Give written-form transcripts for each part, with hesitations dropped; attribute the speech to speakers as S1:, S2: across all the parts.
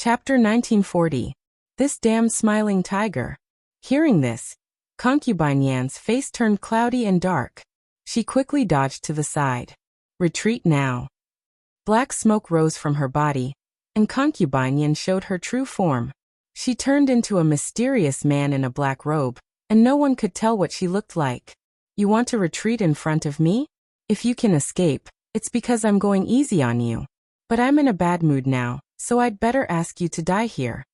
S1: Chapter 1940. This damn smiling tiger. Hearing this, concubine Yan's face turned cloudy and dark. She quickly dodged to the side. Retreat now. Black smoke rose from her body, and concubine Yan showed her true form. She turned into a mysterious man in a black robe, and no one could tell what she looked like. You want to retreat in front of me? If you can escape, it's because I'm going easy on you. But I'm in a bad mood now, so I'd better ask you to die here.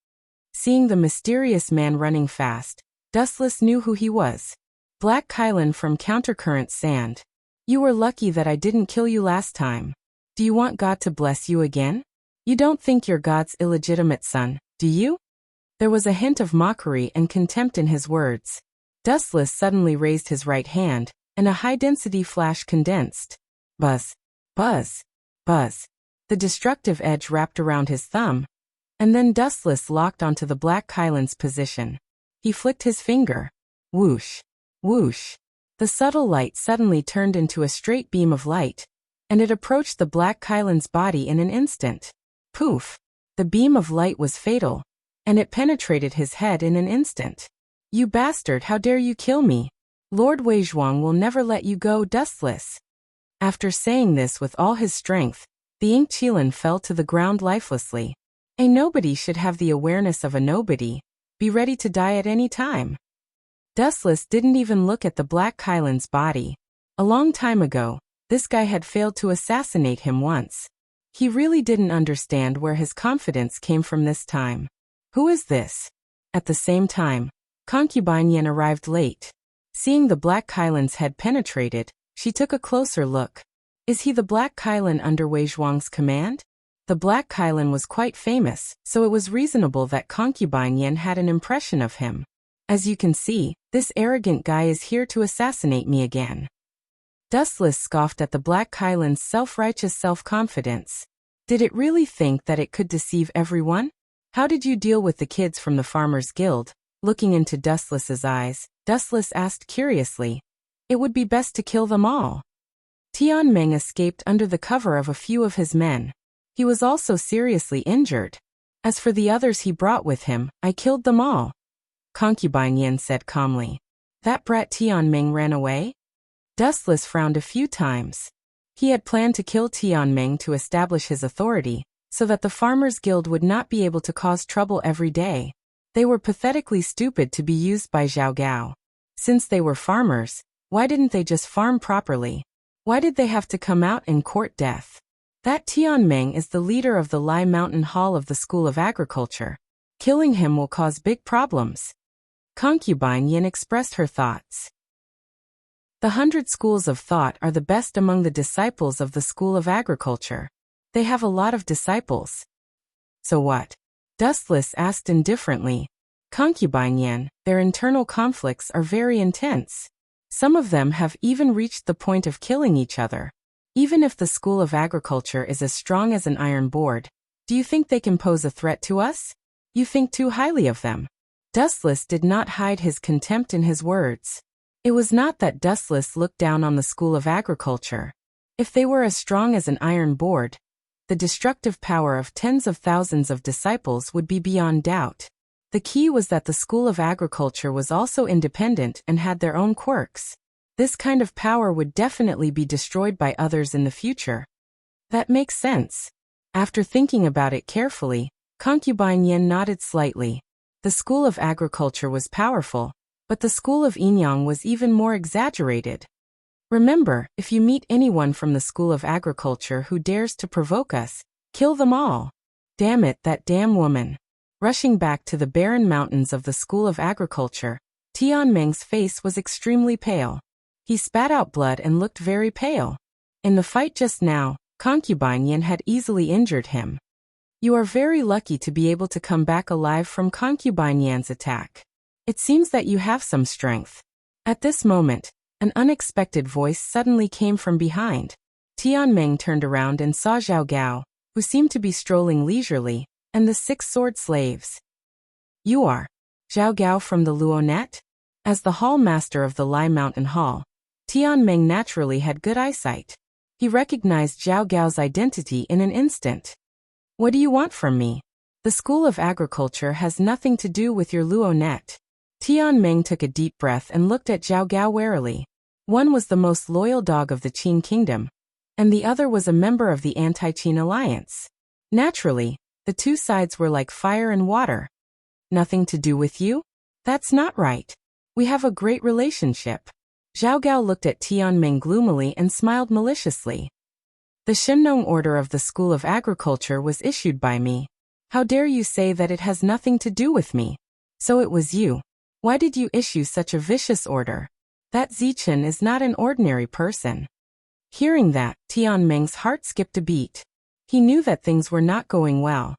S1: Seeing the mysterious man running fast, Dustless knew who he was. Black Kylan from Countercurrent Sand. You were lucky that I didn't kill you last time. Do you want God to bless you again? You don't think you're God's illegitimate son, do you? There was a hint of mockery and contempt in his words. Dustless suddenly raised his right hand, and a high-density flash condensed. Buzz. Buzz. Buzz. The destructive edge wrapped around his thumb, and then Dustless locked onto the Black Kylan's position. He flicked his finger. Whoosh. Whoosh. The subtle light suddenly turned into a straight beam of light, and it approached the Black Kylan's body in an instant. Poof. The beam of light was fatal, and it penetrated his head in an instant. You bastard, how dare you kill me? Lord Weizhuang will never let you go, Dustless. After saying this with all his strength, the Ink Qilin fell to the ground lifelessly. A nobody should have the awareness of a nobody, be ready to die at any time. Dustless didn't even look at the Black Kylan's body. A long time ago, this guy had failed to assassinate him once. He really didn't understand where his confidence came from this time. Who is this? At the same time, concubine Yan arrived late. Seeing the Black Kylan's head penetrated, she took a closer look. Is he the Black Kylan under Weizhuang's command? The Black Kylan was quite famous, so it was reasonable that concubine Yan had an impression of him. As you can see, this arrogant guy is here to assassinate me again. Dustless scoffed at the Black Kylan's self-righteous self-confidence. Did it really think that it could deceive everyone? How did you deal with the kids from the Farmers Guild? Looking into Dustless's eyes, Dustless asked curiously. It would be best to kill them all. Tianmeng escaped under the cover of a few of his men. He was also seriously injured. As for the others he brought with him, I killed them all. Concubine Yan said calmly. That brat Tianmeng ran away? Dustless frowned a few times. He had planned to kill Tianmeng to establish his authority, so that the Farmers Guild would not be able to cause trouble every day. They were pathetically stupid to be used by Zhao Gao. Since they were farmers, why didn't they just farm properly? Why did they have to come out and court death? That Tianmeng is the leader of the Lai Mountain Hall of the School of Agriculture. Killing him will cause big problems. Concubine Yin expressed her thoughts. The 100 schools of thought are the best among the disciples of the School of Agriculture. They have a lot of disciples. So what? Dustless asked indifferently. Concubine Yin, their internal conflicts are very intense. Some of them have even reached the point of killing each other. Even if the School of Agriculture is as strong as an iron board, do you think they can pose a threat to us? You think too highly of them. Dustless did not hide his contempt in his words. It was not that Dustless looked down on the School of Agriculture. If they were as strong as an iron board, the destructive power of tens of thousands of disciples would be beyond doubt. The key was that the School of Agriculture was also independent and had their own quirks. This kind of power would definitely be destroyed by others in the future. That makes sense. After thinking about it carefully, concubine Yin nodded slightly. The School of Agriculture was powerful, but the School of Yinyang was even more exaggerated. Remember, if you meet anyone from the School of Agriculture who dares to provoke us, kill them all. Damn it, that damn woman. Rushing back to the barren mountains of the School of Agriculture, Tianmeng's face was extremely pale. He spat out blood and looked very pale. In the fight just now, concubine Yin had easily injured him. You are very lucky to be able to come back alive from concubine Yan's attack. It seems that you have some strength. At this moment, an unexpected voice suddenly came from behind. Tianmeng turned around and saw Zhao Gao, who seemed to be strolling leisurely, and the 6 sword slaves. You are Zhao Gao from the Luonet? As the hall master of the Lai Mountain Hall, Tianmeng naturally had good eyesight. He recognized Zhao Gao's identity in an instant. What do you want from me? The School of Agriculture has nothing to do with your Luo net. Tianming took a deep breath and looked at Zhao Gao warily. One was the most loyal dog of the Qin kingdom, and the other was a member of the anti-Qin alliance. Naturally, the two sides were like fire and water. Nothing to do with you? That's not right. We have a great relationship. Zhao Gao looked at Tianming gloomily and smiled maliciously. The Shenong Order of the School of Agriculture was issued by me. How dare you say that it has nothing to do with me? So it was you. Why did you issue such a vicious order? That Zichen is not an ordinary person. Hearing that, Tianming's heart skipped a beat. He knew that things were not going well.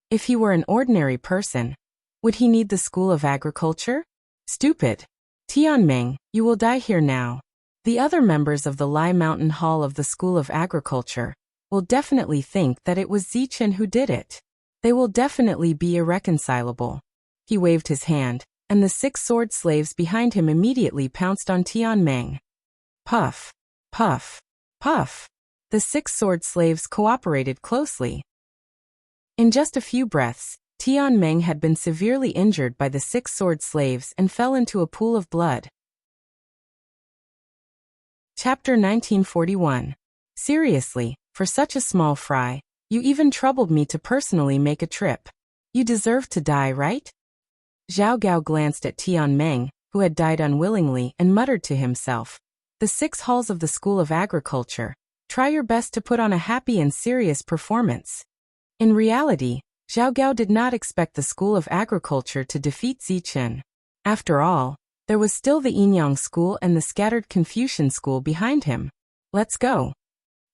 S1: If he were an ordinary person, would he need the School of Agriculture? Stupid. Tianming, you will die here now. The other members of the Lai Mountain Hall of the School of Agriculture will definitely think that it was Zichen who did it. They will definitely be irreconcilable. He waved his hand, and the 6 sword slaves behind him immediately pounced on Tianming. Puff, puff, puff. The 6 sword slaves cooperated closely. In just a few breaths, Tianming had been severely injured by the 6 sword slaves and fell into a pool of blood. Chapter 1941. Seriously, for such a small fry, you even troubled me to personally make a trip. You deserve to die, right? Zhao Gao glanced at Tianming, who had died unwillingly, and muttered to himself. The 6 halls of the School of Agriculture. Try your best to put on a happy and serious performance. In reality, Zhao Gao did not expect the School of Agriculture to defeat Zichen. After all, there was still the Yinyang School and the scattered Confucian School behind him. Let's go.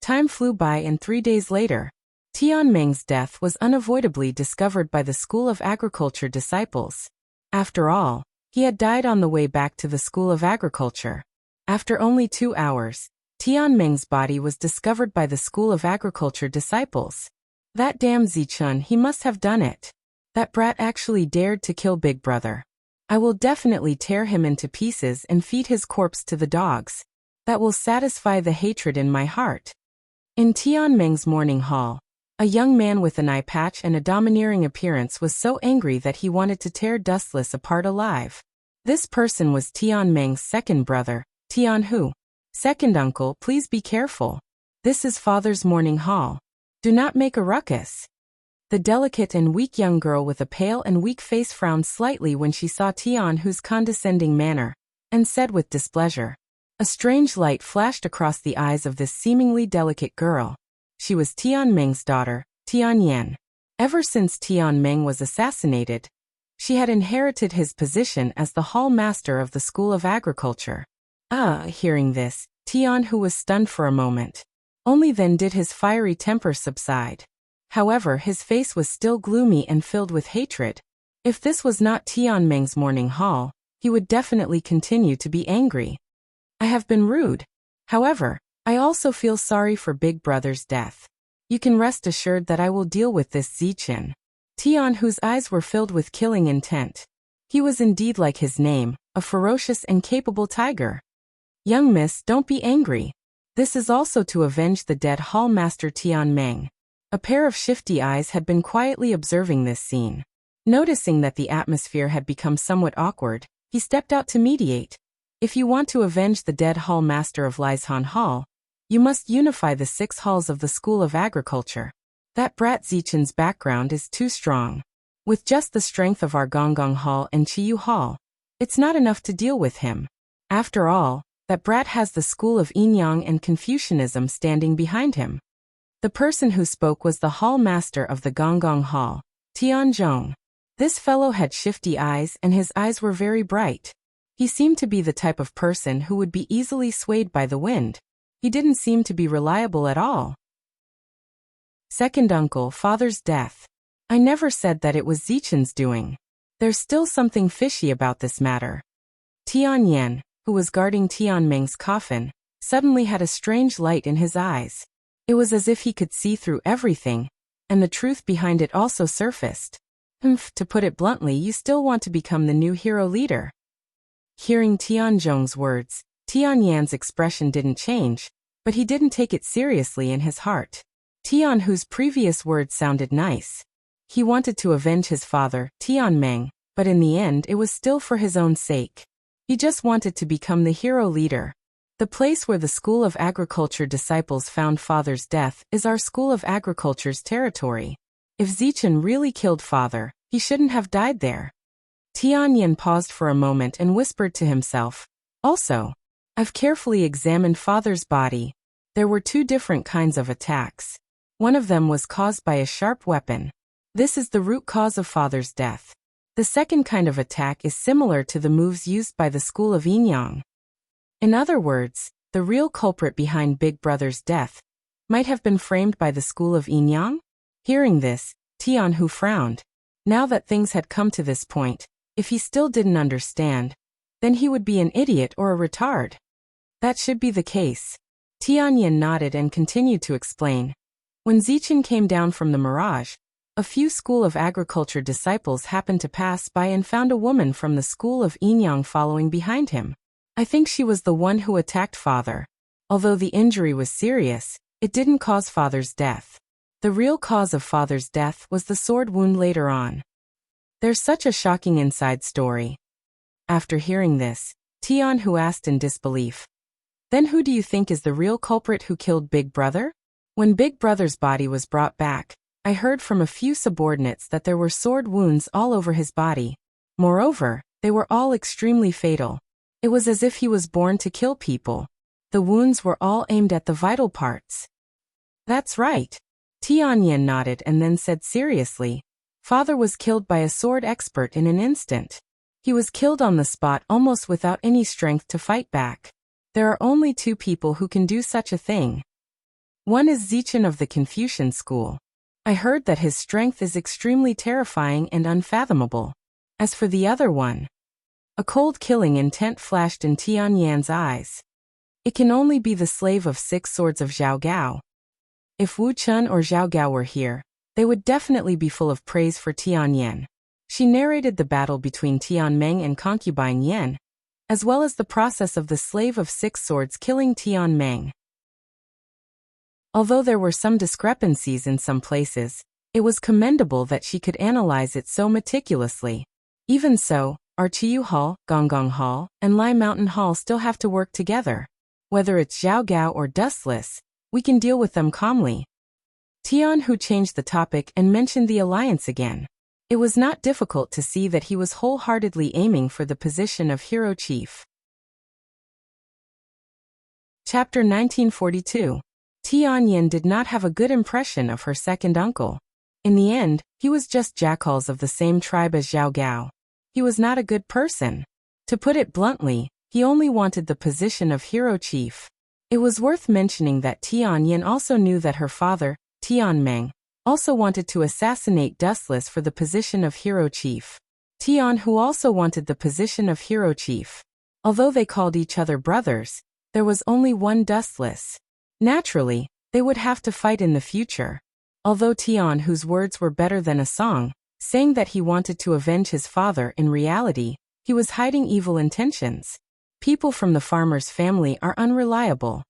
S1: Time flew by, and 3 days later, Tianming's death was unavoidably discovered by the School of Agriculture disciples. After all, he had died on the way back to the School of Agriculture. After only 2 hours, Tianming's body was discovered by the School of Agriculture disciples. That damn Zichen, he must have done it. That brat actually dared to kill Big Brother. I will definitely tear him into pieces and feed his corpse to the dogs. That will satisfy the hatred in my heart. In Tianming's morning hall, a young man with an eye patch and a domineering appearance was so angry that he wanted to tear Dustless apart alive. This person was Tianming's second brother, Tianhu. Second uncle, please be careful. This is father's morning hall. Do not make a ruckus. The delicate and weak young girl with a pale and weak face frowned slightly when she saw Tianhu's condescending manner, and said with displeasure. A strange light flashed across the eyes of this seemingly delicate girl. She was Tianming's daughter, Tianyan. Ever since Tianming was assassinated, she had inherited his position as the hall master of the School of Agriculture. Hearing this, Tianhu was stunned for a moment. Only then did his fiery temper subside. However, his face was still gloomy and filled with hatred. If this was not Tianming's morning hall, he would definitely continue to be angry. I have been rude. However, I also feel sorry for Big Brother's death. You can rest assured that I will deal with this Zichen. Tianhu's eyes were filled with killing intent. He was indeed like his name, a ferocious and capable tiger. Young miss, don't be angry. This is also to avenge the dead hall master Tianming. A pair of shifty eyes had been quietly observing this scene. Noticing that the atmosphere had become somewhat awkward, he stepped out to mediate. If you want to avenge the dead hall master of Lieshan Hall, you must unify the 6 halls of the School of Agriculture. That brat Zichen's background is too strong. With just the strength of our Gonggong Hall and Chiyu Hall, it's not enough to deal with him. After all, that brat has the School of Yinyang and Confucianism standing behind him. The person who spoke was the hall master of the Gonggong Hall, Tianzhong. This fellow had shifty eyes and his eyes were very bright. He seemed to be the type of person who would be easily swayed by the wind. He didn't seem to be reliable at all. Second uncle, father's death. I never said that it was Zichen's doing. There's still something fishy about this matter. Tianyan, who was guarding Tianming's coffin, suddenly had a strange light in his eyes. It was as if he could see through everything, and the truth behind it also surfaced. To put it bluntly, you still want to become the new hero leader. Hearing Tianzhong's words, Tianyan's expression didn't change, but he didn't take it seriously in his heart. Tianhu's previous words sounded nice. He wanted to avenge his father, Tianmeng, but in the end it was still for his own sake. He just wanted to become the hero leader. The place where the School of Agriculture disciples found father's death is our School of Agriculture's territory. If Zichen really killed father, he shouldn't have died there. Tianyan paused for a moment and whispered to himself. Also, I've carefully examined father's body. There were two different kinds of attacks. One of them was caused by a sharp weapon. This is the root cause of father's death. The second kind of attack is similar to the moves used by the School of Yinyang. In other words, the real culprit behind Big Brother's death might have been framed by the School of Yinyang? Hearing this, Tianhu frowned. Now that things had come to this point, if he still didn't understand, then he would be an idiot or a retard. That should be the case. Tianyan nodded and continued to explain. When Zichen came down from the mirage, a few School of Agriculture disciples happened to pass by and found a woman from the School of Yinyang following behind him. I think she was the one who attacked father. Although the injury was serious, it didn't cause father's death. The real cause of father's death was the sword wound later on. There's such a shocking inside story. After hearing this, Tianhu asked in disbelief. Then who do you think is the real culprit who killed Big Brother? When Big Brother's body was brought back, I heard from a few subordinates that there were sword wounds all over his body. Moreover, they were all extremely fatal. It was as if he was born to kill people. The wounds were all aimed at the vital parts. That's right. Tianyan nodded and then said seriously, father was killed by a sword expert in an instant. He was killed on the spot almost without any strength to fight back. There are only two people who can do such a thing. One is Zichen of the Confucian school. I heard that his strength is extremely terrifying and unfathomable. As for the other one, a cold killing intent flashed in Tianyan's eyes. It can only be the slave of 6 swords of Zhao Gao. If Wu Chun or Zhao Gao were here, they would definitely be full of praise for Tianyan. She narrated the battle between Tianmeng and concubine Yan, as well as the process of the slave of 6 swords killing Tianmeng. Although there were some discrepancies in some places, it was commendable that she could analyze it so meticulously. Even so, our Chiyu Hall, Gonggong Hall, and Lai Mountain Hall still have to work together. Whether it's Zhao Gao or Dustless, we can deal with them calmly. Tianhu changed the topic and mentioned the alliance again. It was not difficult to see that he was wholeheartedly aiming for the position of hero chief. Chapter 1942. Tianyan did not have a good impression of her second uncle. In the end, he was just jackals of the same tribe as Zhao Gao. He was not a good person. To put it bluntly, he only wanted the position of hero chief. It was worth mentioning that Tianyan also knew that her father, Tianmeng, also wanted to assassinate Dustless for the position of hero chief. Tianhu also wanted the position of hero chief. Although they called each other brothers, there was only one Dustless. Naturally, they would have to fight in the future. Although Tianhu's words were better than a song, saying that he wanted to avenge his father, in reality, he was hiding evil intentions. People from the farmer's family are unreliable.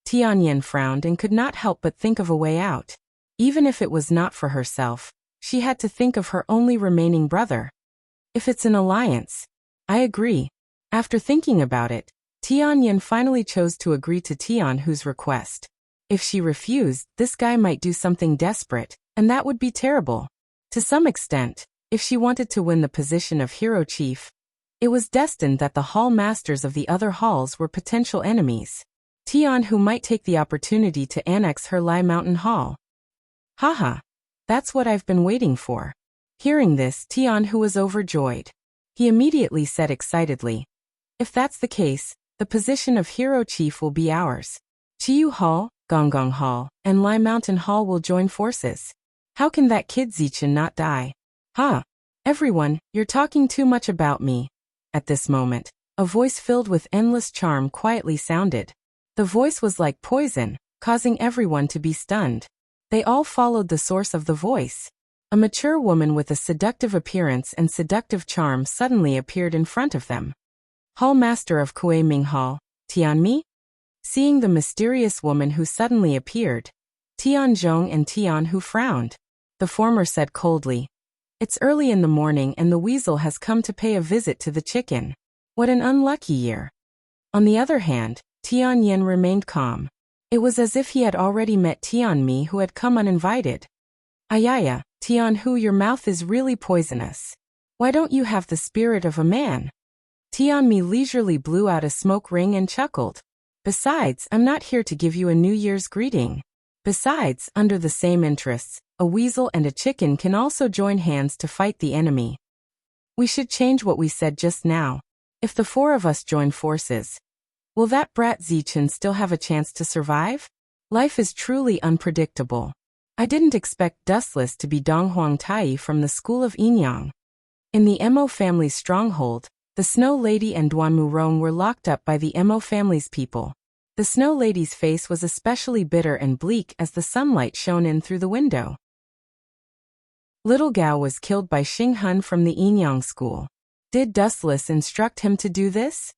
S1: Tianyan frowned and could not help but think of a way out. Even if it was not for herself, she had to think of her only remaining brother. If it's an alliance, I agree. After thinking about it, Tianyan finally chose to agree to Tianhu's request. If she refused, this guy might do something desperate, and that would be terrible. To some extent, if she wanted to win the position of hero chief, it was destined that the hall masters of the other halls were potential enemies. Tianhu might take the opportunity to annex her Lai Mountain Hall. Haha, that's what I've been waiting for. Hearing this, Tianhu was overjoyed. He immediately said excitedly, if that's the case, the position of hero chief will be ours. Chiyu Hall, Gonggong Hall, and Lai Mountain Hall will join forces. How can that kid Zichen not die? Ha! Everyone, you're talking too much about me. At this moment, a voice filled with endless charm quietly sounded. The voice was like poison, causing everyone to be stunned. They all followed the source of the voice. A mature woman with a seductive appearance and seductive charm suddenly appeared in front of them. Hall Master of Kuei Ming Hall, Tianmi? Seeing the mysterious woman who suddenly appeared, Tianzhong and Tianhu frowned. The former said coldly. It's early in the morning and the weasel has come to pay a visit to the chicken. What an unlucky year. On the other hand, Tianyin remained calm. It was as if he had already met Tianmi who had come uninvited. Ayaya, Tianhu, your mouth is really poisonous. Why don't you have the spirit of a man? Tianmi leisurely blew out a smoke ring and chuckled. Besides, I'm not here to give you a New Year's greeting. Besides, under the same interests, a weasel and a chicken can also join hands to fight the enemy. We should change what we said just now. If the four of us join forces, will that brat Zichen still have a chance to survive? Life is truly unpredictable. I didn't expect Dustless to be Donghuang Tai from the school of Yinyang. In the Mo family's stronghold, the Snow Lady and Duanmu Rong were locked up by the Mo family's people. The Snow Lady's face was especially bitter and bleak as the sunlight shone in through the window. Little Gao was killed by Xing Hun from the Yinyang school. Did Dustless instruct him to do this?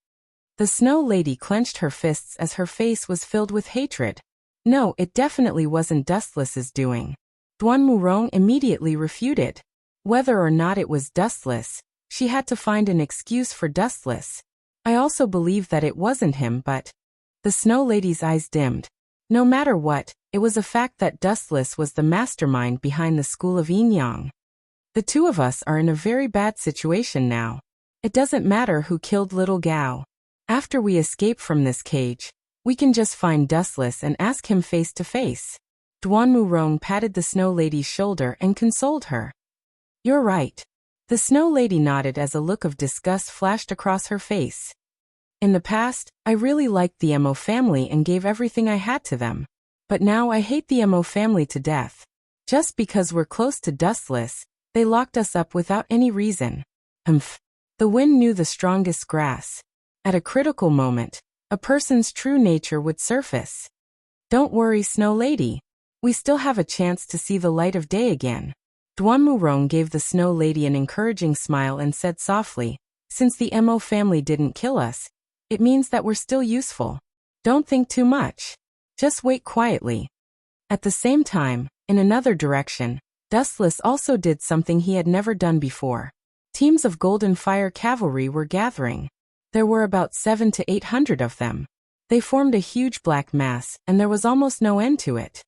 S1: The Snow Lady clenched her fists as her face was filled with hatred. No, it definitely wasn't Dustless's doing. Duanmu Rong immediately refuted. Whether or not it was Dustless, she had to find an excuse for Dustless. I also believe that it wasn't him, but... The Snow Lady's eyes dimmed. No matter what, it was a fact that Dustless was the mastermind behind the school of Yinyang. The two of us are in a very bad situation now. It doesn't matter who killed little Gao. After we escape from this cage, we can just find Dustless and ask him face to face. Duanmu Rong patted the Snow Lady's shoulder and consoled her. You're right. The Snow Lady nodded as a look of disgust flashed across her face. In the past, I really liked the Mo family and gave everything I had to them. But now I hate the Mo family to death. Just because we're close to Dustless, they locked us up without any reason. The wind knew the strongest grass. At a critical moment, a person's true nature would surface. Don't worry, Snow Lady. We still have a chance to see the light of day again. Duanmu Rong gave the Snow Lady an encouraging smile and said softly, since the Mo family didn't kill us, it means that we're still useful. Don't think too much. Just wait quietly. At the same time, in another direction, Dustless also did something he had never done before. Teams of Golden Fire Cavalry were gathering. There were about 700 to 800 of them. They formed a huge black mass, and there was almost no end to it.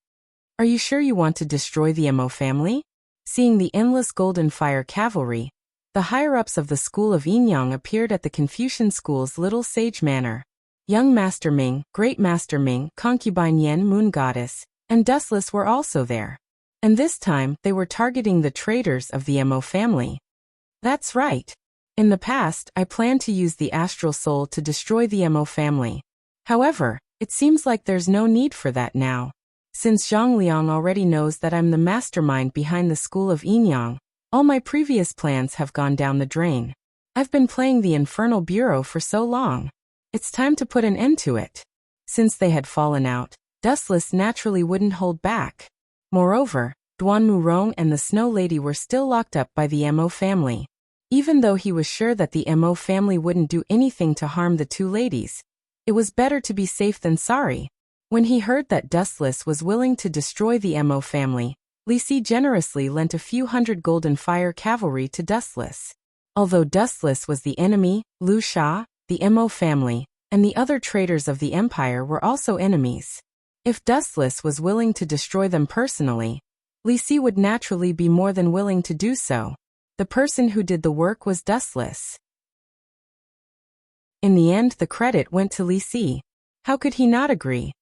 S1: Are you sure you want to destroy the Mo family? Seeing the endless Golden Fire Cavalry, the higher-ups of the school of Yinyang appeared at the Confucian school's Little Sage Manor. Young Master Ming, Great Master Ming, Concubine Yen, Moon Goddess, and Dustless were also there. And this time, they were targeting the traitors of the Mo family. That's right. In the past, I planned to use the astral soul to destroy the Mo family. However, it seems like there's no need for that now. Since Zhang Liang already knows that I'm the mastermind behind the school of Yinyang, all my previous plans have gone down the drain. I've been playing the Infernal Bureau for so long. It's time to put an end to it. Since they had fallen out, Dustless naturally wouldn't hold back. Moreover, Duanmu Rong and the Snow Lady were still locked up by the Mo family. Even though he was sure that the Mo family wouldn't do anything to harm the two ladies, it was better to be safe than sorry. When he heard that Dustless was willing to destroy the Mo family, Li Si generously lent a few hundred Golden Fire Cavalry to Dustless. Although Dustless was the enemy, Lu Sha, the Mo family, and the other traitors of the empire were also enemies. If Dustless was willing to destroy them personally, Li Si would naturally be more than willing to do so. The person who did the work was Dustless. In the end, the credit went to Li Si. How could he not agree?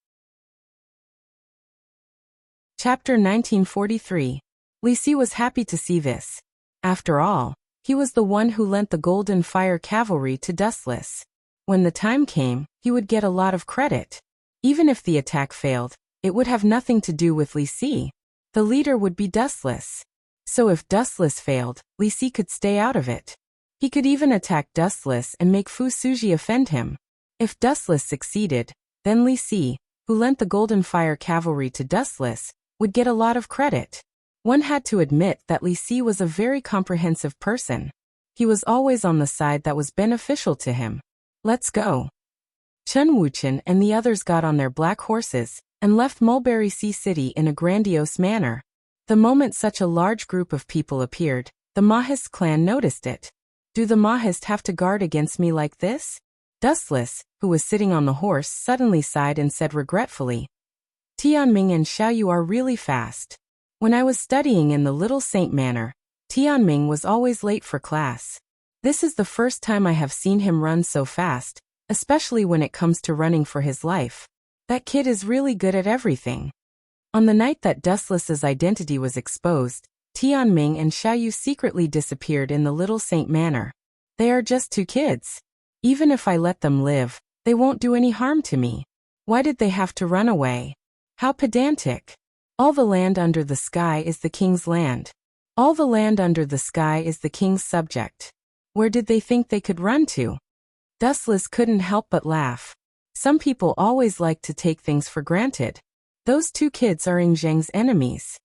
S1: Chapter 1943. Li Si was happy to see this. After all, he was the one who lent the Golden Fire Cavalry to Dustless. When the time came, he would get a lot of credit. Even if the attack failed, it would have nothing to do with Li Si. The leader would be Dustless. So if Dustless failed, Li Si could stay out of it. He could even attack Dustless and make Fu Suji offend him. If Dustless succeeded, then Li Si, who lent the Golden Fire Cavalry to Dustless, would get a lot of credit. One had to admit that Li Si was a very comprehensive person. He was always on the side that was beneficial to him. Let's go. Chen Wuchen and the others got on their black horses and left Mulberry Sea City in a grandiose manner. The moment such a large group of people appeared, the Mahist clan noticed it. Do the Mahist have to guard against me like this? Dustless, who was sitting on the horse, suddenly sighed and said regretfully, Tianming and Xiaoyu are really fast. When I was studying in the Little Saint Manor, Tianming was always late for class. This is the first time I have seen him run so fast, especially when it comes to running for his life. That kid is really good at everything. On the night that Dustless's identity was exposed, Tianming and Xiaoyu secretly disappeared in the Little Saint Manor. They are just two kids. Even if I let them live, they won't do any harm to me. Why did they have to run away? How pedantic. All the land under the sky is the king's land. All the land under the sky is the king's subject. Where did they think they could run to? Dustless couldn't help but laugh. Some people always like to take things for granted. Those two kids are Ing Zheng's enemies.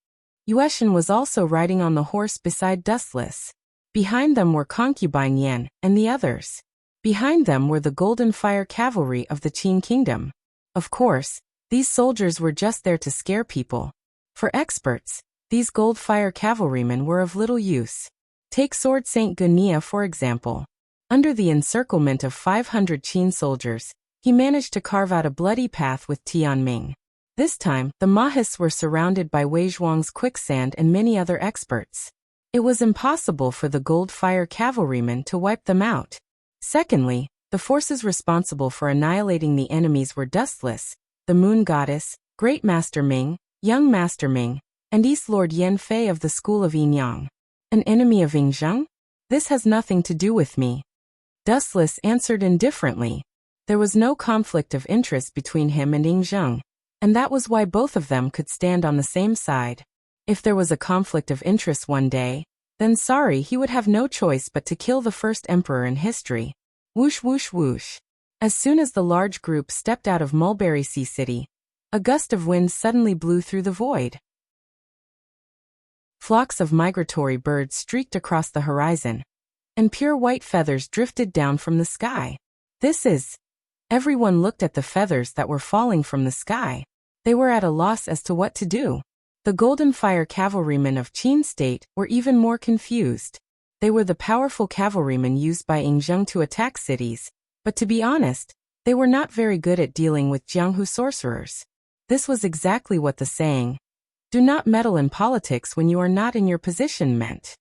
S1: Yueshan was also riding on the horse beside Dustless. Behind them were Concubine Yan and the others. Behind them were the Golden Fire Cavalry of the Qin Kingdom. Of course, these soldiers were just there to scare people. For experts, these Gold Fire Cavalrymen were of little use. Take Sword Saint Gunia for example. Under the encirclement of 500 Qin soldiers, he managed to carve out a bloody path with Tianming. This time, the Mahists were surrounded by Wei Zhuang's quicksand and many other experts. It was impossible for the Gold Fire Cavalrymen to wipe them out. Secondly, the forces responsible for annihilating the enemies were Dustless, the Moon Goddess, Great Master Ming, Young Master Ming, and East Lord Yan Fei of the School of Yinyang. An enemy of Ing Zheng? This has nothing to do with me. Dustless answered indifferently. There was no conflict of interest between him and Ing Zheng, and that was why both of them could stand on the same side. If there was a conflict of interest one day, then sorry, he would have no choice but to kill the first emperor in history. Whoosh whoosh whoosh. As soon as the large group stepped out of Mulberry Sea City, a gust of wind suddenly blew through the void. Flocks of migratory birds streaked across the horizon, and pure white feathers drifted down from the sky. Everyone looked at the feathers that were falling from the sky. They were at a loss as to what to do. The Golden Fire Cavalrymen of Qin State were even more confused. They were the powerful cavalrymen used by Ing Zheng to attack cities, but to be honest, they were not very good at dealing with Jianghu sorcerers. This was exactly what the saying, "Do not meddle in politics when you are not in your position," meant.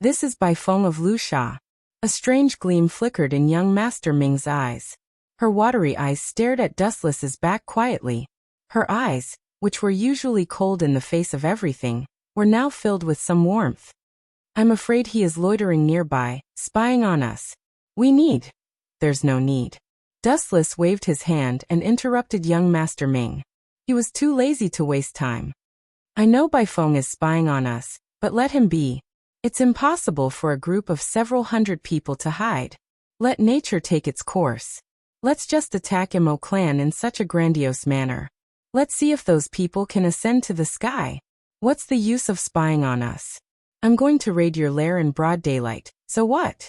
S1: This is Bai Feng of Lu Sha. A strange gleam flickered in young Master Ming's eyes. Her watery eyes stared at Dustless's back quietly. Her eyes, which were usually cold in the face of everything, were now filled with some warmth. I'm afraid he is loitering nearby, spying on us. There's no need. Dustless waved his hand and interrupted young Master Ming. He was too lazy to waste time. I know Bai Feng is spying on us, but let him be. It's impossible for a group of several hundred people to hide. Let nature take its course. Let's just attack Mo clan in such a grandiose manner. Let's see if those people can ascend to the sky. What's the use of spying on us? I'm going to raid your lair in broad daylight, so what?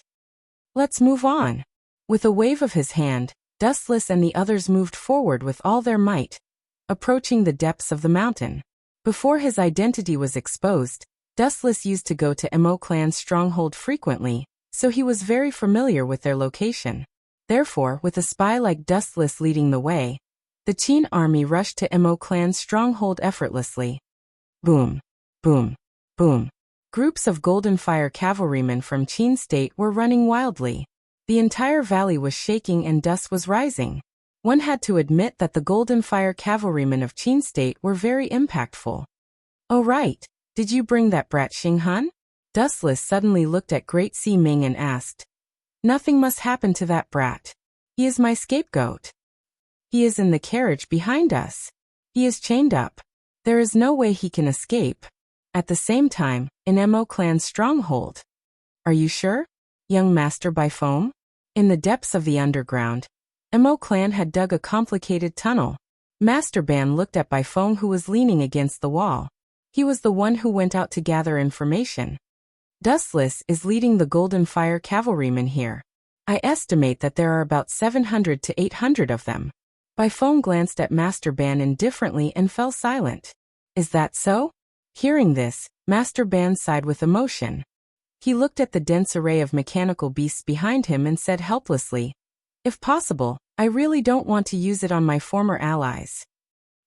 S1: Let's move on. With a wave of his hand, Dustless and the others moved forward with all their might, approaching the depths of the mountain. Before his identity was exposed, Dustless used to go to Mo clan's stronghold frequently, so he was very familiar with their location. Therefore, with a spy like Dustless leading the way, the Qin army rushed to Mo clan's stronghold effortlessly. Boom, boom, boom. Groups of Golden Fire cavalrymen from Qin State were running wildly. The entire valley was shaking and dust was rising. One had to admit that the Golden Fire cavalrymen of Qin State were very impactful. Oh right, did you bring that brat Xinghan? Dustless suddenly looked at Great Sea Ming and asked. Nothing must happen to that brat. He is my scapegoat. He is in the carriage behind us. He is chained up. There is no way he can escape. At the same time, in Mo clan's stronghold. Are you sure? Young Master Bai Feng? In the depths of the underground, Mo clan had dug a complicated tunnel. Master Ban looked at Bai Feng, who was leaning against the wall. He was the one who went out to gather information. Dustless is leading the Golden Fire cavalrymen here. I estimate that there are about 700 to 800 of them. Bai Feng glanced at Master Ban indifferently and fell silent. Is that so? Hearing this, Master Ban sighed with emotion. He looked at the dense array of mechanical beasts behind him and said helplessly, "If possible, I really don't want to use it on my former allies."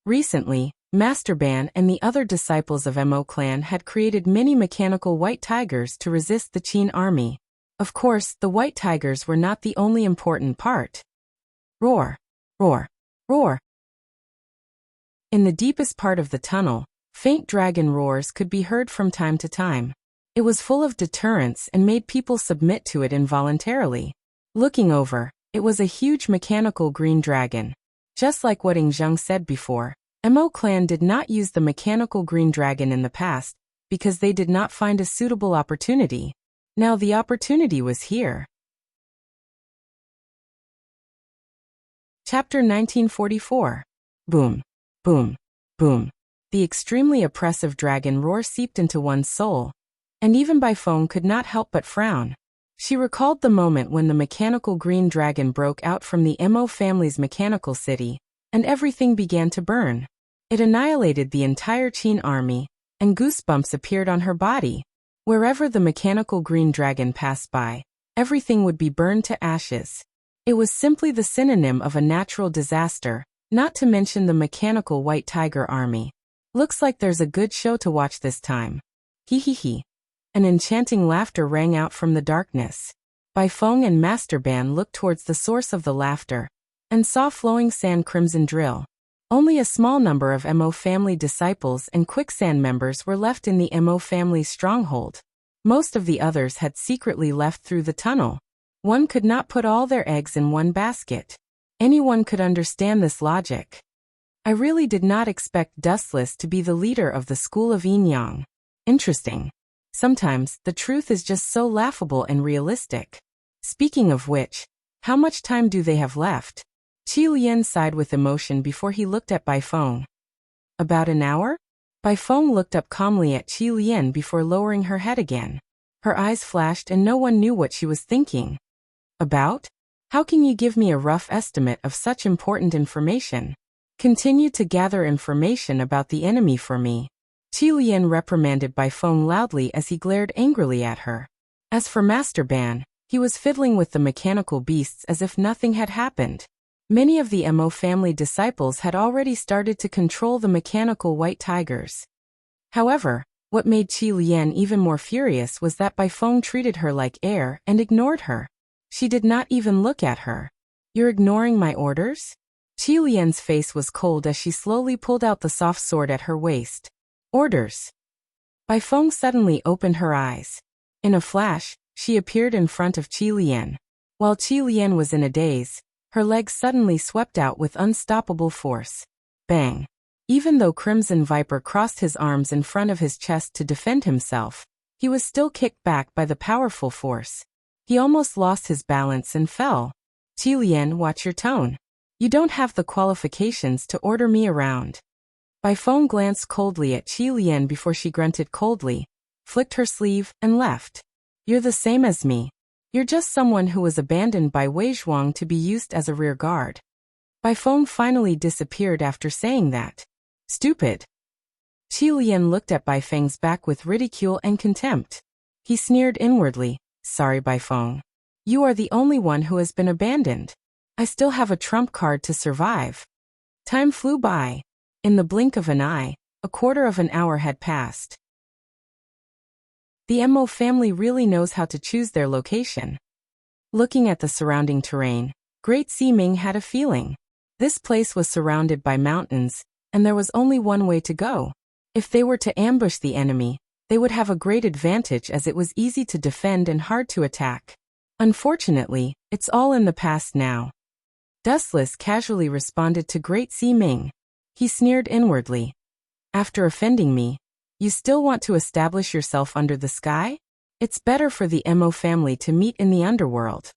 S1: Recently, Master Ban and the other disciples of Mo clan had created many mechanical white tigers to resist the Qin army. Of course, the white tigers were not the only important part. Roar! Roar! Roar! In the deepest part of the tunnel, faint dragon roars could be heard from time to time. It was full of deterrence and made people submit to it involuntarily. Looking over, it was a huge mechanical green dragon. Just like what Ing Zheng said before, Mo clan did not use the mechanical green dragon in the past because they did not find a suitable opportunity. Now the opportunity was here. Chapter 1944. Boom. Boom. Boom. The extremely oppressive dragon roar seeped into one's soul, and even Bai Feng could not help but frown. She recalled the moment when the mechanical green dragon broke out from the Mo family's mechanical city, and everything began to burn. It annihilated the entire Qin army, and goosebumps appeared on her body. Wherever the mechanical green dragon passed by, everything would be burned to ashes. It was simply the synonym of a natural disaster, not to mention the mechanical white tiger army. Looks like there's a good show to watch this time. Hee hee hee. An enchanting laughter rang out from the darkness. Bai Feng and Master Ban looked towards the source of the laughter, and saw flowing sand crimson drill. Only a small number of Mo family disciples and quicksand members were left in the Mo family's stronghold. Most of the others had secretly left through the tunnel. One could not put all their eggs in one basket. Anyone could understand this logic. I really did not expect Dustless to be the leader of the school of Yin Yang. Interesting. Sometimes, the truth is just so laughable and realistic. Speaking of which, how much time do they have left? Qi Lian sighed with emotion before he looked at Bai Feng. About an hour? Bai Feng looked up calmly at Qi Lian before lowering her head again. Her eyes flashed and no one knew what she was thinking. About? How can you give me a rough estimate of such important information? Continue to gather information about the enemy for me. Qi Lian reprimanded Bai Feng loudly as he glared angrily at her. As for Master Ban, he was fiddling with the mechanical beasts as if nothing had happened. Many of the Mo family disciples had already started to control the mechanical white tigers. However, what made Qi Lian even more furious was that Bai Feng treated her like air and ignored her. She did not even look at her. "You're ignoring my orders?" Qi Lian's face was cold as she slowly pulled out the soft sword at her waist. "Orders?" Bai Feng suddenly opened her eyes. In a flash, she appeared in front of Qi Lian. While Qi Lian was in a daze, her legs suddenly swept out with unstoppable force. Bang! Even though Crimson Viper crossed his arms in front of his chest to defend himself, he was still kicked back by the powerful force. He almost lost his balance and fell. "Qi Lian, watch your tone. You don't have the qualifications to order me around." Bai Feng glanced coldly at Qi Lian before she grunted coldly, flicked her sleeve, and left. "You're the same as me. You're just someone who was abandoned by Wei Zhuang to be used as a rear guard." Bai Feng finally disappeared after saying that. "Stupid." Qi Lian looked at Bai Feng's back with ridicule and contempt. He sneered inwardly, "Sorry, Bai Feng. You are the only one who has been abandoned. I still have a trump card to survive." Time flew by. In the blink of an eye, a quarter of an hour had passed. The Mo family really knows how to choose their location. Looking at the surrounding terrain, Great Ming had a feeling. This place was surrounded by mountains, and there was only one way to go. If they were to ambush the enemy, they would have a great advantage as it was easy to defend and hard to attack. Unfortunately, it's all in the past now. Dustless casually responded to Great Ming. He sneered inwardly. "After offending me, you still want to establish yourself under the sky? It's better for the Mo family to meet in the underworld."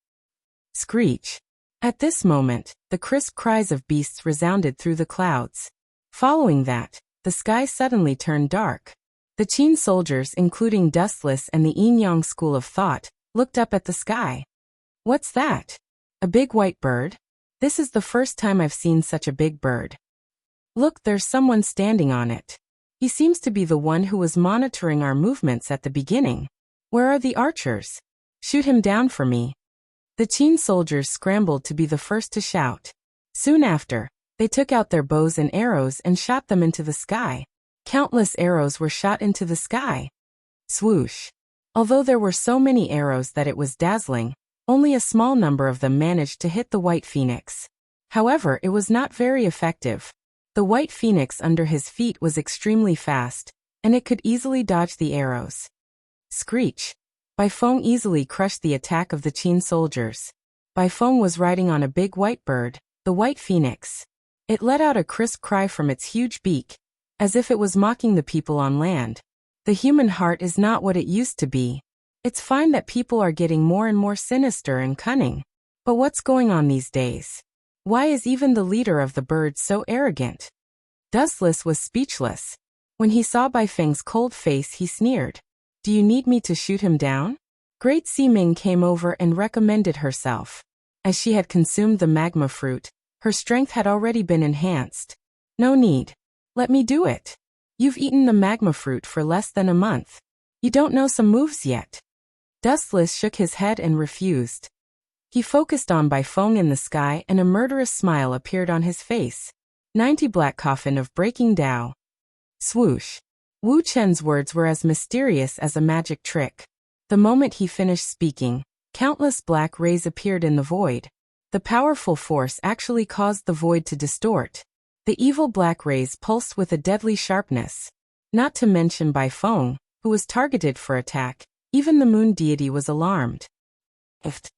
S1: Screech. At this moment, the crisp cries of beasts resounded through the clouds. Following that, the sky suddenly turned dark. The Qin soldiers, including Dustless and the Yin Yang school of thought, looked up at the sky. "What's that? A big white bird? This is the first time I've seen such a big bird. Look, there's someone standing on it." He seems to be the one who was monitoring our movements at the beginning. Where are the archers? Shoot him down for me. The Qin soldiers scrambled to be the first to shout. Soon after, they took out their bows and arrows and shot them into the sky. Countless arrows were shot into the sky. Swoosh. Although there were so many arrows that it was dazzling, only a small number of them managed to hit the white phoenix. However, it was not very effective. The white phoenix under his feet was extremely fast, and it could easily dodge the arrows. Screech. Bai Feng easily crushed the attack of the Qin soldiers. Bai Feng was riding on a big white bird, the white phoenix. It let out a crisp cry from its huge beak, as if it was mocking the people on land. The human heart is not what it used to be. It's fine that people are getting more and more sinister and cunning. But what's going on these days? Why is even the leader of the birds so arrogant? Dustless was speechless. When he saw Bai Feng's cold face, he sneered. Do you need me to shoot him down? Great Ximing came over and recommended herself. As she had consumed the magma fruit, her strength had already been enhanced. No need. Let me do it. You've eaten the magma fruit for less than a month. You don't know some moves yet. Dustless shook his head and refused. He focused on Bai Feng in the sky and a murderous smile appeared on his face. 90 Black Coffin of Breaking Tao. Swoosh. Wu Chen's words were as mysterious as a magic trick. The moment he finished speaking, countless black rays appeared in the void. The powerful force actually caused the void to distort. The evil black rays pulsed with a deadly sharpness. Not to mention Bai Feng, who was targeted for attack, even the moon deity was alarmed. Ift.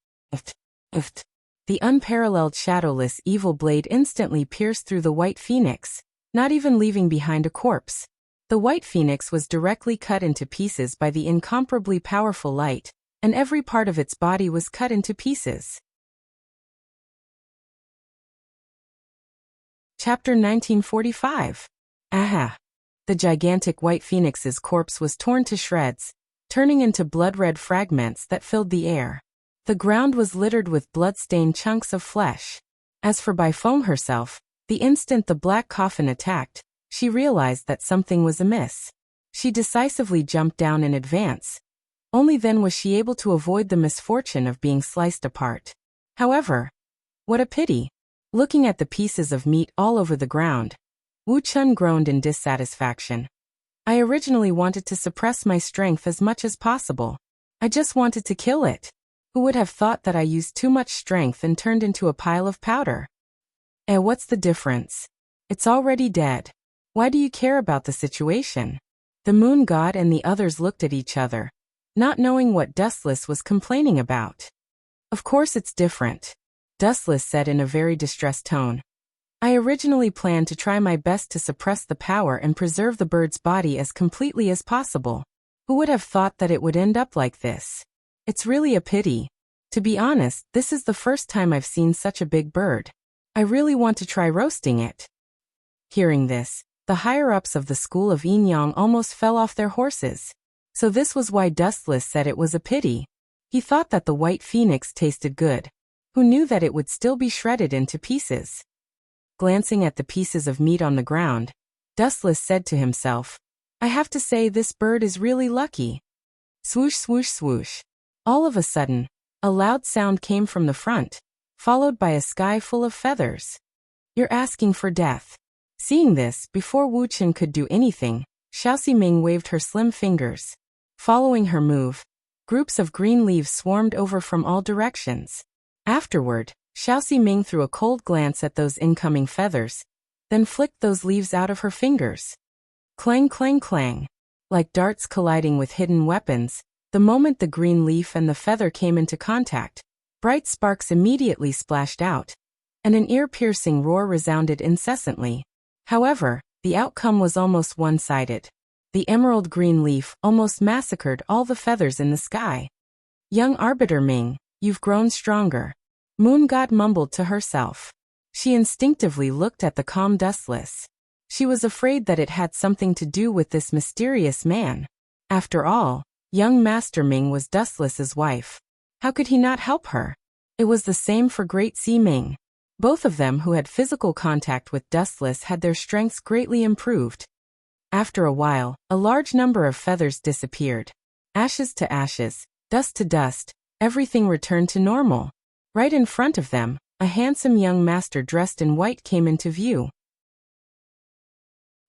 S1: The unparalleled shadowless evil blade instantly pierced through the white phoenix, not even leaving behind a corpse. The white phoenix was directly cut into pieces by the incomparably powerful light, and every part of its body was cut into pieces. Chapter 1945. Aha! The gigantic white phoenix's corpse was torn to shreds, turning into blood-red fragments that filled the air. The ground was littered with blood-stained chunks of flesh. As for Bai Feng herself, the instant the black coffin attacked, she realized that something was amiss. She decisively jumped down in advance. Only then was she able to avoid the misfortune of being sliced apart. However, what a pity! Looking at the pieces of meat all over the ground, Wu Chun groaned in dissatisfaction. I originally wanted to suppress my strength as much as possible. I just wanted to kill it. Who would have thought that I used too much strength and turned into a pile of powder? What's the difference? It's already dead. Why do you care about the situation? The moon god and the others looked at each other, not knowing what Dustless was complaining about. Of course it's different, Dustless said in a very distressed tone. I originally planned to try my best to suppress the power and preserve the bird's body as completely as possible. Who would have thought that it would end up like this? It's really a pity. To be honest, this is the first time I've seen such a big bird. I really want to try roasting it. Hearing this, the higher-ups of the school of Yin Yang almost fell off their horses. So this was why Dustless said it was a pity. He thought that the white phoenix tasted good. Who knew that it would still be shredded into pieces? Glancing at the pieces of meat on the ground, Dustless said to himself, I have to say this bird is really lucky. Swoosh, swoosh, swoosh. All of a sudden, a loud sound came from the front, followed by a sky full of feathers. You're asking for death. Seeing this, before Wu Chen could do anything, Xiao Ximing waved her slim fingers. Following her move, groups of green leaves swarmed over from all directions. Afterward, Xiao Ximing threw a cold glance at those incoming feathers, then flicked those leaves out of her fingers. Clang, clang, clang. Like darts colliding with hidden weapons, the moment the green leaf and the feather came into contact, bright sparks immediately splashed out, and an ear-piercing roar resounded incessantly. However, the outcome was almost one-sided. The emerald green leaf almost massacred all the feathers in the sky. Young Arbiter Ming, you've grown stronger. Moon God mumbled to herself. She instinctively looked at the calm Dustless. She was afraid that it had something to do with this mysterious man. After all, young Master Ming was Dustless's wife. How could he not help her? It was the same for Great Sea Ming. Both of them who had physical contact with Dustless had their strengths greatly improved. After a while, a large number of feathers disappeared. Ashes to ashes, dust to dust, everything returned to normal. Right in front of them, a handsome young master dressed in white came into view.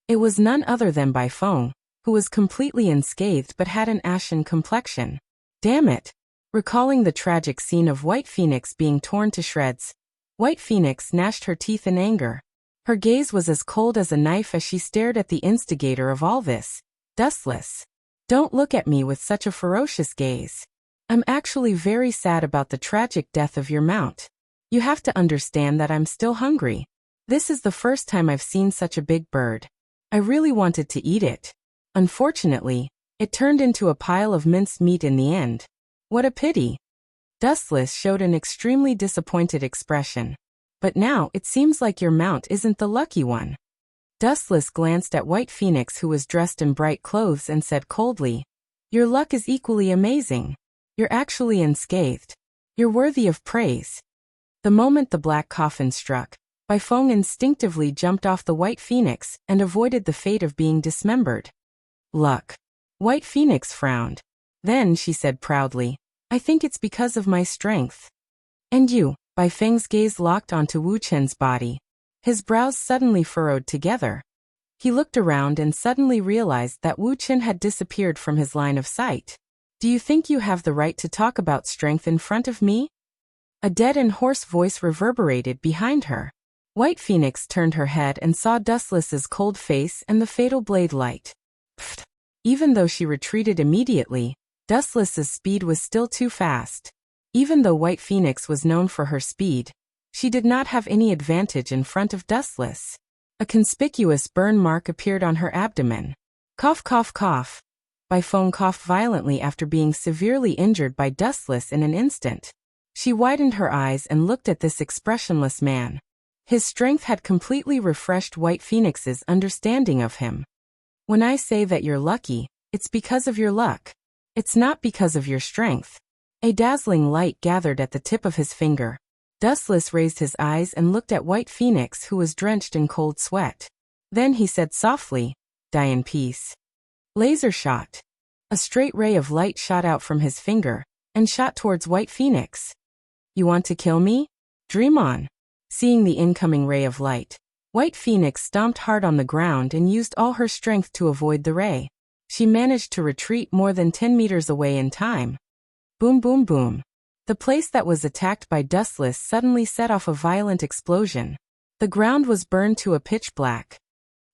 S1: It was none other than Bai Feng, who was completely unscathed but had an ashen complexion. Damn it! Recalling the tragic scene of White Phoenix being torn to shreds, White Phoenix gnashed her teeth in anger. Her gaze was as cold as a knife as she stared at the instigator of all this, Dustless. Don't look at me with such a ferocious gaze. I'm actually very sad about the tragic death of your mount. You have to understand that I'm still hungry. This is the first time I've seen such a big bird. I really wanted to eat it. Unfortunately, it turned into a pile of minced meat in the end. What a pity. Dustless showed an extremely disappointed expression. But now it seems like your mount isn't the lucky one. Dustless glanced at White Phoenix, who was dressed in bright clothes, and said coldly, "Your luck is equally amazing. You're actually unscathed. You're worthy of praise." The moment the black coffin struck, Bai Feng instinctively jumped off the White Phoenix and avoided the fate of being dismembered. Luck. White Phoenix frowned. Then she said proudly, "I think it's because of my strength." "And you?" Bai Feng's gaze locked onto Wu Chen's body. His brows suddenly furrowed together. He looked around and suddenly realized that Wu Chen had disappeared from his line of sight. "Do you think you have the right to talk about strength in front of me?" A dead and hoarse voice reverberated behind her. White Phoenix turned her head and saw Dustless's cold face and the fatal blade light. Pfft. Even though she retreated immediately, Dustless's speed was still too fast. Even though White Phoenix was known for her speed, she did not have any advantage in front of Dustless. A conspicuous burn mark appeared on her abdomen. Cough, cough, cough. Bai Feng coughed violently after being severely injured by Dustless in an instant. She widened her eyes and looked at this expressionless man. His strength had completely refreshed White Phoenix's understanding of him. "When I say that you're lucky, it's because of your luck. It's not because of your strength." A dazzling light gathered at the tip of his finger. Dustless raised his eyes and looked at White Phoenix, who was drenched in cold sweat. Then he said softly, "Die in peace." Laser shot. A straight ray of light shot out from his finger and shot towards White Phoenix. "You want to kill me? Dream on." Seeing the incoming ray of light, White Phoenix stomped hard on the ground and used all her strength to avoid the ray. She managed to retreat more than 10 meters away in time. Boom, boom, boom. The place that was attacked by Dustless suddenly set off a violent explosion. The ground was burned to a pitch black.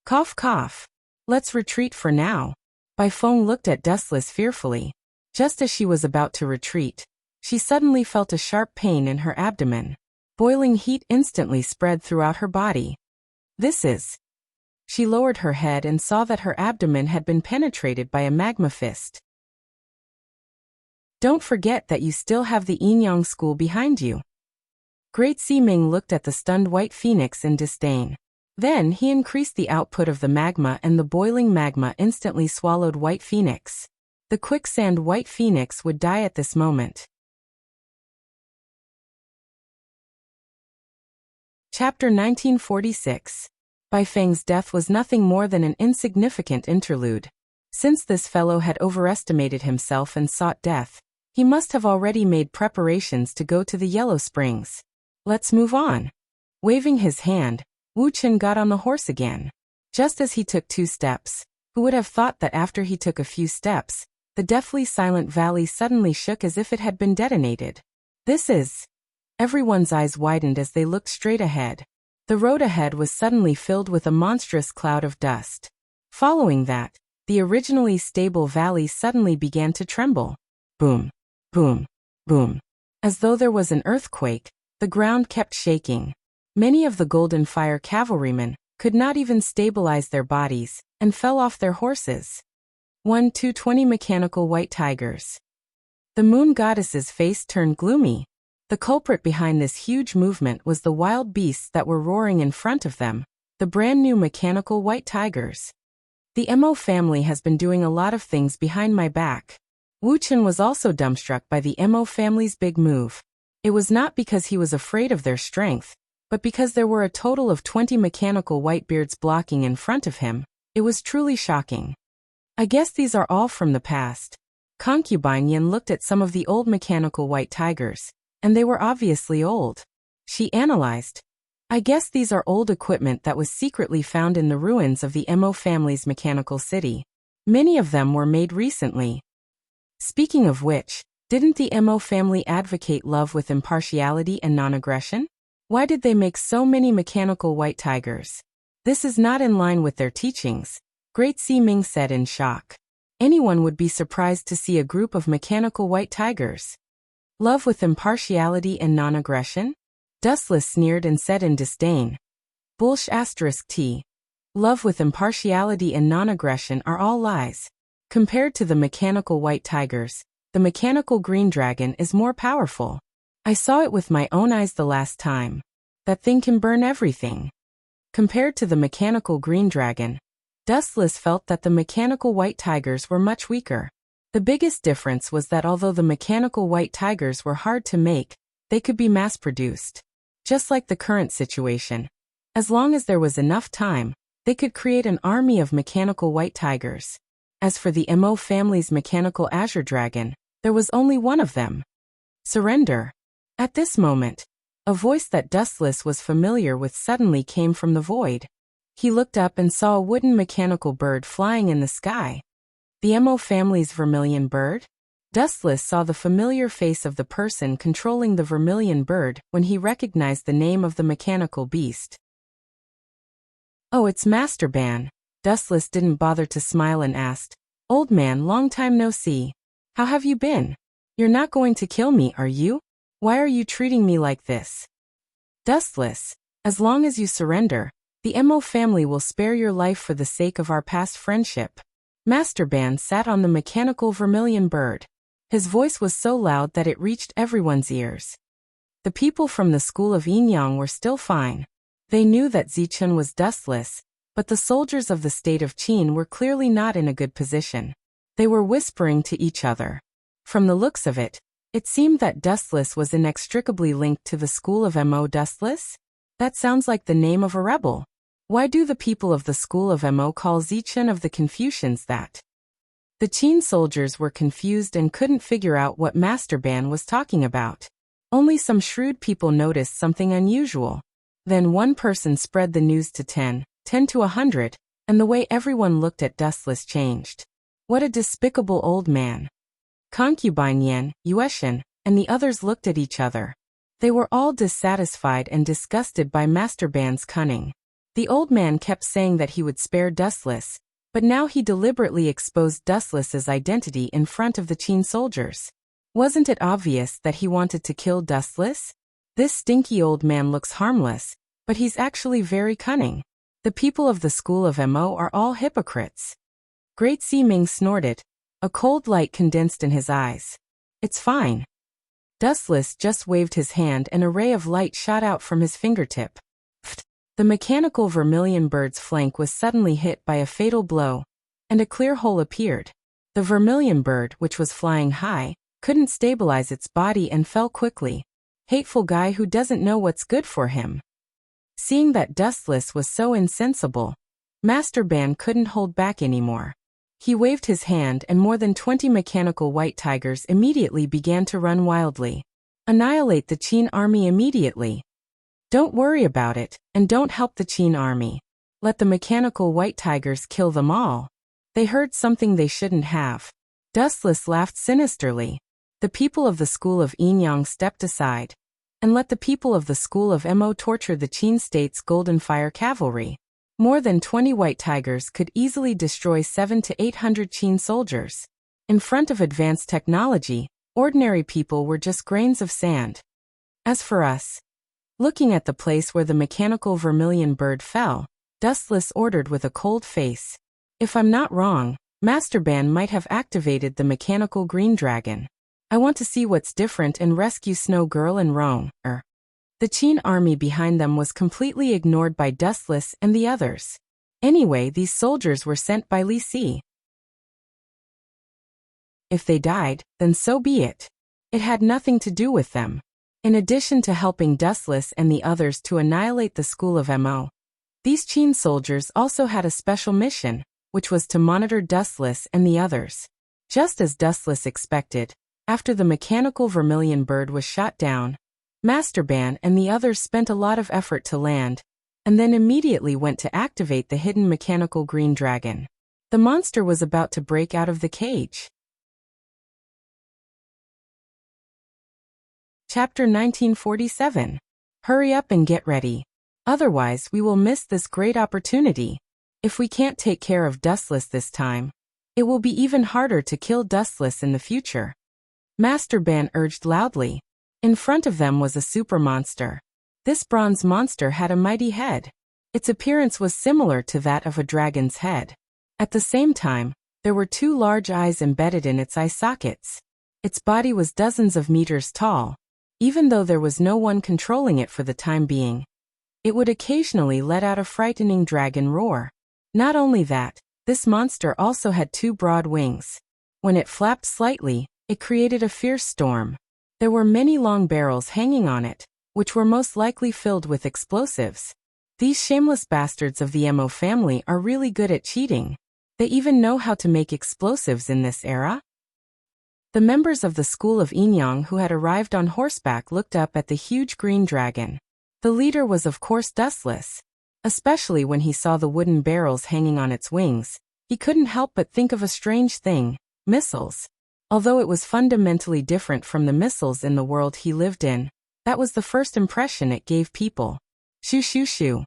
S1: Cough, cough. Let's retreat for now. Bai Feng looked at Dustless fearfully. Just as she was about to retreat, she suddenly felt a sharp pain in her abdomen. Boiling heat instantly spread throughout her body. This is... She lowered her head and saw that her abdomen had been penetrated by a magma fist. Don't forget that you still have the Yin-Yang school behind you. Great Ming looked at the stunned White Phoenix in disdain. Then he increased the output of the magma, and the boiling magma instantly swallowed White Phoenix. The quicksand White Phoenix would die at this moment. Chapter 1946. Bai Feng's death was nothing more than an insignificant interlude. Since this fellow had overestimated himself and sought death, he must have already made preparations to go to the Yellow Springs. Let's move on. Waving his hand, Wu Chen got on the horse again. Just as he took 2 steps, who would have thought that after he took a few steps, the deathly silent valley suddenly shook as if it had been detonated. This is... Everyone's eyes widened as they looked straight ahead. The road ahead was suddenly filled with a monstrous cloud of dust. Following that, the originally stable valley suddenly began to tremble. Boom, boom, boom. As though there was an earthquake, the ground kept shaking. Many of the Golden Fire cavalrymen could not even stabilize their bodies and fell off their horses. 1-20 mechanical white tigers. The moon goddess's face turned gloomy. The culprit behind this huge movement was the wild beasts that were roaring in front of them, the brand new mechanical white tigers. The Mo family has been doing a lot of things behind my back. Wu Chen was also dumbstruck by the Mo family's big move. It was not because he was afraid of their strength, but because there were a total of 20 mechanical whitebeards blocking in front of him, It was truly shocking. I guess these are all from the past. Concubine Yin looked at some of the old mechanical white tigers, and they were obviously old. She analyzed. I guess these are old equipment that was secretly found in the ruins of the Mo family's mechanical city. Many of them were made recently. Speaking of which, didn't the Mo family advocate love with impartiality and non-aggression? Why did they make so many mechanical white tigers? This is not in line with their teachings, Great Si Ming said in shock. Anyone would be surprised to see a group of mechanical white tigers. Love with impartiality and non-aggression? Dustless sneered and said in disdain. Bullsh *T. Love with impartiality and non-aggression are all lies. Compared to the mechanical white tigers, the mechanical green dragon is more powerful. I saw it with my own eyes the last time. That thing can burn everything. Compared to the mechanical green dragon, Dustless felt that the mechanical white tigers were much weaker. The biggest difference was that although the mechanical white tigers were hard to make, they could be mass-produced. Just like the current situation. As long as there was enough time, they could create an army of mechanical white tigers. As for the Mo family's mechanical azure dragon, there was only one of them. Surrender. At this moment, a voice that Dustless was familiar with suddenly came from the void. He looked up and saw a wooden mechanical bird flying in the sky. The Mo family's vermilion bird? Dustless saw the familiar face of the person controlling the vermilion bird when he recognized the name of the mechanical beast. Oh, it's Master Ban. Dustless didn't bother to smile and asked, Old man, long time no see. How have you been? You're not going to kill me, are you? Why are you treating me like this? Dustless, as long as you surrender, the Mo family will spare your life for the sake of our past friendship. Master Ban sat on the mechanical vermilion bird. His voice was so loud that it reached everyone's ears. The people from the school of Yinyang were still fine. They knew that Zichun was Dustless, but the soldiers of the state of Qin were clearly not in a good position. They were whispering to each other. From the looks of it, it seemed that Dustless was inextricably linked to the school of Mo. Dustless? That sounds like the name of a rebel. Why do the people of the school of Mo call Zichun of the Confucians that? The Qin soldiers were confused and couldn't figure out what Master Ban was talking about. Only some shrewd people noticed something unusual. Then one person spread the news to 10 to 100, and the way everyone looked at Dustless changed. What a despicable old man. Concubine Yen, Yueshan, and the others looked at each other. They were all dissatisfied and disgusted by Master Ban's cunning. The old man kept saying that he would spare Dustless, but now he deliberately exposed Dustless's identity in front of the Qin soldiers. Wasn't it obvious that he wanted to kill Dustless? This stinky old man looks harmless, but he's actually very cunning. The people of the school of Mo are all hypocrites. Great Si Ming snorted. A cold light condensed in his eyes. It's fine. Dustless just waved his hand and a ray of light shot out from his fingertip. Pfft. The mechanical vermilion bird's flank was suddenly hit by a fatal blow, and a clear hole appeared. The vermilion bird, which was flying high, couldn't stabilize its body and fell quickly. Hateful guy who doesn't know what's good for him. Seeing that Dustless was so insensible, Master Ban couldn't hold back anymore. He waved his hand and more than 20 mechanical white tigers immediately began to run wildly. Annihilate the Qin army immediately. Don't worry about it, and don't help the Qin army. Let the mechanical white tigers kill them all. They heard something they shouldn't have. Dustless laughed sinisterly. The people of the school of Yinyang stepped aside, and let the people of the school of Mo torture the Qin state's Golden Fire cavalry. More than 20 white tigers could easily destroy 700 to 800 Qin soldiers. In front of advanced technology, ordinary people were just grains of sand. As for us, looking at the place where the mechanical vermilion bird fell, Dustless ordered with a cold face. If I'm not wrong, Master Ban might have activated the mechanical green dragon. I want to see what's different and rescue Snow Girl and Rong. The Qin army behind them was completely ignored by Dustless and the others. Anyway, these soldiers were sent by Li Si. If they died, then so be it. It had nothing to do with them. In addition to helping Dustless and the others to annihilate the school of Mo, These Qin soldiers also had a special mission, which was to monitor Dustless and the others. Just as Dustless expected, after the mechanical vermilion bird was shot down, Master Ban and the others spent a lot of effort to land, and then immediately went to activate the hidden mechanical green dragon. The monster was about to break out of the cage. Chapter 1947. Hurry up and get ready. Otherwise, we will miss this great opportunity. If we can't take care of Dustless this time, it will be even harder to kill Dustless in the future. Master Ban urged loudly. In front of them was a super monster. This bronze monster had a mighty head. Its appearance was similar to that of a dragon's head. At the same time, there were two large eyes embedded in its eye sockets. Its body was dozens of meters tall. Even though there was no one controlling it for the time being, it would occasionally let out a frightening dragon roar. Not only that, this monster also had two broad wings. When it flapped slightly, it created a fierce storm. There were many long barrels hanging on it, which were most likely filled with explosives. These shameless bastards of the Mo family are really good at cheating. They even know how to make explosives in this era. The members of the school of Inyang who had arrived on horseback looked up at the huge green dragon. The leader was of course Dustless. Especially when he saw the wooden barrels hanging on its wings, he couldn't help but think of a strange thing: missiles. Although it was fundamentally different from the missiles in the world he lived in, that was the first impression it gave people. Shoo shoo shoo.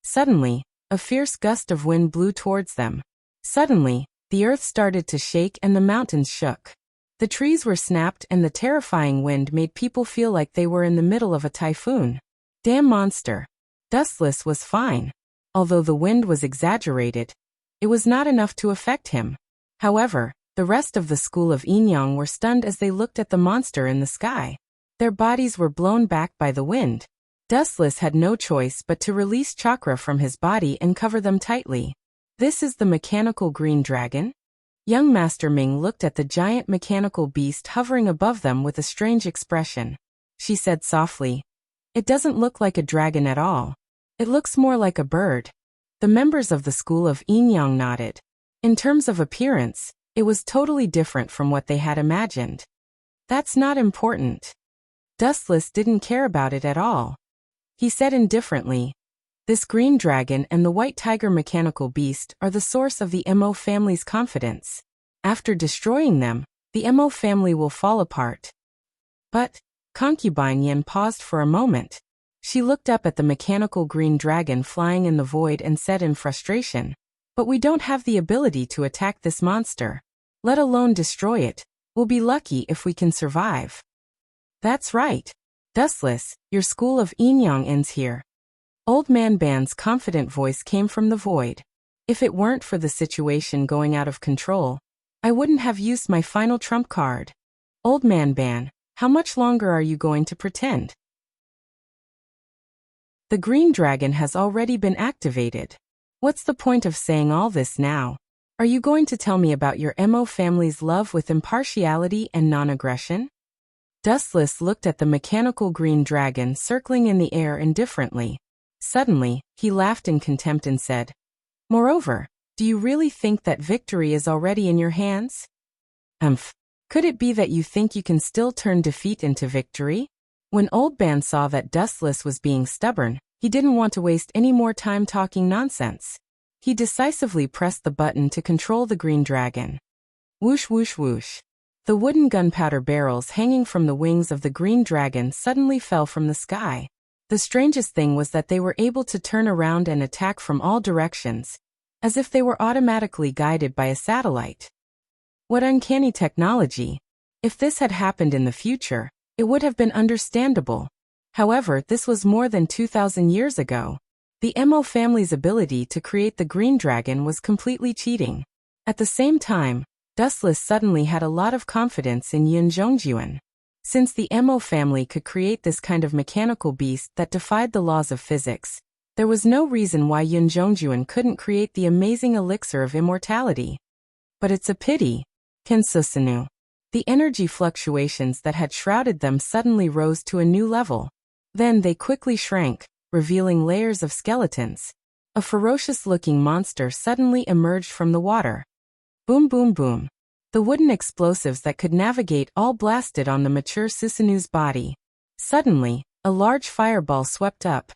S1: Suddenly, a fierce gust of wind blew towards them. Suddenly, the earth started to shake and the mountains shook. The trees were snapped and the terrifying wind made people feel like they were in the middle of a typhoon. Damn monster. Dustless was fine. Although the wind was exaggerated, it was not enough to affect him. However, the rest of the school of Inyang were stunned as they looked at the monster in the sky. Their bodies were blown back by the wind. Dustless had no choice but to release chakra from his body and cover them tightly. This is the mechanical green dragon? Young Master Ming looked at the giant mechanical beast hovering above them with a strange expression. She said softly, "It doesn't look like a dragon at all. It looks more like a bird." The members of the school of Inyang nodded. In terms of appearance, it was totally different from what they had imagined. That's not important. Dustless didn't care about it at all. He said indifferently, "This green dragon and the white tiger mechanical beast are the source of the Mo family's confidence. After destroying them, the Mo family will fall apart." But Concubine Yin paused for a moment. She looked up at the mechanical green dragon flying in the void and said in frustration, "But we don't have the ability to attack this monster. Let alone destroy it. We'll be lucky if we can survive." "That's right. Dustless, your school of Inyang ends here." Old Man Ban's confident voice came from the void. "If it weren't for the situation going out of control, I wouldn't have used my final trump card. Old Man Ban, how much longer are you going to pretend? The green dragon has already been activated. What's the point of saying all this now? Are you going to tell me about your Mo family's love with impartiality and non-aggression?" Dustless looked at the mechanical green dragon circling in the air indifferently. Suddenly, he laughed in contempt and said, "Moreover, do you really think that victory is already in your hands? Could it be that you think you can still turn defeat into victory?" When Old Ban saw that Dustless was being stubborn, he didn't want to waste any more time talking nonsense. He decisively pressed the button to control the green dragon. Whoosh whoosh whoosh. The wooden gunpowder barrels hanging from the wings of the green dragon suddenly fell from the sky. The strangest thing was that they were able to turn around and attack from all directions, as if they were automatically guided by a satellite. What uncanny technology! If this had happened in the future, it would have been understandable. However, this was more than 2,000 years ago. The Mo family's ability to create the green dragon was completely cheating. At the same time, Dustless suddenly had a lot of confidence in Yun Zhongjuan. Since the Mo family could create this kind of mechanical beast that defied the laws of physics, there was no reason why Yun Zhongjuan couldn't create the amazing elixir of immortality. But it's a pity. Kensusanu. The energy fluctuations that had shrouded them suddenly rose to a new level. Then they quickly shrank, revealing layers of skeletons. A ferocious-looking monster suddenly emerged from the water. Boom boom boom. The wooden explosives that could navigate all blasted on the mature Susanu's body. Suddenly, a large fireball swept up,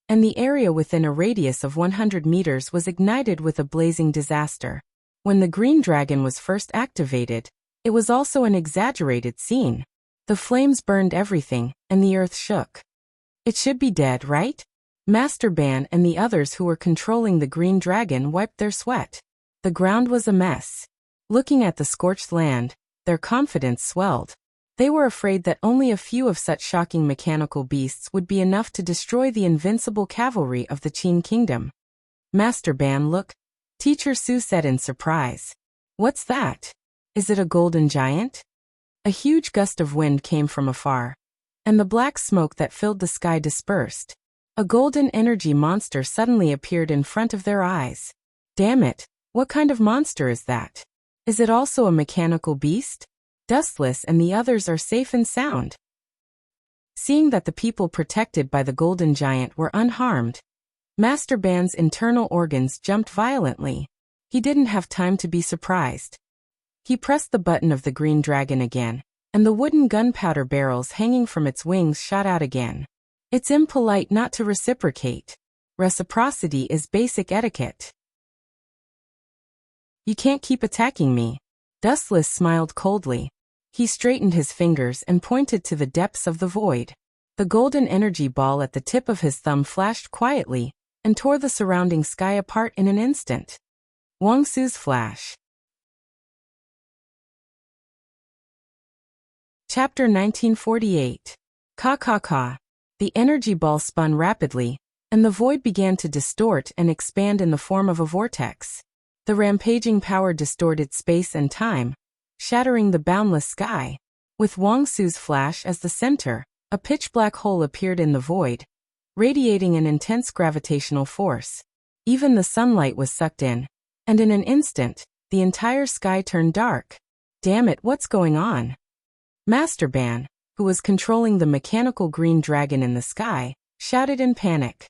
S1: and the area within a radius of 100 meters was ignited with a blazing disaster. When the green dragon was first activated, it was also an exaggerated scene. The flames burned everything, and the earth shook. It should be dead, right? Master Ban and the others who were controlling the green dragon wiped their sweat. The ground was a mess. Looking at the scorched land, their confidence swelled. They were afraid that only a few of such shocking mechanical beasts would be enough to destroy the invincible cavalry of the Qin kingdom. Master Ban, look, Teacher Su said in surprise. What's that? Is it a golden giant? A huge gust of wind came from afar, and the black smoke that filled the sky dispersed. A golden energy monster suddenly appeared in front of their eyes. Damn it, what kind of monster is that? Is it also a mechanical beast? Dustless and the others are safe and sound. Seeing that the people protected by the golden giant were unharmed, Master Ban's internal organs jumped violently. He didn't have time to be surprised. He pressed the button of the green dragon again, and the wooden gunpowder barrels hanging from its wings shot out again. It's impolite not to reciprocate. Reciprocity is basic etiquette. You can't keep attacking me. Dustless smiled coldly. He straightened his fingers and pointed to the depths of the void. The golden energy ball at the tip of his thumb flashed quietly and tore the surrounding sky apart in an instant. Wang Su's flash. Chapter 1948. Ka ka ka. The energy ball spun rapidly, and the void began to distort and expand in the form of a vortex. The rampaging power distorted space and time, shattering the boundless sky. With Wang Su's flash as the center, a pitch-black hole appeared in the void, radiating an intense gravitational force. Even the sunlight was sucked in, and in an instant, the entire sky turned dark. Damn it, what's going on? Master Ban, who was controlling the mechanical green dragon in the sky, shouted in panic.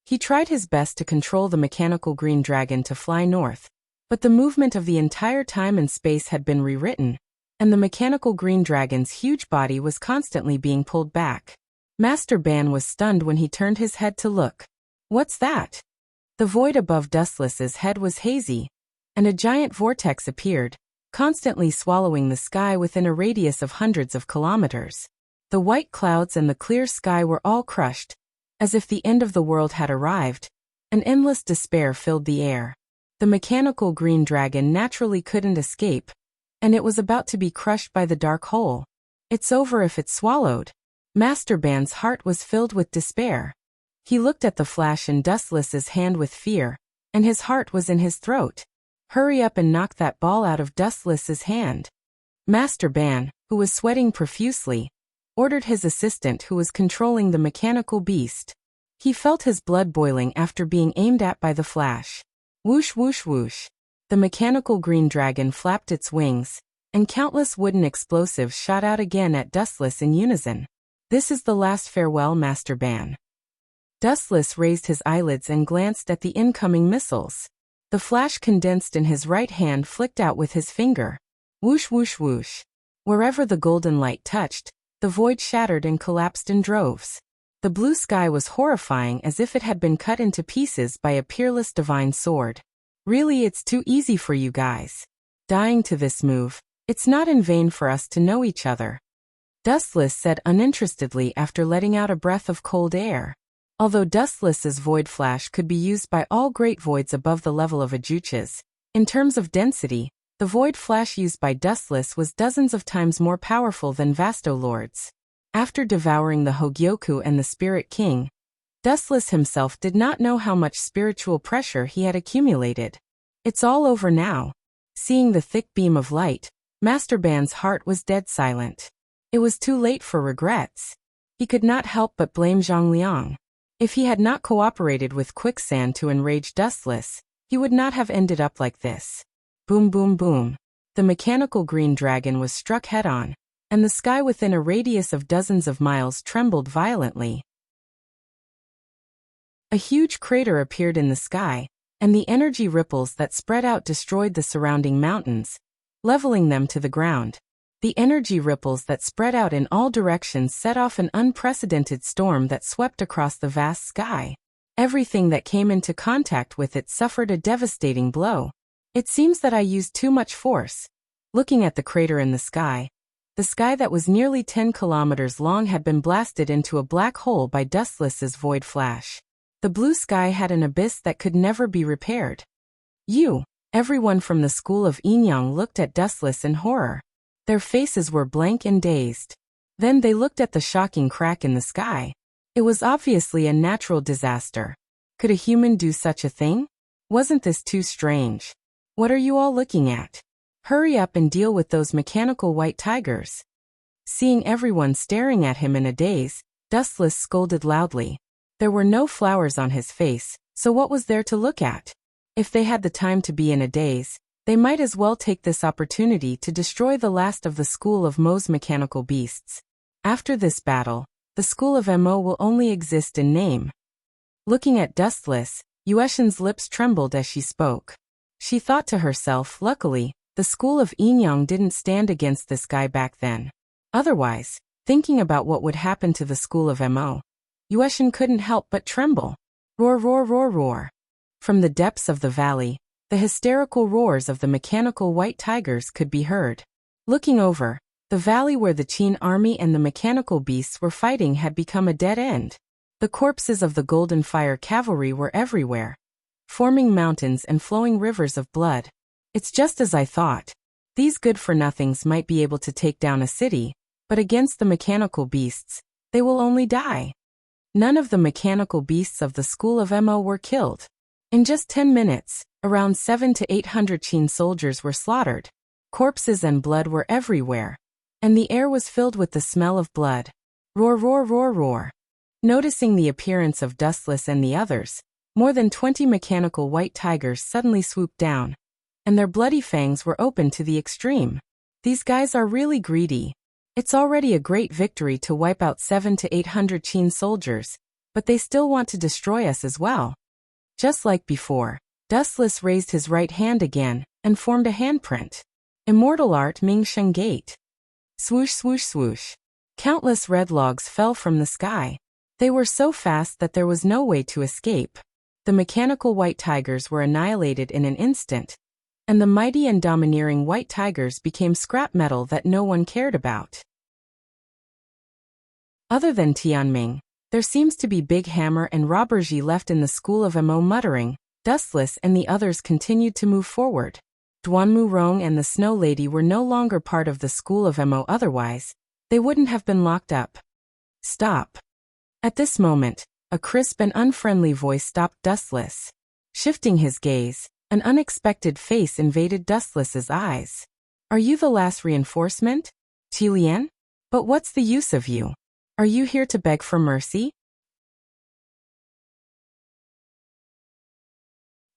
S1: He tried his best to control the mechanical green dragon to fly north, but the movement of the entire time and space had been rewritten, and the mechanical green dragon's huge body was constantly being pulled back. Master Ban was stunned when he turned his head to look. What's that? The void above Dustless's head was hazy, and a giant vortex appeared, constantly swallowing the sky within a radius of hundreds of kilometers. The white clouds and the clear sky were all crushed, as if the end of the world had arrived. An endless despair filled the air. The mechanical green dragon naturally couldn't escape, and it was about to be crushed by the dark hole. It's over if it's swallowed. Master Ban's heart was filled with despair. He looked at the flash in Dustless's hand with fear, and his heart was in his throat. Hurry up and knock that ball out of Dustless's hand. Master Ban, who was sweating profusely, ordered his assistant who was controlling the mechanical beast. He felt his blood boiling after being aimed at by the flash. Whoosh whoosh whoosh. The mechanical green dragon flapped its wings, and countless wooden explosives shot out again at Dustless in unison. This is the last farewell, Master Ban. Dustless raised his eyelids and glanced at the incoming missiles. The flash condensed in his right hand flicked out with his finger. Whoosh whoosh whoosh. Wherever the golden light touched, the void shattered and collapsed in droves. The blue sky was horrifying as if it had been cut into pieces by a peerless divine sword. Really, it's too easy for you guys. Dying to this move, it's not in vain for us to know each other. Dustless said uninterestedly after letting out a breath of cold air. Although Dustless's void flash could be used by all great voids above the level of Ajuchas, in terms of density, the void flash used by Dustless was dozens of times more powerful than Vasto Lord's. After devouring the Hogyoku and the Spirit King, Dustless himself did not know how much spiritual pressure he had accumulated. It's all over now. Seeing the thick beam of light, Master Ban's heart was dead silent. It was too late for regrets. He could not help but blame Zhang Liang. If he had not cooperated with Quicksand to enrage Dustless, he would not have ended up like this. Boom boom boom. The mechanical green dragon was struck head-on, and the sky within a radius of dozens of miles trembled violently. A huge crater appeared in the sky, and the energy ripples that spread out destroyed the surrounding mountains, leveling them to the ground. The energy ripples that spread out in all directions set off an unprecedented storm that swept across the vast sky. Everything that came into contact with it suffered a devastating blow. It seems that I used too much force. Looking at the crater in the sky that was nearly 10 kilometers long had been blasted into a black hole by Dustless's void flash. The blue sky had an abyss that could never be repaired. Everyone from the school of Inyang looked at Dustless in horror. Their faces were blank and dazed. Then they looked at the shocking crack in the sky. It was obviously a natural disaster. Could a human do such a thing? Wasn't this too strange? What are you all looking at? Hurry up and deal with those mechanical white tigers. Seeing everyone staring at him in a daze, Dustless scolded loudly. There were no flowers on his face, so what was there to look at? If they had the time to be in a daze, they might as well take this opportunity to destroy the last of the school of Mo's mechanical beasts. After this battle, the school of Mo will only exist in name. Looking at Dustless, Yueshin's lips trembled as she spoke. She thought to herself, luckily, the school of Inyang didn't stand against this guy back then. Otherwise, thinking about what would happen to the school of Mo, Yueshin couldn't help but tremble. Roar, roar, roar, roar. From the depths of the valley, the hysterical roars of the mechanical white tigers could be heard. Looking over, the valley where the Qin army and the mechanical beasts were fighting had become a dead end. The corpses of the Golden Fire cavalry were everywhere, forming mountains and flowing rivers of blood. It's just as I thought. These good-for-nothings might be able to take down a city, but against the mechanical beasts, they will only die. None of the mechanical beasts of the school of Mo were killed. In just 10 minutes, around 700 to 800 Qin soldiers were slaughtered. Corpses and blood were everywhere, and the air was filled with the smell of blood. Roar, roar, roar, roar. Noticing the appearance of Dustless and the others, more than 20 mechanical white tigers suddenly swooped down, and their bloody fangs were open to the extreme. These guys are really greedy. It's already a great victory to wipe out 700 to 800 Qin soldiers, but they still want to destroy us as well. Just like before, Dustless raised his right hand again and formed a handprint. Immortal Art Ming Sheng Gate. Swoosh, swoosh, swoosh. Countless red logs fell from the sky. They were so fast that there was no way to escape. The mechanical white tigers were annihilated in an instant, and the mighty and domineering white tigers became scrap metal that no one cared about. Other than Tianming, there seems to be Big Hammer and Roberji left in the school of Mo. Muttering, Dustless and the others continued to move forward. Duanmu Rong and the Snow Lady were no longer part of the school of Mo, otherwise, they wouldn't have been locked up. Stop. At this moment, a crisp and unfriendly voice stopped Dustless. Shifting his gaze, an unexpected face invaded Dustless's eyes. Are you the last reinforcement? Qilian? But what's the use of you? Are you here to beg for mercy?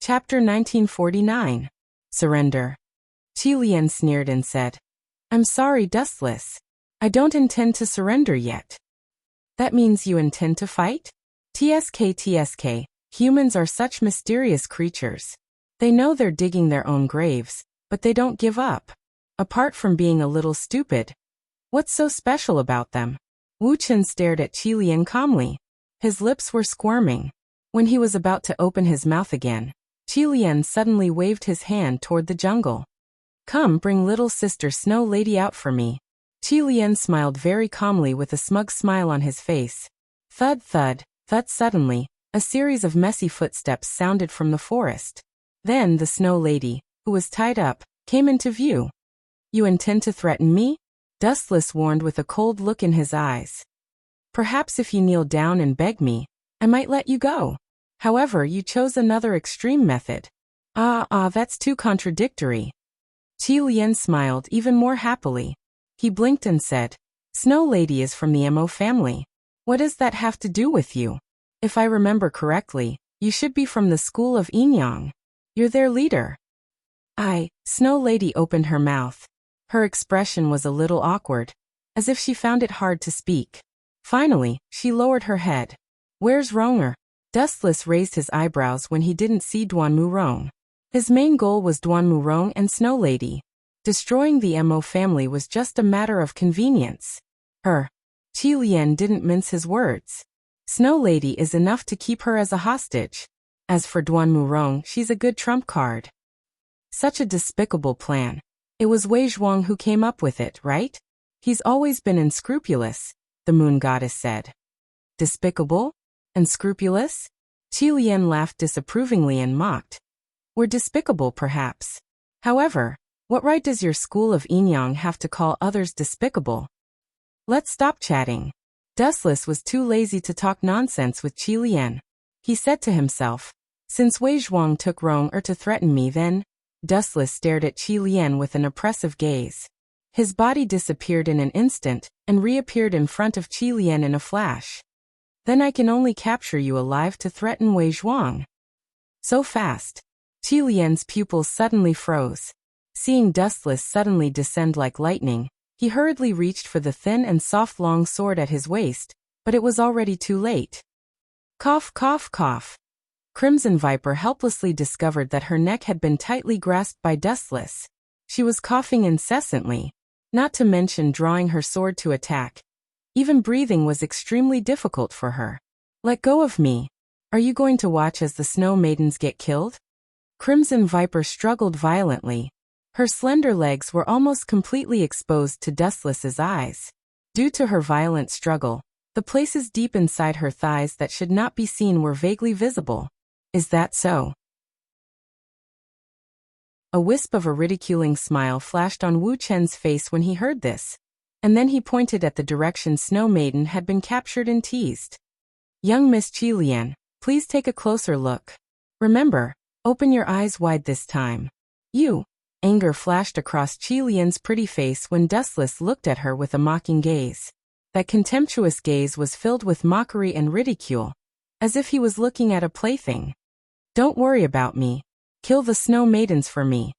S1: Chapter 1949. Surrender. Qilian sneered and said, I'm sorry, Dustless. I don't intend to surrender yet. That means you intend to fight? TSK, humans are such mysterious creatures. They know they're digging their own graves, but they don't give up. Apart from being a little stupid, what's so special about them? Wu Chen stared at Qilian calmly. His lips were squirming. When he was about to open his mouth again, Qilian suddenly waved his hand toward the jungle. Come, bring little sister Snow Lady out for me. Qilian smiled very calmly with a smug smile on his face. Thud, thud, thud. Suddenly, a series of messy footsteps sounded from the forest. Then the Snow Lady, who was tied up, came into view. You intend to threaten me? Dustless warned with a cold look in his eyes. Perhaps if you kneel down and beg me, I might let you go. However, you chose another extreme method. That's too contradictory. Qilian smiled even more happily. He blinked and said, Snow Lady is from the Mo family. What does that have to do with you? If I remember correctly, you should be from the school of Inyang. You're their leader. Snow Lady opened her mouth. Her expression was a little awkward, as if she found it hard to speak. Finally, she lowered her head. Where's Ronger? Dustless raised his eyebrows when he didn't see Duan Murong. His main goal was Duan Murong and Snow Lady. Destroying the Mo family was just a matter of convenience. Qi Lian didn't mince his words. Snow Lady is enough to keep her as a hostage. As for Duan Murong, she's a good trump card. Such a despicable plan. It was Wei Zhuang who came up with it, right? He's always been unscrupulous, the moon goddess said. Despicable? Unscrupulous? Qi Lian laughed disapprovingly and mocked. We're despicable, perhaps. However, what right does your school of Yinyang have to call others despicable? Let's stop chatting. Dustless was too lazy to talk nonsense with Qi Lian. He said to himself, since Wei Zhuang took Rong to threaten me then. Dustless stared at Qi Lian with an oppressive gaze. His body disappeared in an instant and reappeared in front of Qi Lian in a flash. Then I can only capture you alive to threaten Wei Zhuang. So fast. Qi Lian's pupils suddenly froze. Seeing Dustless suddenly descend like lightning, he hurriedly reached for the thin and soft long sword at his waist, but it was already too late. Cough, cough, cough. Crimson Viper helplessly discovered that her neck had been tightly grasped by Dustless. She was coughing incessantly, not to mention drawing her sword to attack. Even breathing was extremely difficult for her. Let go of me. Are you going to watch as the Snow Maidens get killed? Crimson Viper struggled violently. Her slender legs were almost completely exposed to Dustless's eyes. Due to her violent struggle, the places deep inside her thighs that should not be seen were vaguely visible. Is that so? A wisp of a ridiculing smile flashed on Wu Chen's face when he heard this, and then he pointed at the direction Snow Maiden had been captured and teased. Young Miss Qi Lian, please take a closer look. Remember, open your eyes wide this time. You. Anger flashed across Qi Lian's pretty face when Dustless looked at her with a mocking gaze. That contemptuous gaze was filled with mockery and ridicule, as if he was looking at a plaything. Don't worry about me. Kill the Snow Maidens for me.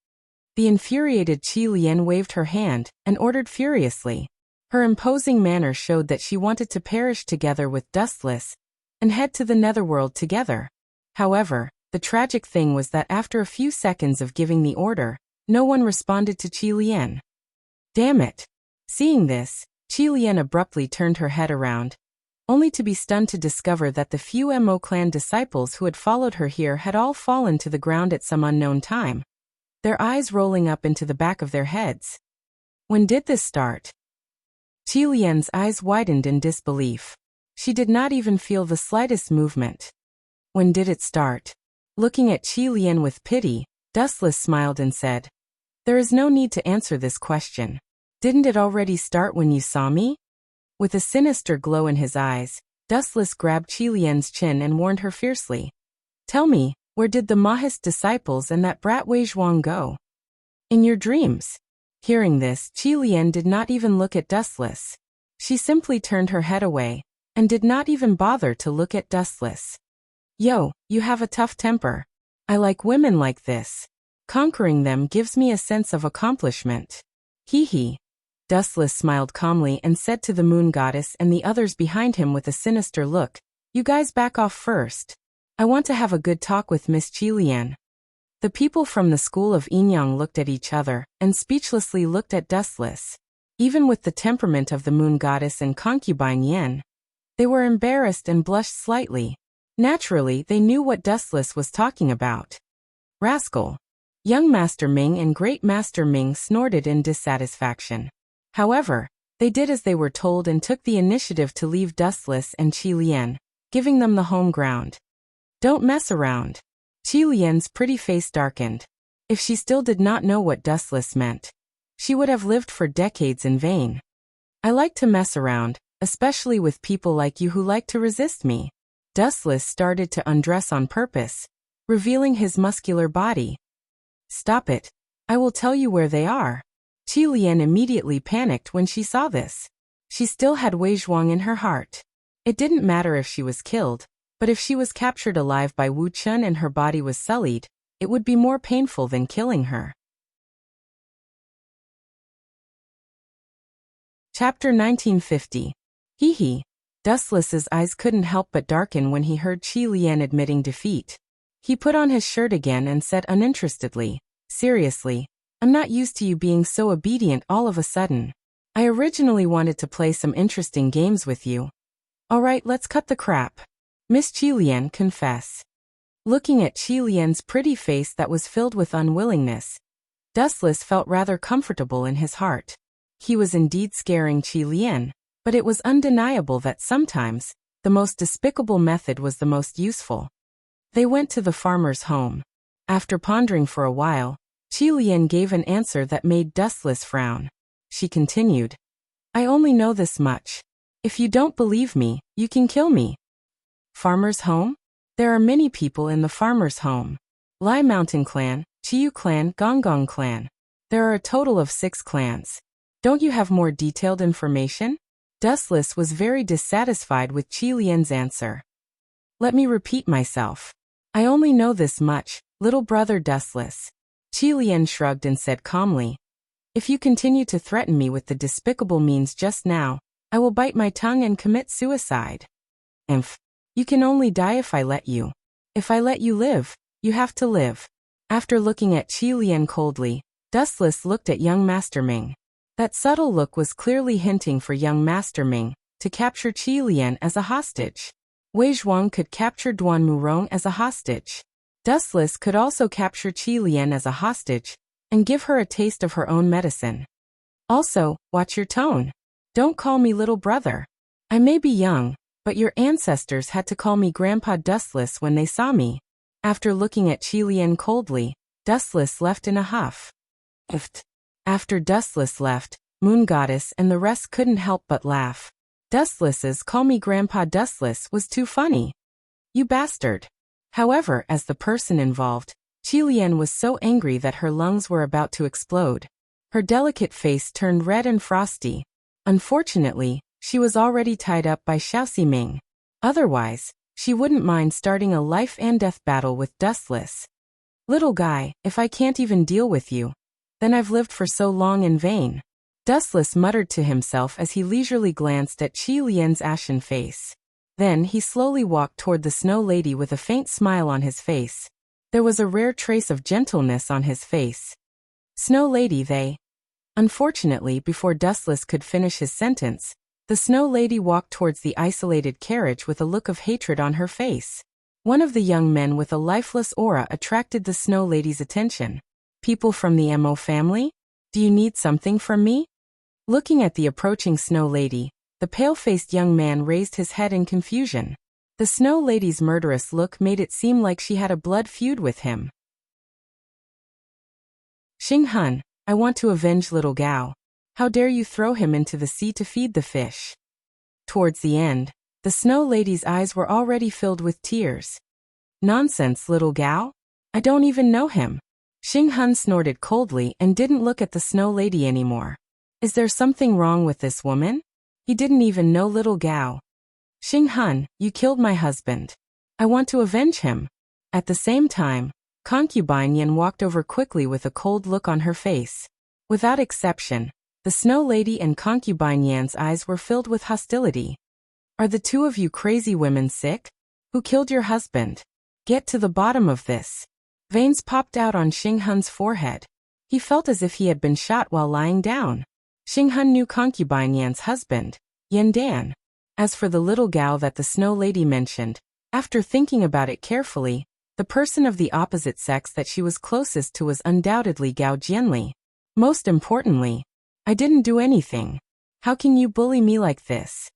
S1: The infuriated Qi Lian waved her hand and ordered furiously. Her imposing manner showed that she wanted to perish together with Dustless and head to the netherworld together. However, the tragic thing was that after a few seconds of giving the order, no one responded to Qi Lian. Damn it! Seeing this, Qi Lian abruptly turned her head around, only to be stunned to discover that the few Mo clan disciples who had followed her here had all fallen to the ground at some unknown time, their eyes rolling up into the back of their heads. When did this start? Qi Lian's eyes widened in disbelief. She did not even feel the slightest movement. When did it start? Looking at Qi Lian with pity, Dustless smiled and said, there is no need to answer this question. Didn't it already start when you saw me? With a sinister glow in his eyes, Dustless grabbed Qi Lian's chin and warned her fiercely. Tell me, where did the Mahist disciples and that brat Wei Zhuang go? In your dreams. Hearing this, Qi Lian did not even look at Dustless. She simply turned her head away, and did not even bother to look at Dustless. Yo, you have a tough temper. I like women like this. Conquering them gives me a sense of accomplishment. Hee hee. Dustless smiled calmly and said to the moon goddess and the others behind him with a sinister look, you guys back off first. I want to have a good talk with Miss Qi Lian. The people from the school of Yinyang looked at each other and speechlessly looked at Dustless. Even with the temperament of the moon goddess and concubine Yen, they were embarrassed and blushed slightly. Naturally, they knew what Dustless was talking about. Rascal. Young Master Ming and Great Master Ming snorted in dissatisfaction. However, they did as they were told and took the initiative to leave Dustless and Qi Lian, giving them the home ground. Don't mess around. Qi Lian's pretty face darkened. If she still did not know what Dustless meant, she would have lived for decades in vain. I like to mess around, especially with people like you who like to resist me. Dustless started to undress on purpose, revealing his muscular body. Stop it. I will tell you where they are. Qi Lian immediately panicked when she saw this. She still had Wei Zhuang in her heart. It didn't matter if she was killed, but if she was captured alive by Wu Chun and her body was sullied, it would be more painful than killing her. Chapter 1950. Hee hee. Dustless's eyes couldn't help but darken when he heard Qi Lian admitting defeat. He put on his shirt again and said uninterestedly, "Seriously, I'm not used to you being so obedient all of a sudden. I originally wanted to play some interesting games with you. Alright, let's cut the crap." Miss Qi Lian, confess. Looking at Qi Lian's pretty face that was filled with unwillingness, Dustless felt rather comfortable in his heart. He was indeed scaring Qi Lian, but it was undeniable that sometimes, the most despicable method was the most useful. They went to the farmer's home. After pondering for a while, Qi Lian gave an answer that made Dustless frown. She continued, "I only know this much. If you don't believe me, you can kill me." Farmer's home? There are many people in the farmer's home. Lai Mountain Clan, Chiyu Clan, Gonggong Clan. There are a total of 6 clans. Don't you have more detailed information? Dustless was very dissatisfied with Qi Lian's answer. "Let me repeat myself. I only know this much, little brother Dustless." Qi Lian shrugged and said calmly, "If you continue to threaten me with the despicable means just now, I will bite my tongue and commit suicide. You can only die if I let you. If I let you live, you have to live." After looking at Qi Lian coldly, Dustless looked at young Master Ming. That subtle look was clearly hinting for young Master Ming to capture Qi Lian as a hostage. Wei Zhuang could capture Duan Murong as a hostage. Dustless could also capture Qi Lian as a hostage and give her a taste of her own medicine. Also, watch your tone. Don't call me little brother. I may be young, but your ancestors had to call me Grandpa Dustless when they saw me. After looking at Qi Lian coldly, Dustless left in a huff. After Dustless left, Moon Goddess and the rest couldn't help but laugh. Dustless's "call me Grandpa Dustless" was too funny. "You bastard." However, as the person involved, Qi Lian was so angry that her lungs were about to explode. Her delicate face turned red and frosty. Unfortunately, she was already tied up by Xiao Ming. Otherwise, she wouldn't mind starting a life and death battle with Dustless. "Little guy, if I can't even deal with you, then I've lived for so long in vain." Dustless muttered to himself as he leisurely glanced at Qi Lian's ashen face. Then he slowly walked toward the Snow Lady with a faint smile on his face. There was a rare trace of gentleness on his face. "Snow Lady, they..." Unfortunately, before Dustless could finish his sentence, the Snow Lady walked towards the isolated carriage with a look of hatred on her face. One of the young men with a lifeless aura attracted the Snow Lady's attention. "People from the Mo family? Do you need something from me?" Looking at the approaching Snow Lady, the pale-faced young man raised his head in confusion. The Snow Lady's murderous look made it seem like she had a blood feud with him. "Xing Hun, I want to avenge little Gao. How dare you throw him into the sea to feed the fish?" Towards the end, the Snow Lady's eyes were already filled with tears. "Nonsense, little Gao? I don't even know him." Xing Hun snorted coldly and didn't look at the Snow Lady anymore. "Is there something wrong with this woman? He didn't even know little Gao. Xing Hun, you killed my husband. I want to avenge him." At the same time, Concubine Yin walked over quickly with a cold look on her face. Without exception, the Snow Lady and Concubine Yan's eyes were filled with hostility. "Are the two of you crazy women sick? Who killed your husband? Get to the bottom of this." Veins popped out on Xing Hun's forehead. He felt as if he had been shot while lying down. Xing Hun knew Concubine Yan's husband, Yan Dan. As for the little Gao that the Snow Lady mentioned, after thinking about it carefully, the person of the opposite sex that she was closest to was undoubtedly Gao Jianli. Most importantly, "I didn't do anything. How can you bully me like this?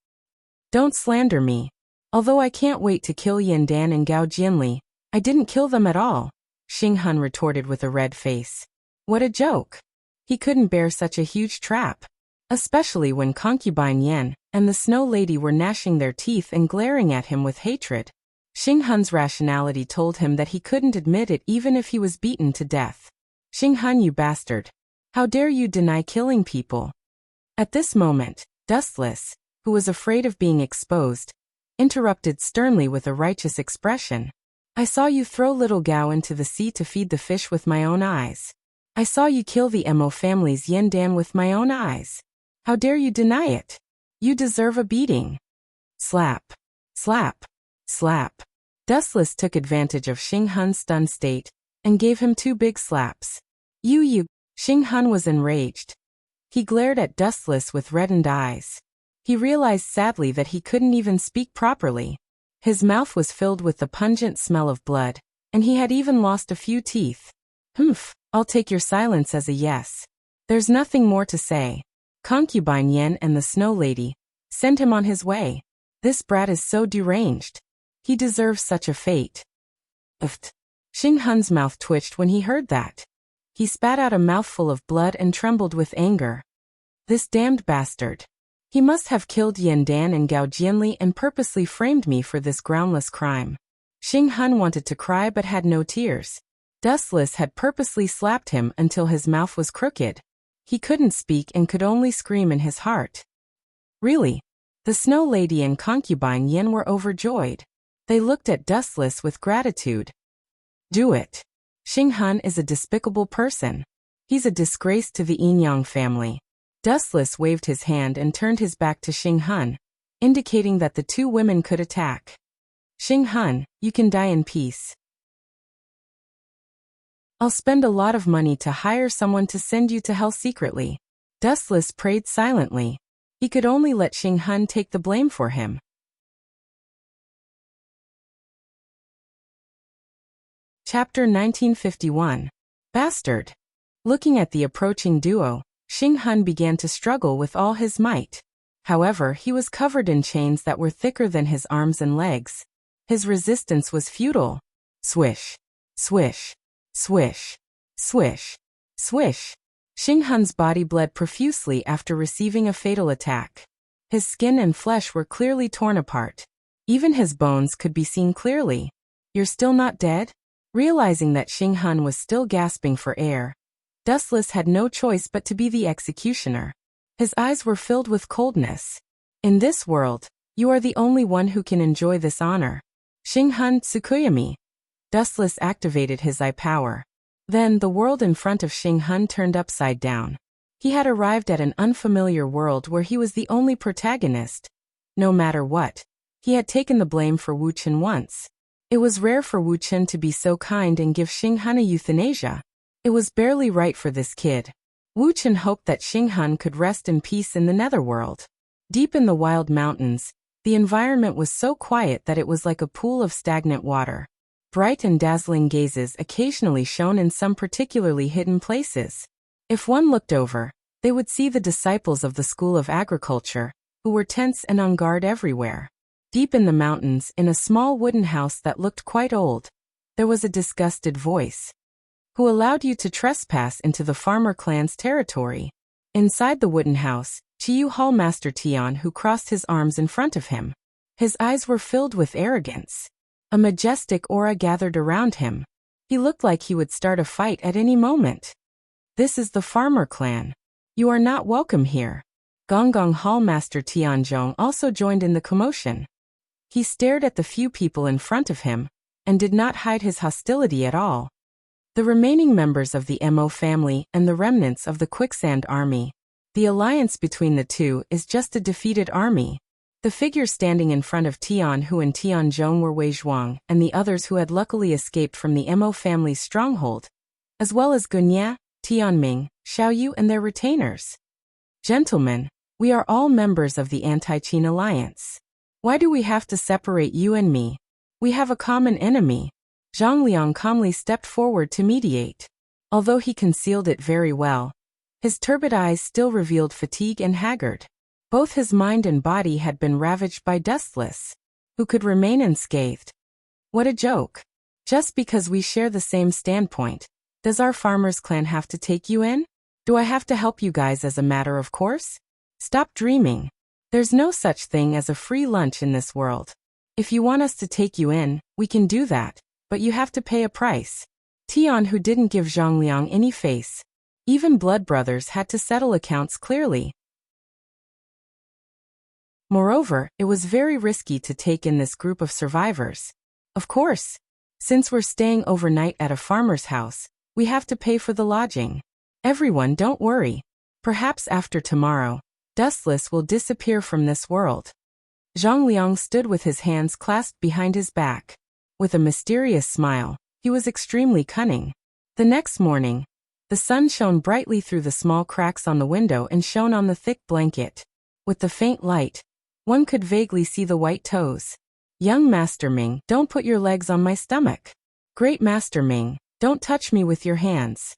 S1: Don't slander me. Although I can't wait to kill Yan Dan and Gao Jianli, I didn't kill them at all," Xing Hun retorted with a red face. What a joke. He couldn't bear such a huge trap. Especially when Concubine Yan and the Snow Lady were gnashing their teeth and glaring at him with hatred. Xing Hun's rationality told him that he couldn't admit it even if he was beaten to death. "Xing Hun, you bastard. How dare you deny killing people?" At this moment, Dustless, who was afraid of being exposed, interrupted sternly with a righteous expression. "I saw you throw little Gao into the sea to feed the fish with my own eyes. I saw you kill the Mo family's Yan Dan with my own eyes. How dare you deny it? You deserve a beating." Slap. Slap. Slap. Dustless took advantage of Xing Hun's stunned state and gave him 2 big slaps. You. Xing Hun was enraged. He glared at Dustless with reddened eyes. He realized sadly that he couldn't even speak properly. His mouth was filled with the pungent smell of blood, and he had even lost a few teeth. Humph, I'll take your silence as a yes. There's nothing more to say. Concubine Yen and the Snow Lady, send him on his way. This brat is so deranged. He deserves such a fate. Uft. Xing Hun's mouth twitched when he heard that. He spat out a mouthful of blood and trembled with anger. This damned bastard. He must have killed Yan Dan and Gao Jianli and purposely framed me for this groundless crime. Xing Hun wanted to cry but had no tears. Dustless had purposely slapped him until his mouth was crooked. He couldn't speak and could only scream in his heart. Really? The Snow Lady and Concubine Yen were overjoyed. They looked at Dustless with gratitude. Do it. Xing Hun is a despicable person. He's a disgrace to the Yinyang family. Dustless waved his hand and turned his back to Xing Hun, indicating that the 2 women could attack. Xing Hun, you can die in peace. I'll spend a lot of money to hire someone to send you to hell secretly. Dustless prayed silently. He could only let Xing Hun take the blame for him. Chapter 1951. Bastard. Looking at the approaching duo, Xing Hun began to struggle with all his might. However, he was covered in chains that were thicker than his arms and legs. His resistance was futile. Swish. Swish. Swish. Swish. Swish. Xing Hun's body bled profusely after receiving a fatal attack. His skin and flesh were clearly torn apart. Even his bones could be seen clearly. You're still not dead? Realizing that Xing Hun was still gasping for air, Dustless had no choice but to be the executioner. His eyes were filled with coldness. In this world, you are the only one who can enjoy this honor. Xing Hun Tsukuyami. Dustless activated his eye power. Then the world in front of Xing Hun turned upside down. He had arrived at an unfamiliar world where he was the only protagonist. No matter what, he had taken the blame for Wu Chen once. It was rare for Wu Chen to be so kind and give Xing Hun a euthanasia. It was barely right for this kid. Wu Chen hoped that Xing Hun could rest in peace in the netherworld. Deep in the wild mountains, the environment was so quiet that it was like a pool of stagnant water. Bright and dazzling gazes occasionally shone in some particularly hidden places. If one looked over, they would see the disciples of the School of Agriculture, who were tense and on guard everywhere. Deep in the mountains, in a small wooden house that looked quite old, there was a disgusted voice. Who allowed you to trespass into the farmer clan's territory? Inside the wooden house, Chiyu Hall Master Tian who crossed his arms in front of him. His eyes were filled with arrogance. A majestic aura gathered around him. He looked like he would start a fight at any moment. This is the farmer clan. You are not welcome here. Gonggong Hall Master Tianzhong also joined in the commotion. He stared at the few people in front of him, and did not hide his hostility at all. The remaining members of the Mo family and the remnants of the Quicksand army. The alliance between the two is just a defeated army. The figure standing in front of Tian Hu and Tianzhong were Wei Zhuang and the others who had luckily escaped from the Mo family's stronghold, as well as Gunya, Tianming, Xiaoyu and their retainers. Gentlemen, we are all members of the Anti-Qin alliance. Why do we have to separate you and me? We have a common enemy. Zhang Liang calmly stepped forward to mediate. Although he concealed it very well, his turbid eyes still revealed fatigue and haggard. Both his mind and body had been ravaged by Dustless, who could remain unscathed. What a joke. Just because we share the same standpoint, does our farmers clan have to take you in? Do I have to help you guys as a matter of course? Stop dreaming. There's no such thing as a free lunch in this world. If you want us to take you in, we can do that, but you have to pay a price. Tian Hu didn't give Zhang Liang any face. Even blood brothers had to settle accounts clearly. Moreover, it was very risky to take in this group of survivors. Of course, since we're staying overnight at a farmer's house, we have to pay for the lodging. Everyone, don't worry. Perhaps after tomorrow, Dustless will disappear from this world. Zhang Liang stood with his hands clasped behind his back. With a mysterious smile, he was extremely cunning. The next morning, the sun shone brightly through the small cracks on the window and shone on the thick blanket. With the faint light, one could vaguely see the white toes. Young Master Ming, don't put your legs on my stomach. Great Master Ming, don't touch me with your hands.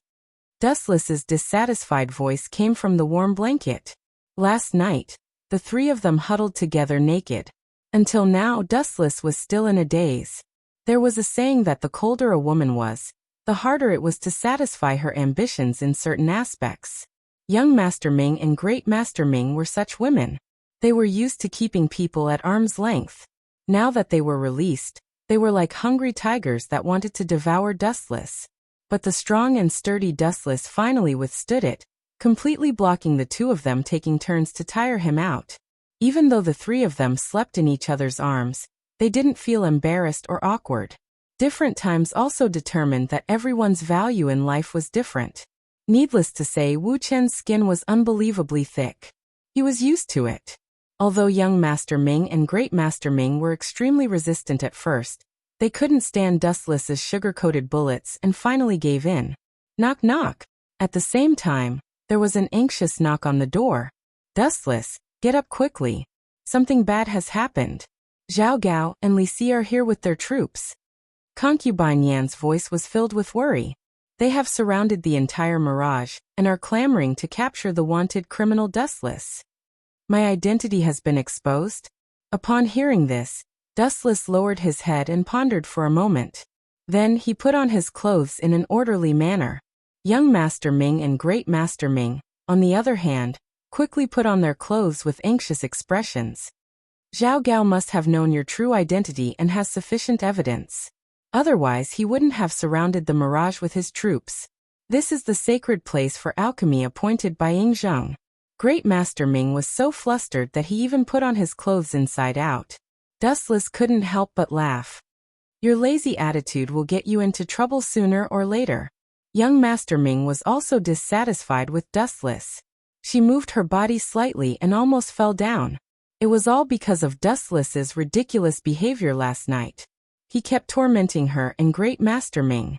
S1: Dustless's dissatisfied voice came from the warm blanket. Last night, the three of them huddled together naked. Until now, Dustless was still in a daze. There was a saying that the colder a woman was, the harder it was to satisfy her ambitions in certain aspects. Young Master Ming and Great Master Ming were such women. They were used to keeping people at arm's length. Now that they were released, they were like hungry tigers that wanted to devour Dustless. But the strong and sturdy Dustless finally withstood it, completely blocking the two of them, taking turns to tire him out. Even though the three of them slept in each other's arms, they didn't feel embarrassed or awkward. Different times also determined that everyone's value in life was different. Needless to say, Wu Chen's skin was unbelievably thick. He was used to it. Although young Master Ming and Great Master Ming were extremely resistant at first, they couldn't stand Dustless's sugar-coated bullets and finally gave in. Knock knock. At the same time, there was an anxious knock on the door. Dustless, get up quickly. Something bad has happened. Zhao Gao and Li Si are here with their troops. Concubine Yan's voice was filled with worry. They have surrounded the entire Mirage and are clamoring to capture the wanted criminal Dustless. My identity has been exposed? Upon hearing this, Dustless lowered his head and pondered for a moment. Then he put on his clothes in an orderly manner. Young Master Ming and Great Master Ming, on the other hand, quickly put on their clothes with anxious expressions. Zhao Gao must have known your true identity and has sufficient evidence. Otherwise he wouldn't have surrounded the Mirage with his troops. This is the sacred place for alchemy appointed by Ying Zheng. Great Master Ming was so flustered that he even put on his clothes inside out. Dustless couldn't help but laugh. Your lazy attitude will get you into trouble sooner or later. Young Master Ming was also dissatisfied with Dustless. She moved her body slightly and almost fell down. It was all because of Dustless's ridiculous behavior last night. He kept tormenting her and Great Master Ming.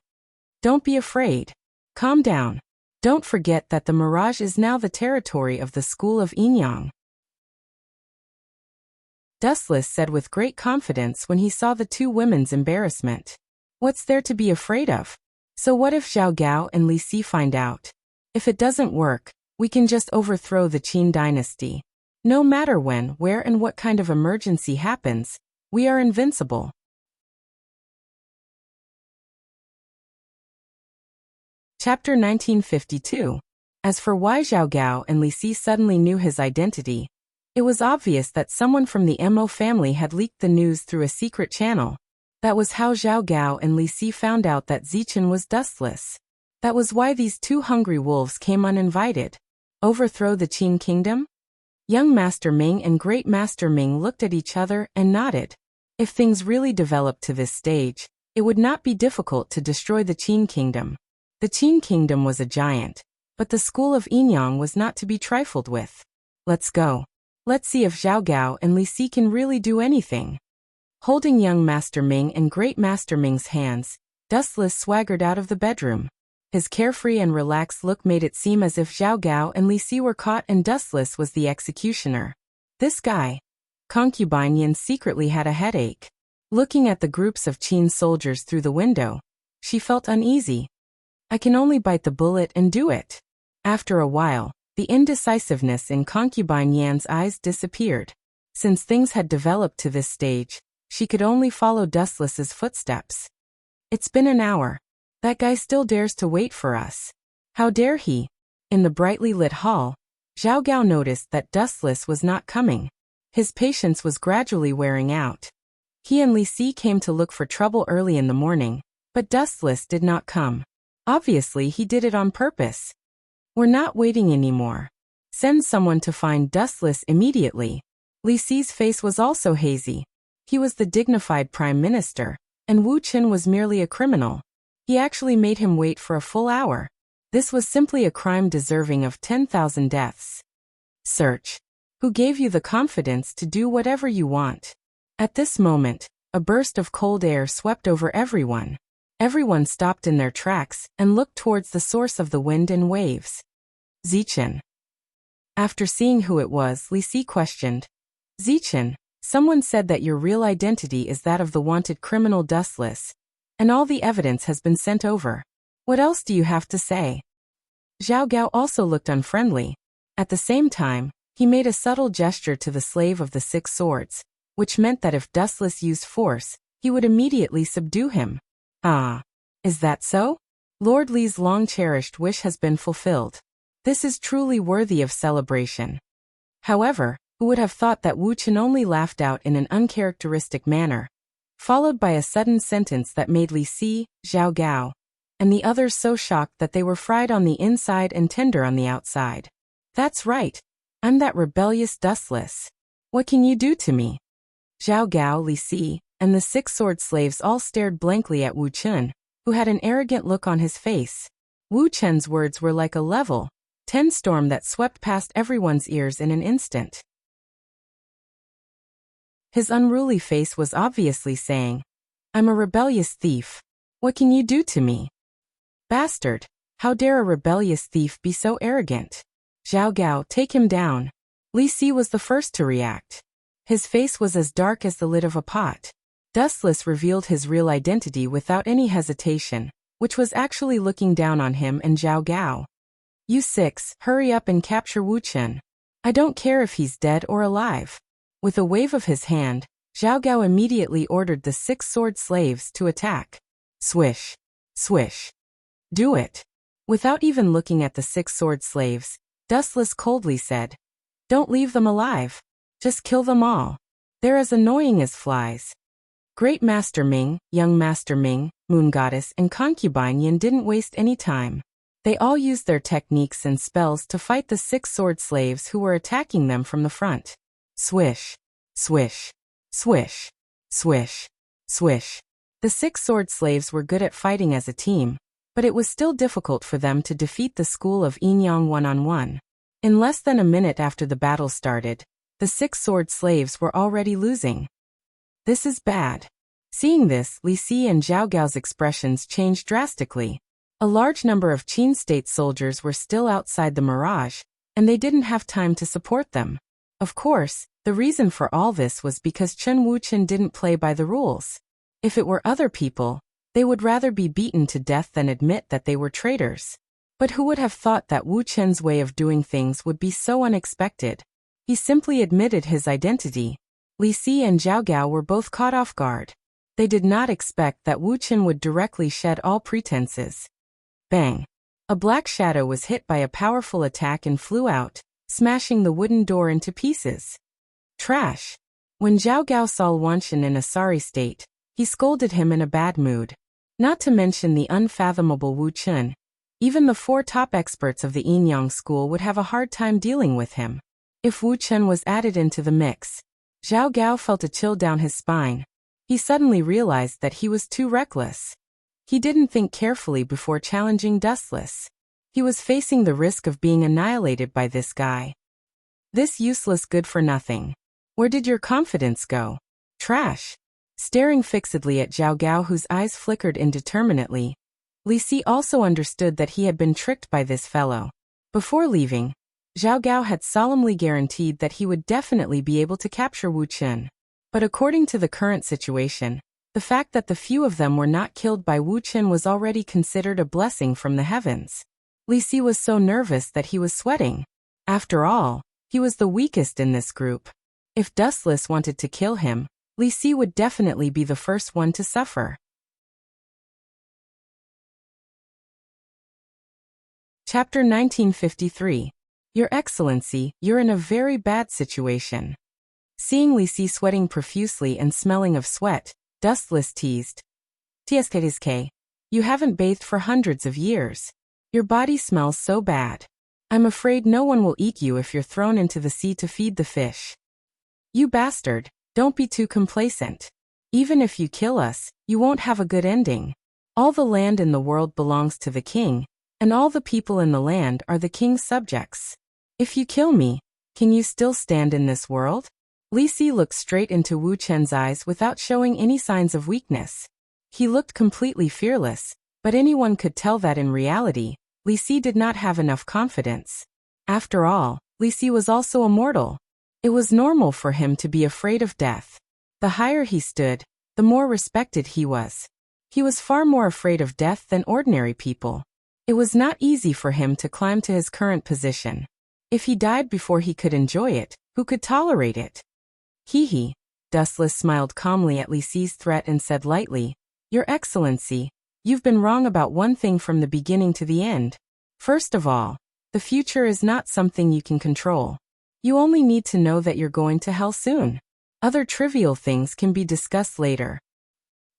S1: Don't be afraid. Calm down. Don't forget that the Mirage is now the territory of the school of Yinyang. Dustless said with great confidence when he saw the two women's embarrassment. What's there to be afraid of? So what if Zhao Gao and Li Si find out? If it doesn't work, we can just overthrow the Qin dynasty. No matter when, where and what kind of emergency happens, we are invincible. Chapter 1952. As for why Zhao Gao and Li Si suddenly knew his identity, it was obvious that someone from the Mo family had leaked the news through a secret channel. That was how Zhao Gao and Li Si found out that Zichen was Dustless. That was why these two hungry wolves came uninvited. Overthrow the Qin kingdom? Young Master Ming and Great Master Ming looked at each other and nodded. If things really developed to this stage, it would not be difficult to destroy the Qin kingdom. The Qin kingdom was a giant, but the school of Yinyang was not to be trifled with. Let's go. Let's see if Zhao Gao and Li Si can really do anything. Holding young Master Ming and Great Master Ming's hands, Dustless swaggered out of the bedroom. His carefree and relaxed look made it seem as if Zhao Gao and Li Si were caught and Dustless was the executioner. This guy. Concubine Yan secretly had a headache. Looking at the groups of Qin soldiers through the window, she felt uneasy. I can only bite the bullet and do it. After a while, the indecisiveness in Concubine Yan's eyes disappeared. Since things had developed to this stage, she could only follow Dustless's footsteps. It's been an hour. That guy still dares to wait for us. How dare he? In the brightly lit hall, Zhao Gao noticed that Dustless was not coming. His patience was gradually wearing out. He and Li Si came to look for trouble early in the morning, but Dustless did not come. Obviously, he did it on purpose. We're not waiting anymore. Send someone to find Dustless immediately. Li Si's face was also hazy. He was the dignified prime minister, and Wu Chen was merely a criminal. He actually made him wait for a full hour. This was simply a crime deserving of 10,000 deaths. Search. Who gave you the confidence to do whatever you want? At this moment, a burst of cold air swept over everyone. Everyone stopped in their tracks and looked towards the source of the wind and waves. Zichen. After seeing who it was, Li Si questioned. Zichen, someone said that your real identity is that of the wanted criminal Dustless, and all the evidence has been sent over. What else do you have to say? Zhao Gao also looked unfriendly. At the same time, he made a subtle gesture to the slave of the 6 swords, which meant that if Dustless used force, he would immediately subdue him. Ah, is that so? Lord Li's long-cherished wish has been fulfilled. This is truly worthy of celebration. However, who would have thought that Wu Chen only laughed out in an uncharacteristic manner, followed by a sudden sentence that made Li Si, Zhao Gao, and the others so shocked that they were fried on the inside and tender on the outside. That's right. I'm that rebellious Dustless. What can you do to me? Zhao Gao, Li Si, and the 6 sword slaves all stared blankly at Wu Chen, who had an arrogant look on his face. Wu Chen's words were like a level 10 storm that swept past everyone's ears in an instant. His unruly face was obviously saying, I'm a rebellious thief. What can you do to me? Bastard, how dare a rebellious thief be so arrogant? Zhao Gao, take him down. Li Si was the first to react. His face was as dark as the lid of a pot. Dustless revealed his real identity without any hesitation, which was actually looking down on him and Zhao Gao. You 6, hurry up and capture Wu Chen. I don't care if he's dead or alive. With a wave of his hand, Zhao Gao immediately ordered the 6 sword slaves to attack. Swish. Swish. Do it. Without even looking at the 6 sword slaves, Dustless coldly said, Don't leave them alive. Just kill them all. They're as annoying as flies. Great Master Ming, Young Master Ming, Moon Goddess, and Concubine Yin didn't waste any time. They all used their techniques and spells to fight the 6 sword slaves who were attacking them from the front. Swish. Swish. Swish. Swish. Swish. The 6 sword slaves were good at fighting as a team, but it was still difficult for them to defeat the school of Yinyang one-on-one. In less than a minute after the battle started, the 6 sword slaves were already losing. This is bad. Seeing this, Li Si and Zhao Gao's expressions changed drastically. A large number of Qin state soldiers were still outside the mirage, and they didn't have time to support them. Of course, the reason for all this was because Chen Wuchen didn't play by the rules. If it were other people, they would rather be beaten to death than admit that they were traitors. But who would have thought that Wu Chen's way of doing things would be so unexpected? He simply admitted his identity. Li Si and Zhao Gao were both caught off guard. They did not expect that Wu Chen would directly shed all pretenses. Bang! A black shadow was hit by a powerful attack and flew out, smashing the wooden door into pieces. Trash! When Zhao Gao saw Wan Shen in a sorry state, he scolded him in a bad mood. Not to mention the unfathomable Wu Chen. Even the 4 top experts of the Yinyang school would have a hard time dealing with him. If Wu Chen was added into the mix, Zhao Gao felt a chill down his spine. He suddenly realized that he was too reckless. He didn't think carefully before challenging Dustless. He was facing the risk of being annihilated by this guy. This useless good-for-nothing. Where did your confidence go? Trash. Staring fixedly at Zhao Gao, whose eyes flickered indeterminately, Li Si also understood that he had been tricked by this fellow. Before leaving, Zhao Gao had solemnly guaranteed that he would definitely be able to capture Wu Chen. But according to the current situation, the fact that the few of them were not killed by Wu Chen was already considered a blessing from the heavens. Li Si was so nervous that he was sweating. After all, he was the weakest in this group. If Dustless wanted to kill him, Li Si would definitely be the first one to suffer. Chapter 1953. Your Excellency, you're in a very bad situation. Seeing Li Si sweating profusely and smelling of sweat, Dustless teased. TSK, you haven't bathed for hundreds of years. Your body smells so bad. I'm afraid no one will eat you if you're thrown into the sea to feed the fish. You bastard, don't be too complacent. Even if you kill us, you won't have a good ending. All the land in the world belongs to the king, and all the people in the land are the king's subjects. If you kill me, Can you still stand in this world? Li Si looked straight into Wu Chen's eyes without showing any signs of weakness. He looked completely fearless, but anyone could tell that in reality, Li Si did not have enough confidence. After all, Li Si was also a mortal. It was normal for him to be afraid of death. The higher he stood, the more respected he was. He was far more afraid of death than ordinary people. It was not easy for him to climb to his current position. If he died before he could enjoy it, who could tolerate it? Hee. Dustless smiled calmly at Li Si's threat and said lightly, Your Excellency, you've been wrong about one thing from the beginning to the end. First of all, the future is not something you can control. You only need to know that you're going to hell soon. Other trivial things can be discussed later.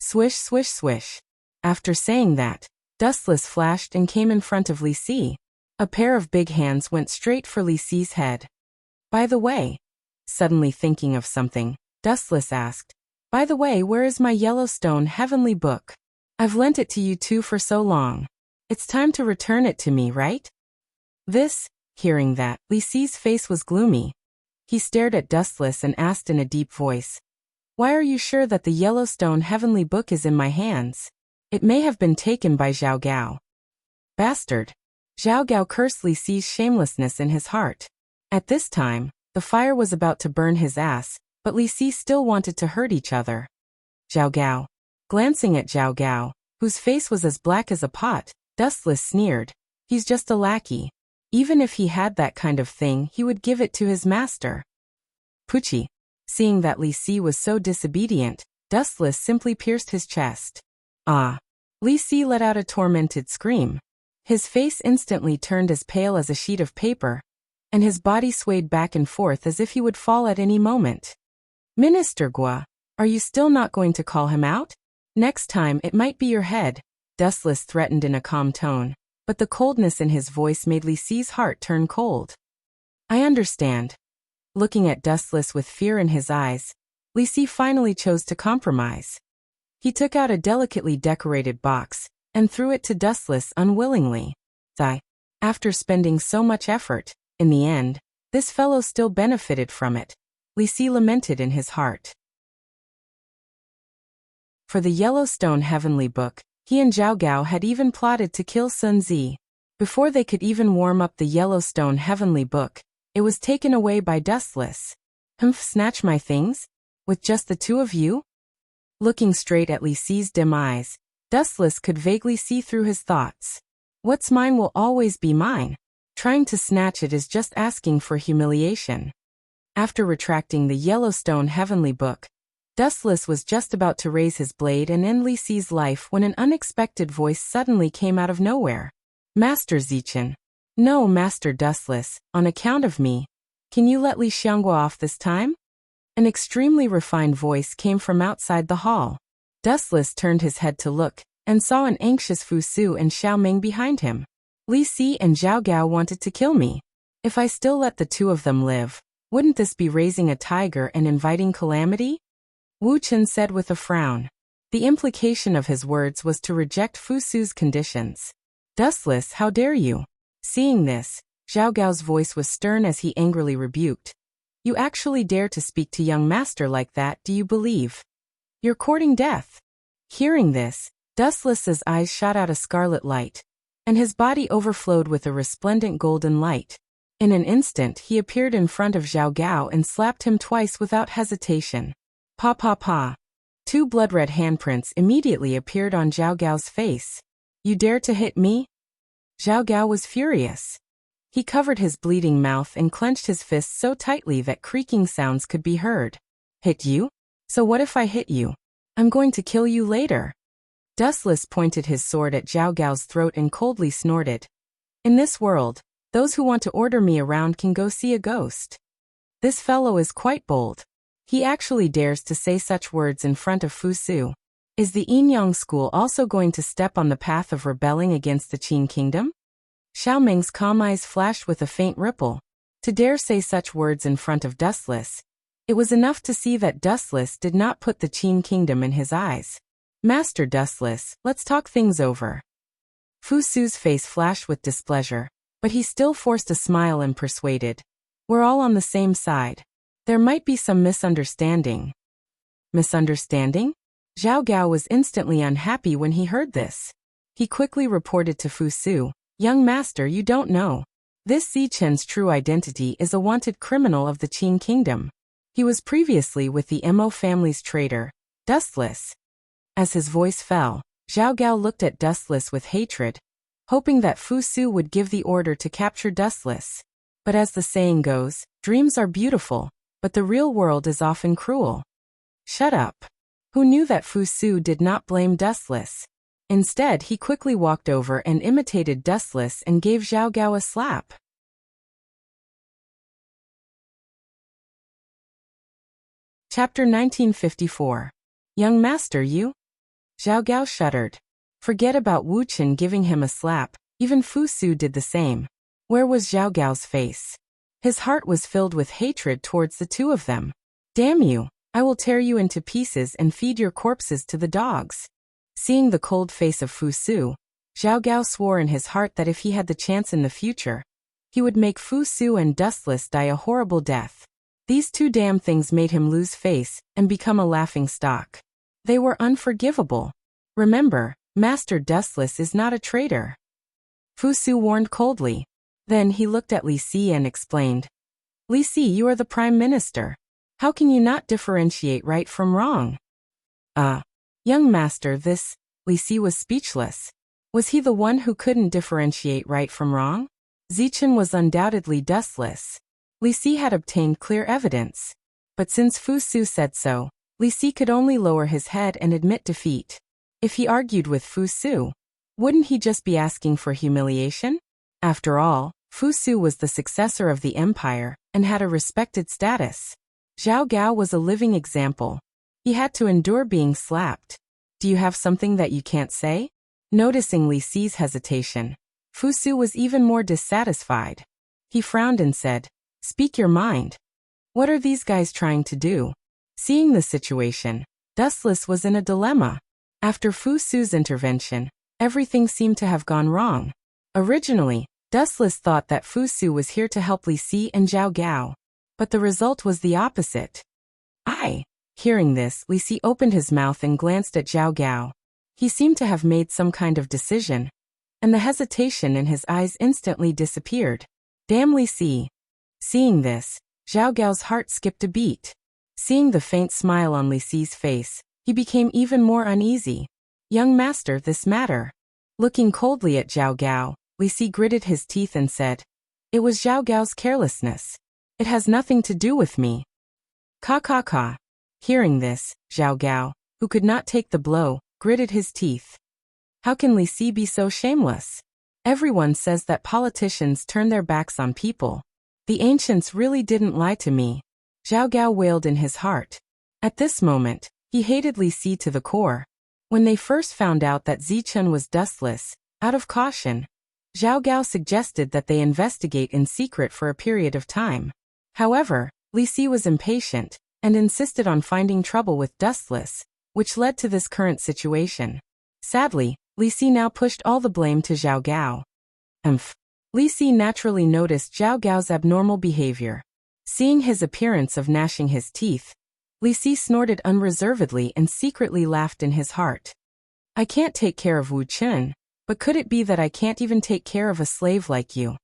S1: Swish, swish, swish. After saying that, Dustless flashed and came in front of Li Si. A pair of big hands went straight for Li Si's head. By the way, suddenly thinking of something, Dustless asked, By the way, where is my Yellowstone Heavenly Book? I've lent it to you two for so long. It's time to return it to me, right? Hearing that, Li Si's face was gloomy. He stared at Dustless and asked in a deep voice, Why are you sure that the Yellowstone Heavenly Book is in my hands? It may have been taken by Zhao Gao. Bastard! Zhao Gao cursed Li Si's shamelessness in his heart. At this time, the fire was about to burn his ass, but Li Si still wanted to hurt each other. Zhao Gao. Glancing at Zhao Gao, whose face was as black as a pot, Dustless sneered, He's just a lackey. Even if he had that kind of thing, he would give it to his master. Pucci. Seeing that Li Si was so disobedient, Dustless simply pierced his chest. Ah! Li Si let out a tormented scream. His face instantly turned as pale as a sheet of paper, and his body swayed back and forth as if he would fall at any moment. Minister Gua, are you still not going to call him out? Next time it might be your head, Dustless threatened in a calm tone, but the coldness in his voice made Li Si's heart turn cold. I understand. Looking at Dustless with fear in his eyes, Li Si finally chose to compromise. He took out a delicately decorated box and threw it to Dustless unwillingly. After spending so much effort, in the end, this fellow still benefited from it, Li Si lamented in his heart. For the Yellowstone Heavenly Book, he and Zhao Gao had even plotted to kill Sun Zi. Before they could even warm up the Yellowstone Heavenly Book, it was taken away by Dustless. Snatch my things? With just the two of you? Looking straight at Li Si's dim eyes, Dustless could vaguely see through his thoughts. What's mine will always be mine. Trying to snatch it is just asking for humiliation. After retracting the Yellowstone Heavenly Book, Dustless was just about to raise his blade and end Li Si's life when an unexpected voice suddenly came out of nowhere. Master Zichen. No, Master Dustless, on account of me. Can you let Li Xianghua off this time? An extremely refined voice came from outside the hall. Dustless turned his head to look, and saw an anxious Fu Su and Xiao Ming behind him. Li Si and Zhao Gao wanted to kill me. If I still let the two of them live, wouldn't this be raising a tiger and inviting calamity? Wu Chen said with a frown. The implication of his words was to reject Fu Su's conditions. Dustless, how dare you? Seeing this, Zhao Gao's voice was stern as he angrily rebuked. You actually dare to speak to young master like that, do you believe? You're courting death. Hearing this, Dustless's eyes shot out a scarlet light, and his body overflowed with a resplendent golden light. In an instant he appeared in front of Zhao Gao and slapped him twice without hesitation. Pa pa pa. Two blood-red handprints immediately appeared on Zhao Gao's face. You dare to hit me? Zhao Gao was furious. He covered his bleeding mouth and clenched his fists so tightly that creaking sounds could be heard. Hit you? So what if I hit you? I'm going to kill you later. Dustless pointed his sword at Zhao Gao's throat and coldly snorted. In this world, those who want to order me around can go see a ghost. This fellow is quite bold. He actually dares to say such words in front of Fu Su. Is the Yinyang school also going to step on the path of rebelling against the Qin kingdom? Xiao Ming's calm eyes flashed with a faint ripple. To dare say such words in front of Dustless, it was enough to see that Dustless did not put the Qin kingdom in his eyes. Master Dustless, let's talk things over. Fu Su's face flashed with displeasure, but he still forced a smile and persuaded. We're all on the same side. There might be some misunderstanding. Misunderstanding? Zhao Gao was instantly unhappy when he heard this. He quickly reported to Fu Su, "Young master, you don't know. This Zichen's true identity is a wanted criminal of the Qing kingdom. He was previously with the Mo family's traitor, Dustless." As his voice fell, Zhao Gao looked at Dustless with hatred, hoping that Fu Su would give the order to capture Dustless. But as the saying goes, dreams are beautiful, but the real world is often cruel. Shut up. Who knew that Fu Su did not blame Dustless? Instead, he quickly walked over and imitated Dustless and gave Zhao Gao a slap. Chapter 1954. Young master, you? Zhao Gao shuddered. Forget about Wu Chen giving him a slap, even Fu Su did the same. Where was Zhao Gao's face? His heart was filled with hatred towards the two of them. Damn you, I will tear you into pieces and feed your corpses to the dogs. Seeing the cold face of Fu Su, Zhao Gao swore in his heart that if he had the chance in the future, he would make Fu Su and Dustless die a horrible death. These two damn things made him lose face and become a laughing stock. They were unforgivable. Remember, Master Dustless is not a traitor. Fu Su warned coldly. Then he looked at Li Si and explained. Li Si, you are the Prime Minister. How can you not differentiate right from wrong? Young master, this, Li Si was speechless. Was he the one who couldn't differentiate right from wrong? Zichen was undoubtedly Dustless. Li Si had obtained clear evidence. But since Fu Su said so, Li Si could only lower his head and admit defeat. If he argued with Fu Su, wouldn't he just be asking for humiliation? After all, Fu Su was the successor of the empire and had a respected status. Zhao Gao was a living example. He had to endure being slapped. Do you have something that you can't say? Noticing Li Si's hesitation, Fu Su was even more dissatisfied. He frowned and said, "Speak your mind. What are these guys trying to do?" Seeing the situation, Dustless was in a dilemma. After Fu Su's intervention, everything seemed to have gone wrong. Originally, Dustless thought that Fu Su was here to help Li Si and Zhao Gao, but the result was the opposite. Hearing this, Li Si opened his mouth and glanced at Zhao Gao. He seemed to have made some kind of decision, and the hesitation in his eyes instantly disappeared. Damn Li Si. Seeing this, Zhao Gao's heart skipped a beat. Seeing the faint smile on Li Si's face, he became even more uneasy. Young master, this matter. Looking coldly at Zhao Gao, Li Si gritted his teeth and said, "It was Zhao Gao's carelessness. It has nothing to do with me." Ka. Hearing this, Zhao Gao, who could not take the blow, gritted his teeth. How can Li Si be so shameless? Everyone says that politicians turn their backs on people. The ancients really didn't lie to me. Zhao Gao wailed in his heart. At this moment, he hated Li Si to the core. When they first found out that Zichen was Dustless, out of caution, Zhao Gao suggested that they investigate in secret for a period of time. However, Li Si was impatient and insisted on finding trouble with Dustless, which led to this current situation. Sadly, Li Si now pushed all the blame to Zhao Gao. Li Si naturally noticed Zhao Gao's abnormal behavior. Seeing his appearance of gnashing his teeth, Li Si snorted unreservedly and secretly laughed in his heart. I can't take care of Wu Chen, but could it be that I can't even take care of a slave like you?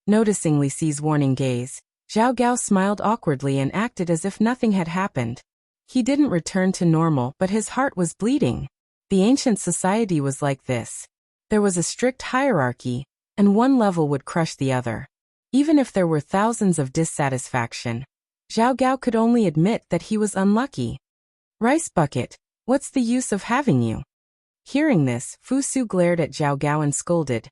S1: Noticing Li Si's warning gaze, Zhao Gao smiled awkwardly and acted as if nothing had happened. He didn't return to normal, but his heart was bleeding. The ancient society was like this. There was a strict hierarchy, and one level would crush the other. Even if there were thousands of dissatisfaction, Zhao Gao could only admit that he was unlucky. Rice bucket, what's the use of having you? Hearing this, Fu Su glared at Zhao Gao and scolded.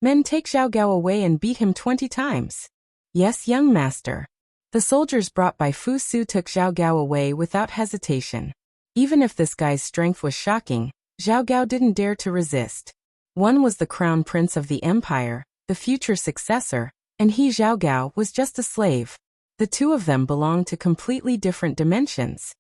S1: Men, take Zhao Gao away and beat him 20 times. Yes, young master. The soldiers brought by Fu Su took Zhao Gao away without hesitation. Even if this guy's strength was shocking, Zhao Gao didn't dare to resist. One was the crown prince of the empire, the future successor, and he, Zhao Gao, was just a slave. The two of them belonged to completely different dimensions.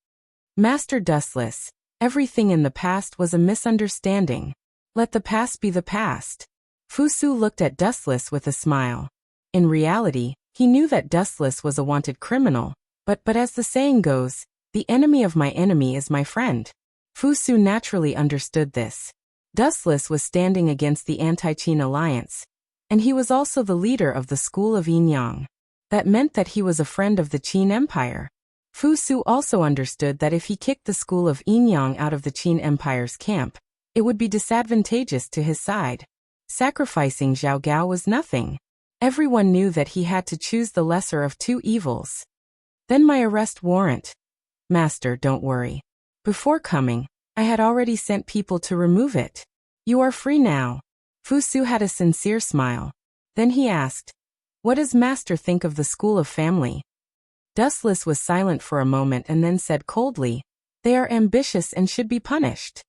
S1: Master Dustless, everything in the past was a misunderstanding. Let the past be the past. Fu Su looked at Dustless with a smile. In reality, he knew that Dustless was a wanted criminal, but as the saying goes, the enemy of my enemy is my friend. Fu Su naturally understood this. Dustless was standing against the anti-Qin alliance, and he was also the leader of the school of Yinyang. That meant that he was a friend of the Qin Empire. Fu Su also understood that if he kicked the school of Yinyang out of the Qin Empire's camp, it would be disadvantageous to his side. Sacrificing Zhao Gao was nothing. Everyone knew that he had to choose the lesser of two evils. Then my arrest warrant. Master, don't worry. Before coming, I had already sent people to remove it. You are free now. Fu Su had a sincere smile. Then he asked, what does Master think of the school of family? Dustless was silent for a moment and then said coldly, they are ambitious and should be punished.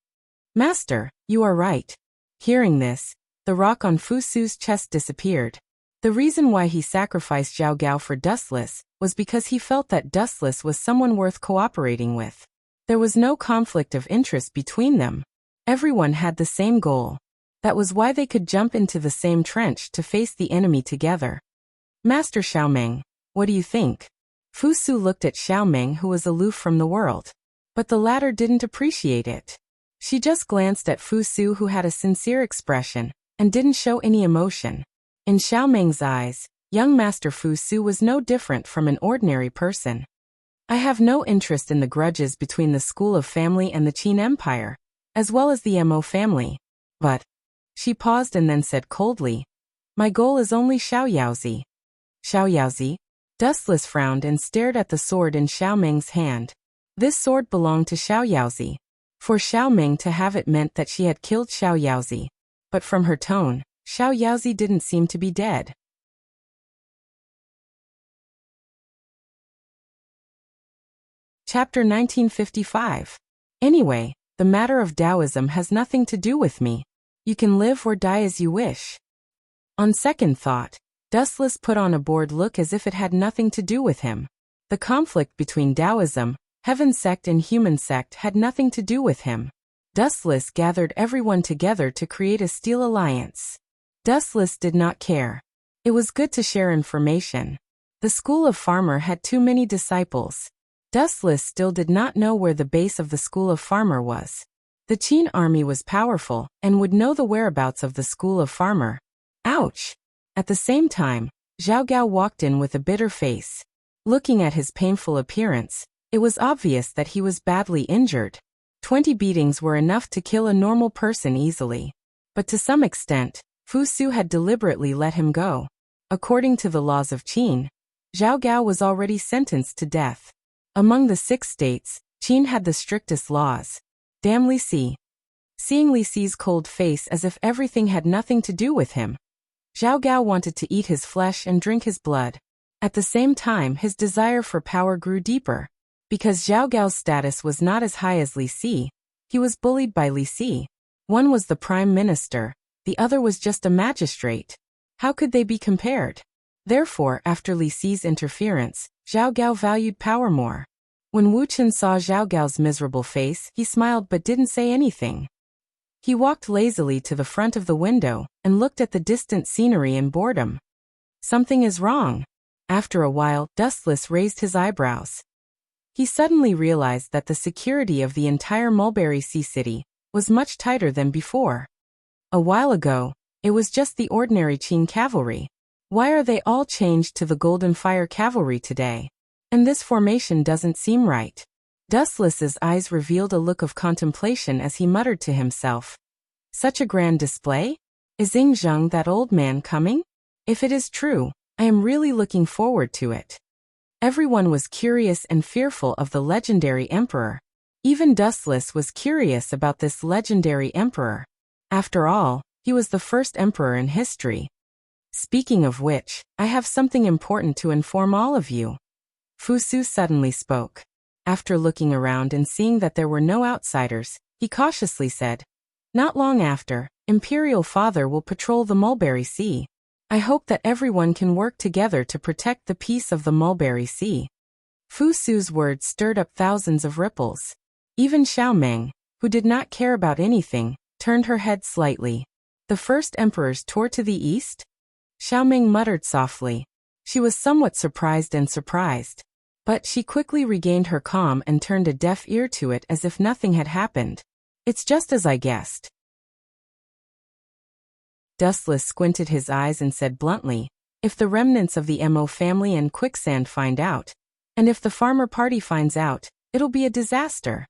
S1: Master, you are right. Hearing this, the rock on Fu Su's chest disappeared. The reason why he sacrificed Zhao Gao for Dustless was because he felt that Dustless was someone worth cooperating with. There was no conflict of interest between them. Everyone had the same goal. That was why they could jump into the same trench to face the enemy together. Master Xiaomeng, what do you think? Fu Su looked at Xiaomeng, who was aloof from the world. But the latter didn't appreciate it. She just glanced at Fu Su, who had a sincere expression and didn't show any emotion. In Xiaomeng's eyes, young Master Fu Su was no different from an ordinary person. I have no interest in the grudges between the school of family and the Qin Empire, as well as the Mo family. But, she paused and then said coldly, my goal is only Xiaoyaozi. Xiaoyaozi? Dustless frowned and stared at the sword in Xiaomeng's hand. This sword belonged to Xiaoyaozi. For Xiaomeng to have it meant that she had killed Xiaoyaozi. But from her tone, Xiaoyaozi didn't seem to be dead. Chapter 1955. Anyway, the matter of Taoism has nothing to do with me. You can live or die as you wish. On second thought, Dustless put on a bored look as if it had nothing to do with him. The conflict between Taoism, Heaven Sect and Human Sect had nothing to do with him. Dustless gathered everyone together to create a steel alliance. Dustless did not care. It was good to share information. The school of Farmer had too many disciples. Dustless still did not know where the base of the school of Farmer was. The Qin army was powerful and would know the whereabouts of the school of Farmer. Ouch! At the same time, Zhao Gao walked in with a bitter face. Looking at his painful appearance, it was obvious that he was badly injured. 20 beatings were enough to kill a normal person easily. But to some extent, Fu Su had deliberately let him go. According to the laws of Qin, Zhao Gao was already sentenced to death. Among the 6 states, Qin had the strictest laws. Damn Li Si. Seeing Li Si's cold face as if everything had nothing to do with him, Zhao Gao wanted to eat his flesh and drink his blood. At the same time, his desire for power grew deeper. Because Zhao Gao's status was not as high as Li Si, he was bullied by Li Si. One was the prime minister, the other was just a magistrate. How could they be compared? Therefore, after Li Si's interference, Zhao Gao valued power more. When Wu Chen saw Zhao Gao's miserable face, he smiled but didn't say anything. He walked lazily to the front of the window and looked at the distant scenery in boredom. Something is wrong. After a while, Dustless raised his eyebrows. He suddenly realized that the security of the entire Mulberry Sea City was much tighter than before. A while ago, it was just the ordinary Qin cavalry. Why are they all changed to the Golden Fire cavalry today? And this formation doesn't seem right. Dustless's eyes revealed a look of contemplation as he muttered to himself. Such a grand display? Is Ying Zheng, that old man, coming? If it is true, I am really looking forward to it. Everyone was curious and fearful of the legendary emperor. Even Dustless was curious about this legendary emperor. After all, he was the first emperor in history. Speaking of which, I have something important to inform all of you. Fu Su suddenly spoke. After looking around and seeing that there were no outsiders, he cautiously said, not long after, Imperial Father will patrol the Mulberry Sea. I hope that everyone can work together to protect the peace of the Mulberry Sea. Fu Su's words stirred up thousands of ripples. Even Xiaomeng, who did not care about anything, turned her head slightly. The first emperor's tour to the east? Xiaoming muttered softly. She was somewhat surprised. But she quickly regained her calm and turned a deaf ear to it as if nothing had happened. It's just as I guessed. Dustless squinted his eyes and said bluntly, if the remnants of the Mo family and Quicksand find out, and if the farmer party finds out, it'll be a disaster.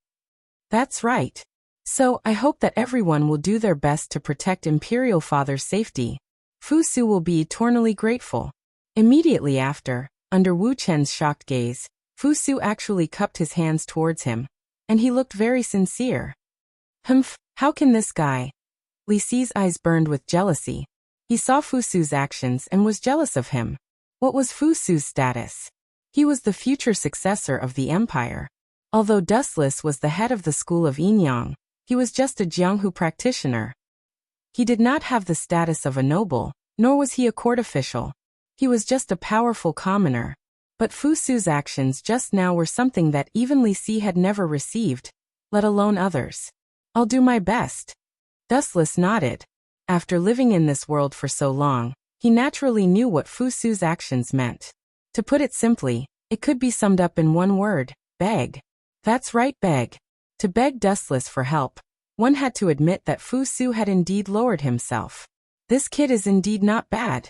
S1: That's right. So, I hope that everyone will do their best to protect Imperial Father's safety. Fu Su will be eternally grateful. Immediately after, under Wu Chen's shocked gaze, Fu Su actually cupped his hands towards him, and he looked very sincere. Humph, how can this guy? Li Si's eyes burned with jealousy. He saw Fu Su's actions and was jealous of him. What was Fu Su's status? He was the future successor of the empire. Although Dustless was the head of the school of Yinyang, he was just a Jianghu practitioner. He did not have the status of a noble, nor was he a court official. He was just a powerful commoner. But Fu Su's actions just now were something that even Li Si had never received, let alone others. I'll do my best. Dustless nodded. After living in this world for so long, he naturally knew what Fu Su's actions meant. To put it simply, it could be summed up in one word: beg. That's right, beg. To beg Dustless for help, one had to admit that Fu Su had indeed lowered himself. This kid is indeed not bad.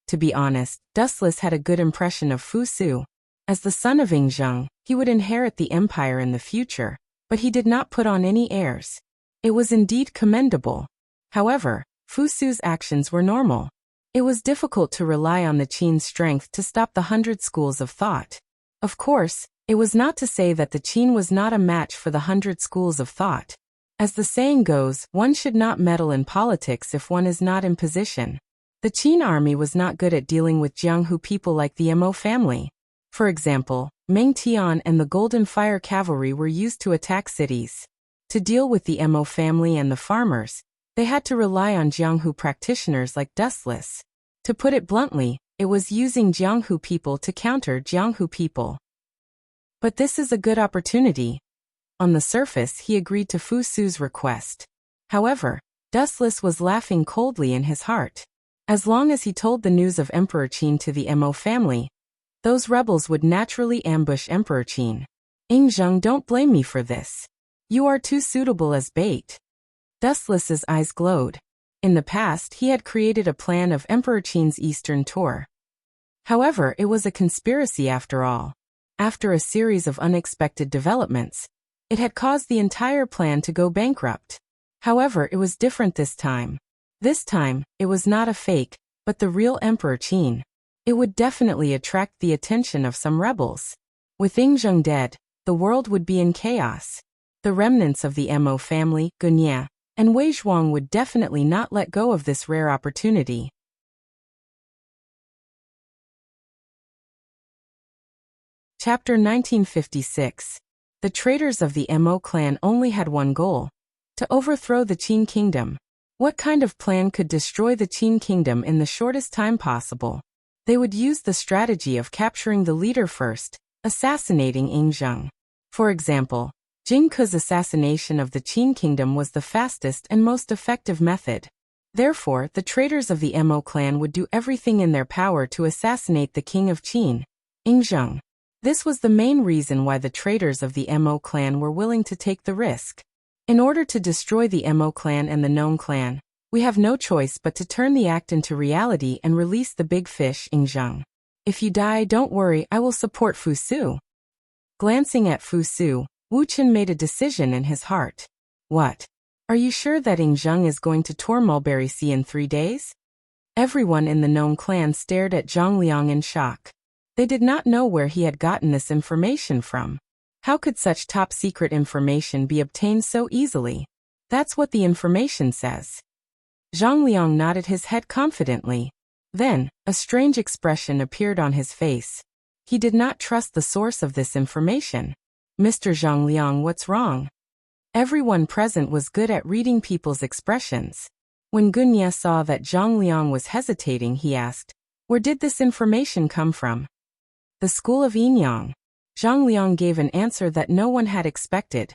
S1: To be honest, Dustless had a good impression of Fu Su. As the son of Yingzheng, he would inherit the empire in the future, but he did not put on any airs. It was indeed commendable. However, Fu Su's actions were normal. It was difficult to rely on the Qin's strength to stop the 100 schools of thought. Of course, it was not to say that the Qin was not a match for the 100 schools of thought. As the saying goes, one should not meddle in politics if one is not in position. The Qin army was not good at dealing with Jianghu people like the Mo family. For example, Meng Tian and the Golden Fire Cavalry were used to attack cities. To deal with the Mo family and the farmers, they had to rely on Jianghu practitioners like Dustless. To put it bluntly, it was using Jianghu people to counter Jianghu people. But this is a good opportunity. On the surface, he agreed to Fu Su's request. However, Dustless was laughing coldly in his heart. As long as he told the news of Emperor Qin to the Mo family, those rebels would naturally ambush Emperor Qin. Yingzheng, don't blame me for this. You are too suitable as bait. Dustless's eyes glowed. In the past, he had created a plan of Emperor Qin's eastern tour. However, it was a conspiracy after all. After a series of unexpected developments, it had caused the entire plan to go bankrupt. However, it was different this time. This time, it was not a fake, but the real Emperor Qin. It would definitely attract the attention of some rebels. With Yingzheng dead, the world would be in chaos. The remnants of the Mo family, Gunya, and Wei Zhuang would definitely not let go of this rare opportunity. Chapter 1956. The traitors of the Mo clan only had one goal: to overthrow the Qin kingdom. What kind of plan could destroy the Qin kingdom in the shortest time possible? They would use the strategy of capturing the leader first, assassinating Yingzheng. For example, Jing Ke's assassination of the Qin kingdom was the fastest and most effective method. Therefore, the traitors of the Mo clan would do everything in their power to assassinate the king of Qin, Yingzheng. This was the main reason why the traitors of the Mo clan were willing to take the risk. In order to destroy the Mo clan and the Nong clan, we have no choice but to turn the act into reality and release the big fish, Yingzheng. If you die, don't worry, I will support Fu Su. Glancing at Fu Su, Wu Chen made a decision in his heart. What? Are you sure that Yingzheng is going to tour Mulberry Sea in 3 days? Everyone in the Nong clan stared at Zhang Liang in shock. They did not know where he had gotten this information from. How could such top-secret information be obtained so easily? That's what the information says. Zhang Liang nodded his head confidently. Then, a strange expression appeared on his face. He did not trust the source of this information. Mr. Zhang Liang, what's wrong? Everyone present was good at reading people's expressions. When Gunya saw that Zhang Liang was hesitating, he asked, where did this information come from? The school of Yinyang. Zhang Liang gave an answer that no one had expected.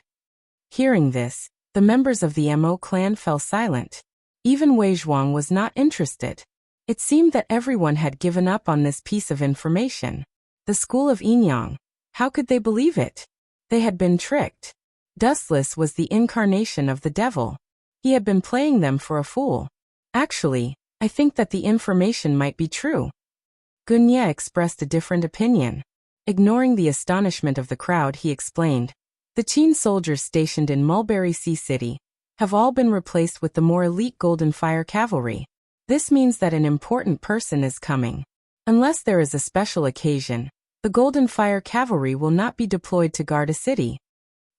S1: Hearing this, the members of the Mo clan fell silent. Even Wei Zhuang was not interested. It seemed that everyone had given up on this piece of information. The school of Inyang. How could they believe it? They had been tricked. Dustless was the incarnation of the devil. He had been playing them for a fool. Actually, I think that the information might be true. Gunye expressed a different opinion. Ignoring the astonishment of the crowd, he explained, the Qin soldiers stationed in Mulberry Sea City have all been replaced with the more elite Golden Fire Cavalry. This means that an important person is coming. Unless there is a special occasion, the Golden Fire Cavalry will not be deployed to guard a city.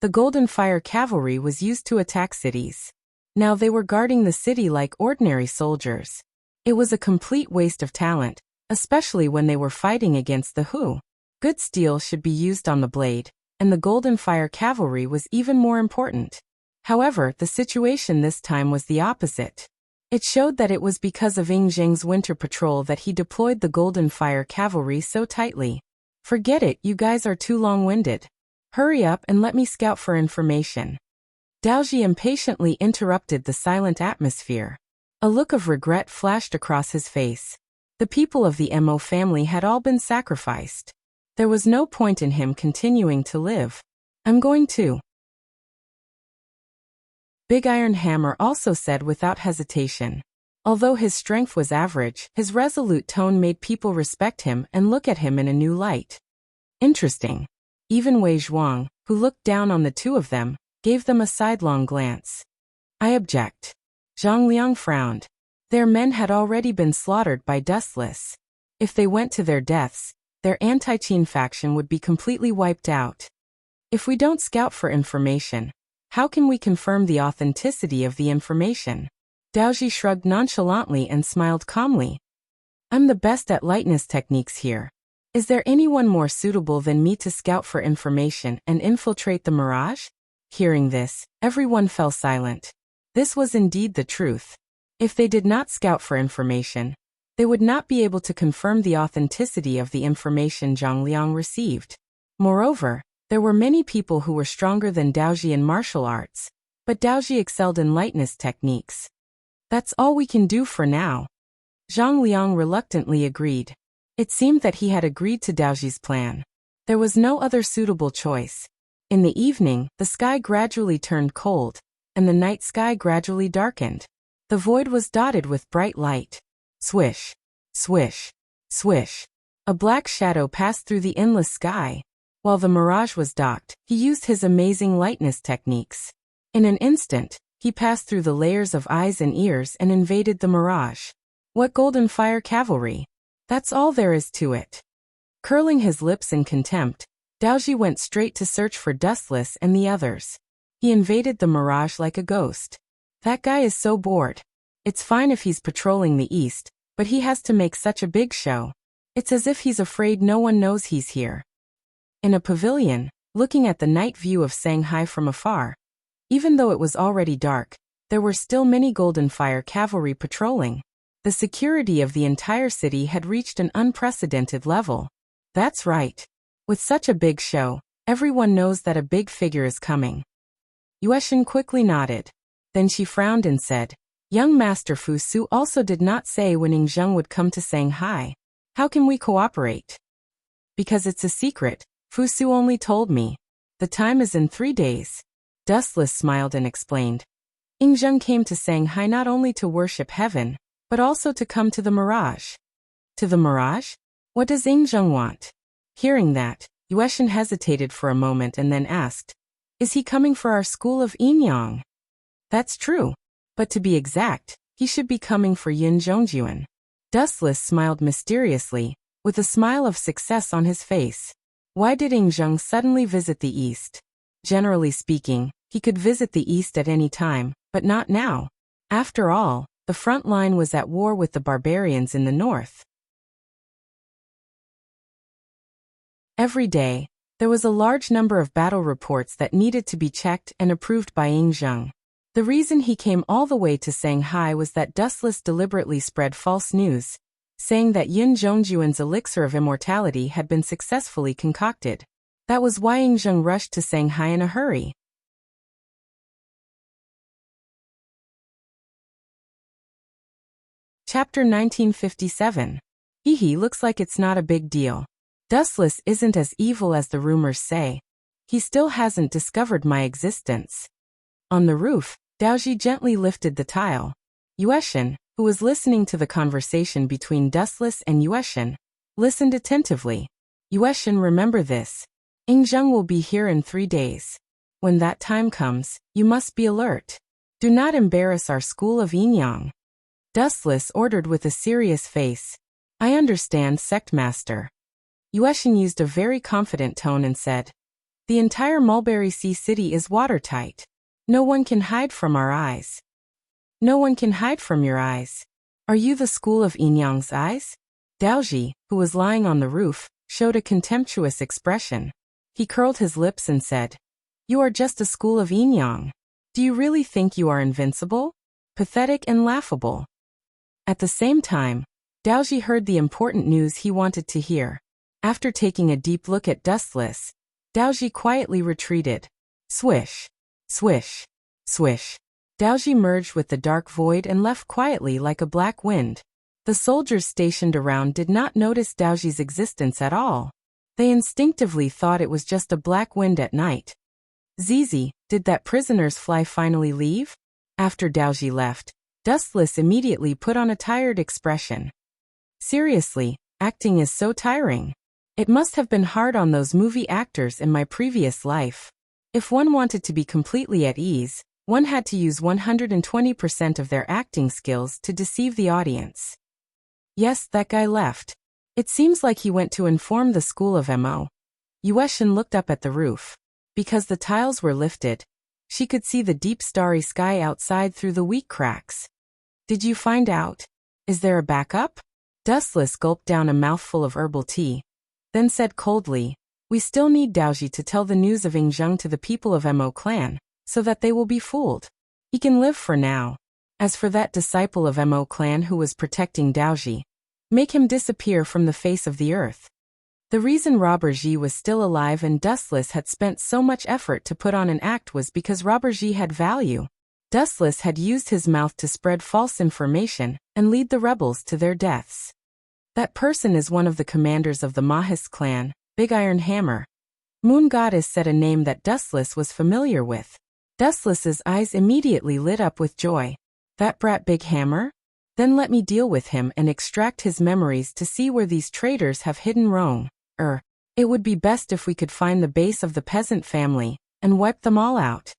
S1: The Golden Fire Cavalry was used to attack cities. Now they were guarding the city like ordinary soldiers. It was a complete waste of talent, especially when they were fighting against the Hu. Good steel should be used on the blade, and the Golden Fire Cavalry was even more important. However, the situation this time was the opposite. It showed that it was because of Ing Zheng's winter patrol that he deployed the Golden Fire Cavalry so tightly. Forget it, you guys are too long-winded. Hurry up and let me scout for information. Daoji impatiently interrupted the silent atmosphere. A look of regret flashed across his face. The people of the Mo family had all been sacrificed. There was no point in him continuing to live. I'm going to. Big Iron Hammer also said without hesitation. Although his strength was average, his resolute tone made people respect him and look at him in a new light. Interesting. Even Wei Zhuang, who looked down on the two of them, gave them a sidelong glance. I object. Zhang Liang frowned. Their men had already been slaughtered by Dustless. If they went to their deaths, their anti-Qin faction would be completely wiped out. If we don't scout for information, how can we confirm the authenticity of the information? Daoji shrugged nonchalantly and smiled calmly. I'm the best at lightness techniques here. Is there anyone more suitable than me to scout for information and infiltrate the mirage? Hearing this, everyone fell silent. This was indeed the truth. If they did not scout for information, they would not be able to confirm the authenticity of the information Zhang Liang received. Moreover, there were many people who were stronger than Daoji in martial arts, but Daoji excelled in lightness techniques. That's all we can do for now. Zhang Liang reluctantly agreed. It seemed that he had agreed to Daoji's plan. There was no other suitable choice. In the evening, the sky gradually turned cold, and the night sky gradually darkened. The void was dotted with bright light. Swish, swish, swish. A black shadow passed through the endless sky. While the mirage was docked, he used his amazing lightness techniques. In an instant, he passed through the layers of eyes and ears and invaded the mirage. What Golden Fire Cavalry? That's all there is to it. Curling his lips in contempt, Daoji went straight to search for Dustless and the others. He invaded the mirage like a ghost. That guy is so bored. It's fine if he's patrolling the east, but he has to make such a big show. It's as if he's afraid no one knows he's here. In a pavilion, looking at the night view of Shanghai from afar, even though it was already dark, there were still many Golden Fire Cavalry patrolling. The security of the entire city had reached an unprecedented level. That's right. With such a big show, everyone knows that a big figure is coming. Yueshin quickly nodded. Then she frowned and said, Young Master Fu Su also did not say when Ing Zheng would come to Shanghai. How can we cooperate? Because it's a secret. Fu Su only told me. The time is in 3 days. Dustless smiled and explained. Ing Zheng came to Shanghai not only to worship heaven, but also to come to the mirage. To the mirage? What does Ing Zheng want? Hearing that, Yueshin hesitated for a moment and then asked, Is he coming for our school of Inyang? That's true. But to be exact, he should be coming for Yin Zhongjuan. Dustless smiled mysteriously, with a smile of success on his face. Why did Ing Zheng suddenly visit the east? Generally speaking, he could visit the east at any time, but not now. After all, the front line was at war with the barbarians in the north. Every day, there was a large number of battle reports that needed to be checked and approved by Ing Zheng. The reason he came all the way to Shanghai was that Dustless deliberately spread false news, saying that Yin Zhongjuan's elixir of immortality had been successfully concocted. That was why Ing Zheng rushed to Shanghai in a hurry. Chapter 1957. Hehe, looks like it's not a big deal. Dustless isn't as evil as the rumors say. He still hasn't discovered my existence. On the roof, Daoji gently lifted the tile. Yueshin, who was listening to the conversation between Dustless and Yueshin, listened attentively. Yueshin, remember this. Yingzheng will be here in 3 days. When that time comes, you must be alert. Do not embarrass our school of Yinyang. Dustless ordered with a serious face. I understand, Sectmaster. Yueshin used a very confident tone and said, the entire Mulberry Sea City is watertight. No one can hide from our eyes. No one can hide from your eyes. Are you the school of Yinyang's eyes? Daoji, who was lying on the roof, showed a contemptuous expression. He curled his lips and said, you are just a school of Yinyang. Do you really think you are invincible? Pathetic and laughable. At the same time, Daoji heard the important news he wanted to hear. After taking a deep look at Dustless, Daoji quietly retreated. Swish, swish, swish. Daoji merged with the dark void and left quietly like a black wind. The soldiers stationed around did not notice Daoji's existence at all. They instinctively thought it was just a black wind at night. Zizi, did that prisoner's fly finally leave? After Daoji left, Dustless immediately put on a tired expression. Seriously, acting is so tiring. It must have been hard on those movie actors in my previous life. If one wanted to be completely at ease, one had to use 120% of their acting skills to deceive the audience. Yes, that guy left. It seems like he went to inform the school of Mo. Yueshin looked up at the roof. Because the tiles were lifted, she could see the deep starry sky outside through the weak cracks. Did you find out? Is there a backup? Dustless gulped down a mouthful of herbal tea, then said coldly, we still need Daoji to tell the news of Yingzheng to the people of Mo clan, so that they will be fooled. He can live for now. As for that disciple of Mo clan who was protecting Daoji, make him disappear from the face of the earth. The reason Robber Ji was still alive and Dustless had spent so much effort to put on an act was because Robber Ji had value. Dustless had used his mouth to spread false information and lead the rebels to their deaths. That person is one of the commanders of the Mahis clan, Big Iron Hammer. Moon Goddess said a name that Dustless was familiar with. Dustless's eyes immediately lit up with joy. That brat Big Hammer? Then let me deal with him and extract his memories to see where these traitors have hidden wrong. It would be best if we could find the base of the peasant family and wipe them all out.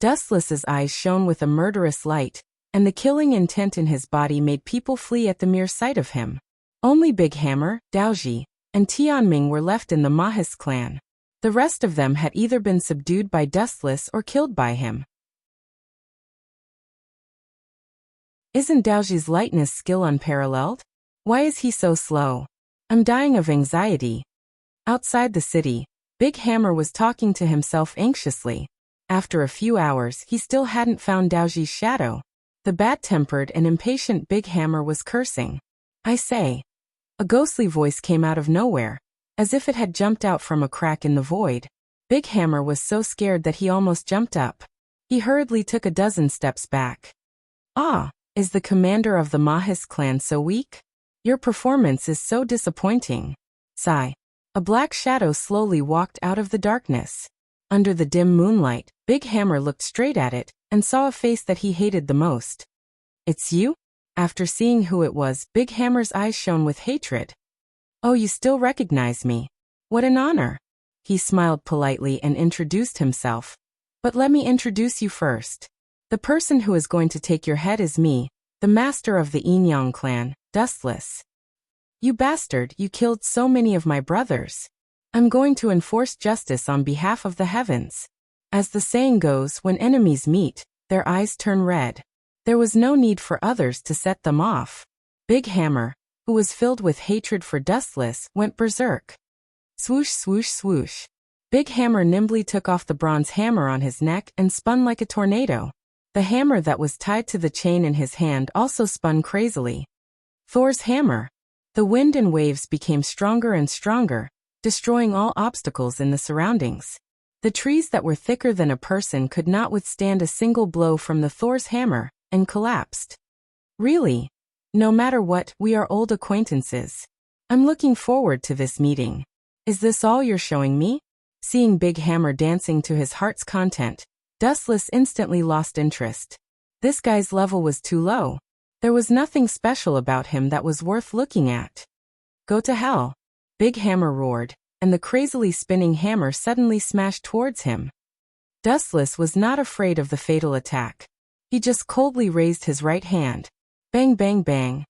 S1: Dustless's eyes shone with a murderous light, and the killing intent in his body made people flee at the mere sight of him. Only Big Hammer, Daoji, and Tianming were left in the Mahis clan. The rest of them had either been subdued by Dustless or killed by him. Isn't Daoji's lightness skill unparalleled? Why is he so slow? I'm dying of anxiety. Outside the city, Big Hammer was talking to himself anxiously. After a few hours, he still hadn't found Daoji's shadow. The bad-tempered and impatient Big Hammer was cursing. I say. A ghostly voice came out of nowhere, as if it had jumped out from a crack in the void. Big Hammer was so scared that he almost jumped up. He hurriedly took a dozen steps back. Ah, is the commander of the Mahis clan so weak? Your performance is so disappointing. Sigh. A black shadow slowly walked out of the darkness. Under the dim moonlight, Big Hammer looked straight at it and saw a face that he hated the most. It's you? After seeing who it was, Big Hammer's eyes shone with hatred. Oh, you still recognize me. What an honor. He smiled politely and introduced himself. But let me introduce you first. The person who is going to take your head is me, the master of the Yinyang clan, Dustless. You bastard, you killed so many of my brothers. I'm going to enforce justice on behalf of the heavens. As the saying goes, when enemies meet, their eyes turn red. There was no need for others to set them off. Big Hammer, who was filled with hatred for Dustless, went berserk. Swoosh, swoosh, swoosh. Big Hammer nimbly took off the bronze hammer on his neck and spun like a tornado. The hammer that was tied to the chain in his hand also spun crazily. Thor's hammer. The wind and waves became stronger and stronger, destroying all obstacles in the surroundings. The trees that were thicker than a person could not withstand a single blow from the Thor's hammer, and collapsed. Really? No matter what, we are old acquaintances. I'm looking forward to this meeting. Is this all you're showing me? Seeing Big Hammer dancing to his heart's content, Dustless instantly lost interest. This guy's level was too low. There was nothing special about him that was worth looking at. Go to hell. Big Hammer roared, and the crazily spinning hammer suddenly smashed towards him. Dustless was not afraid of the fatal attack. He just coldly raised his right hand. Bang bang bang.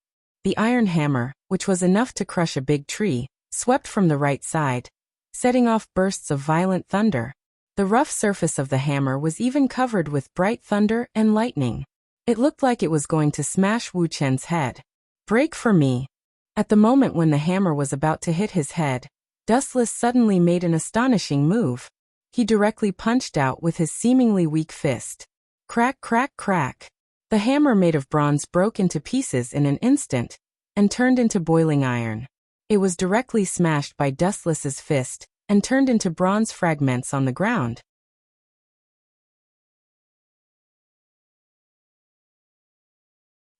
S1: The iron hammer, which was enough to crush a big tree, swept from the right side, setting off bursts of violent thunder. The rough surface of the hammer was even covered with bright thunder and lightning. It looked like it was going to smash Wu Chen's head. Break for me. At the moment when the hammer was about to hit his head, Dustless suddenly made an astonishing move. He directly punched out with his seemingly weak fist. Crack, crack, crack. The hammer made of bronze broke into pieces in an instant and turned into boiling iron. It was directly smashed by Dustless's fist and turned into bronze fragments on the ground.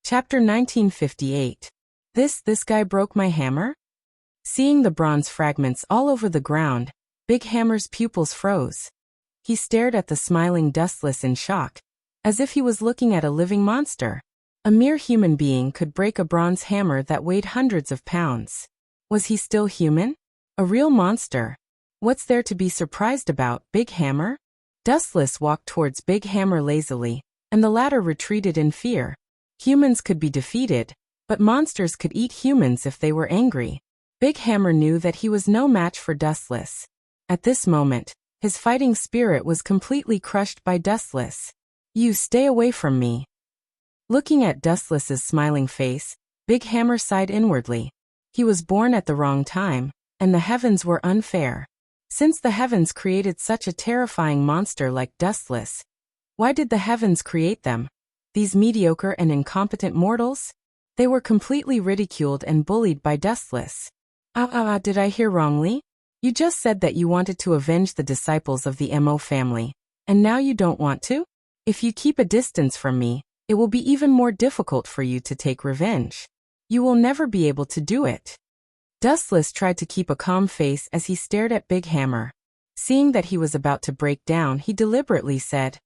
S1: Chapter 1958. This guy broke my hammer? Seeing the bronze fragments all over the ground, Big Hammer's pupils froze. He stared at the smiling Dustless in shock, as if he was looking at a living monster. A mere human being could break a bronze hammer that weighed hundreds of pounds. Was he still human? A real monster? What's there to be surprised about, Big Hammer? Dustless walked towards Big Hammer lazily, and the latter retreated in fear. Humans could be defeated, but monsters could eat humans if they were angry. Big Hammer knew that he was no match for Dustless. At this moment, his fighting spirit was completely crushed by Dustless. You stay away from me. Looking at Dustless's smiling face, Big Hammer sighed inwardly. He was born at the wrong time, and the heavens were unfair. Since the heavens created such a terrifying monster like Dustless, why did the heavens create them? These mediocre and incompetent mortals? They were completely ridiculed and bullied by Dustless. Did I hear wrongly? You just said that you wanted to avenge the disciples of the Mo family, and now you don't want to? If you keep a distance from me, it will be even more difficult for you to take revenge. You will never be able to do it. Dustless tried to keep a calm face as he stared at Big Hammer. Seeing that he was about to break down, he deliberately said,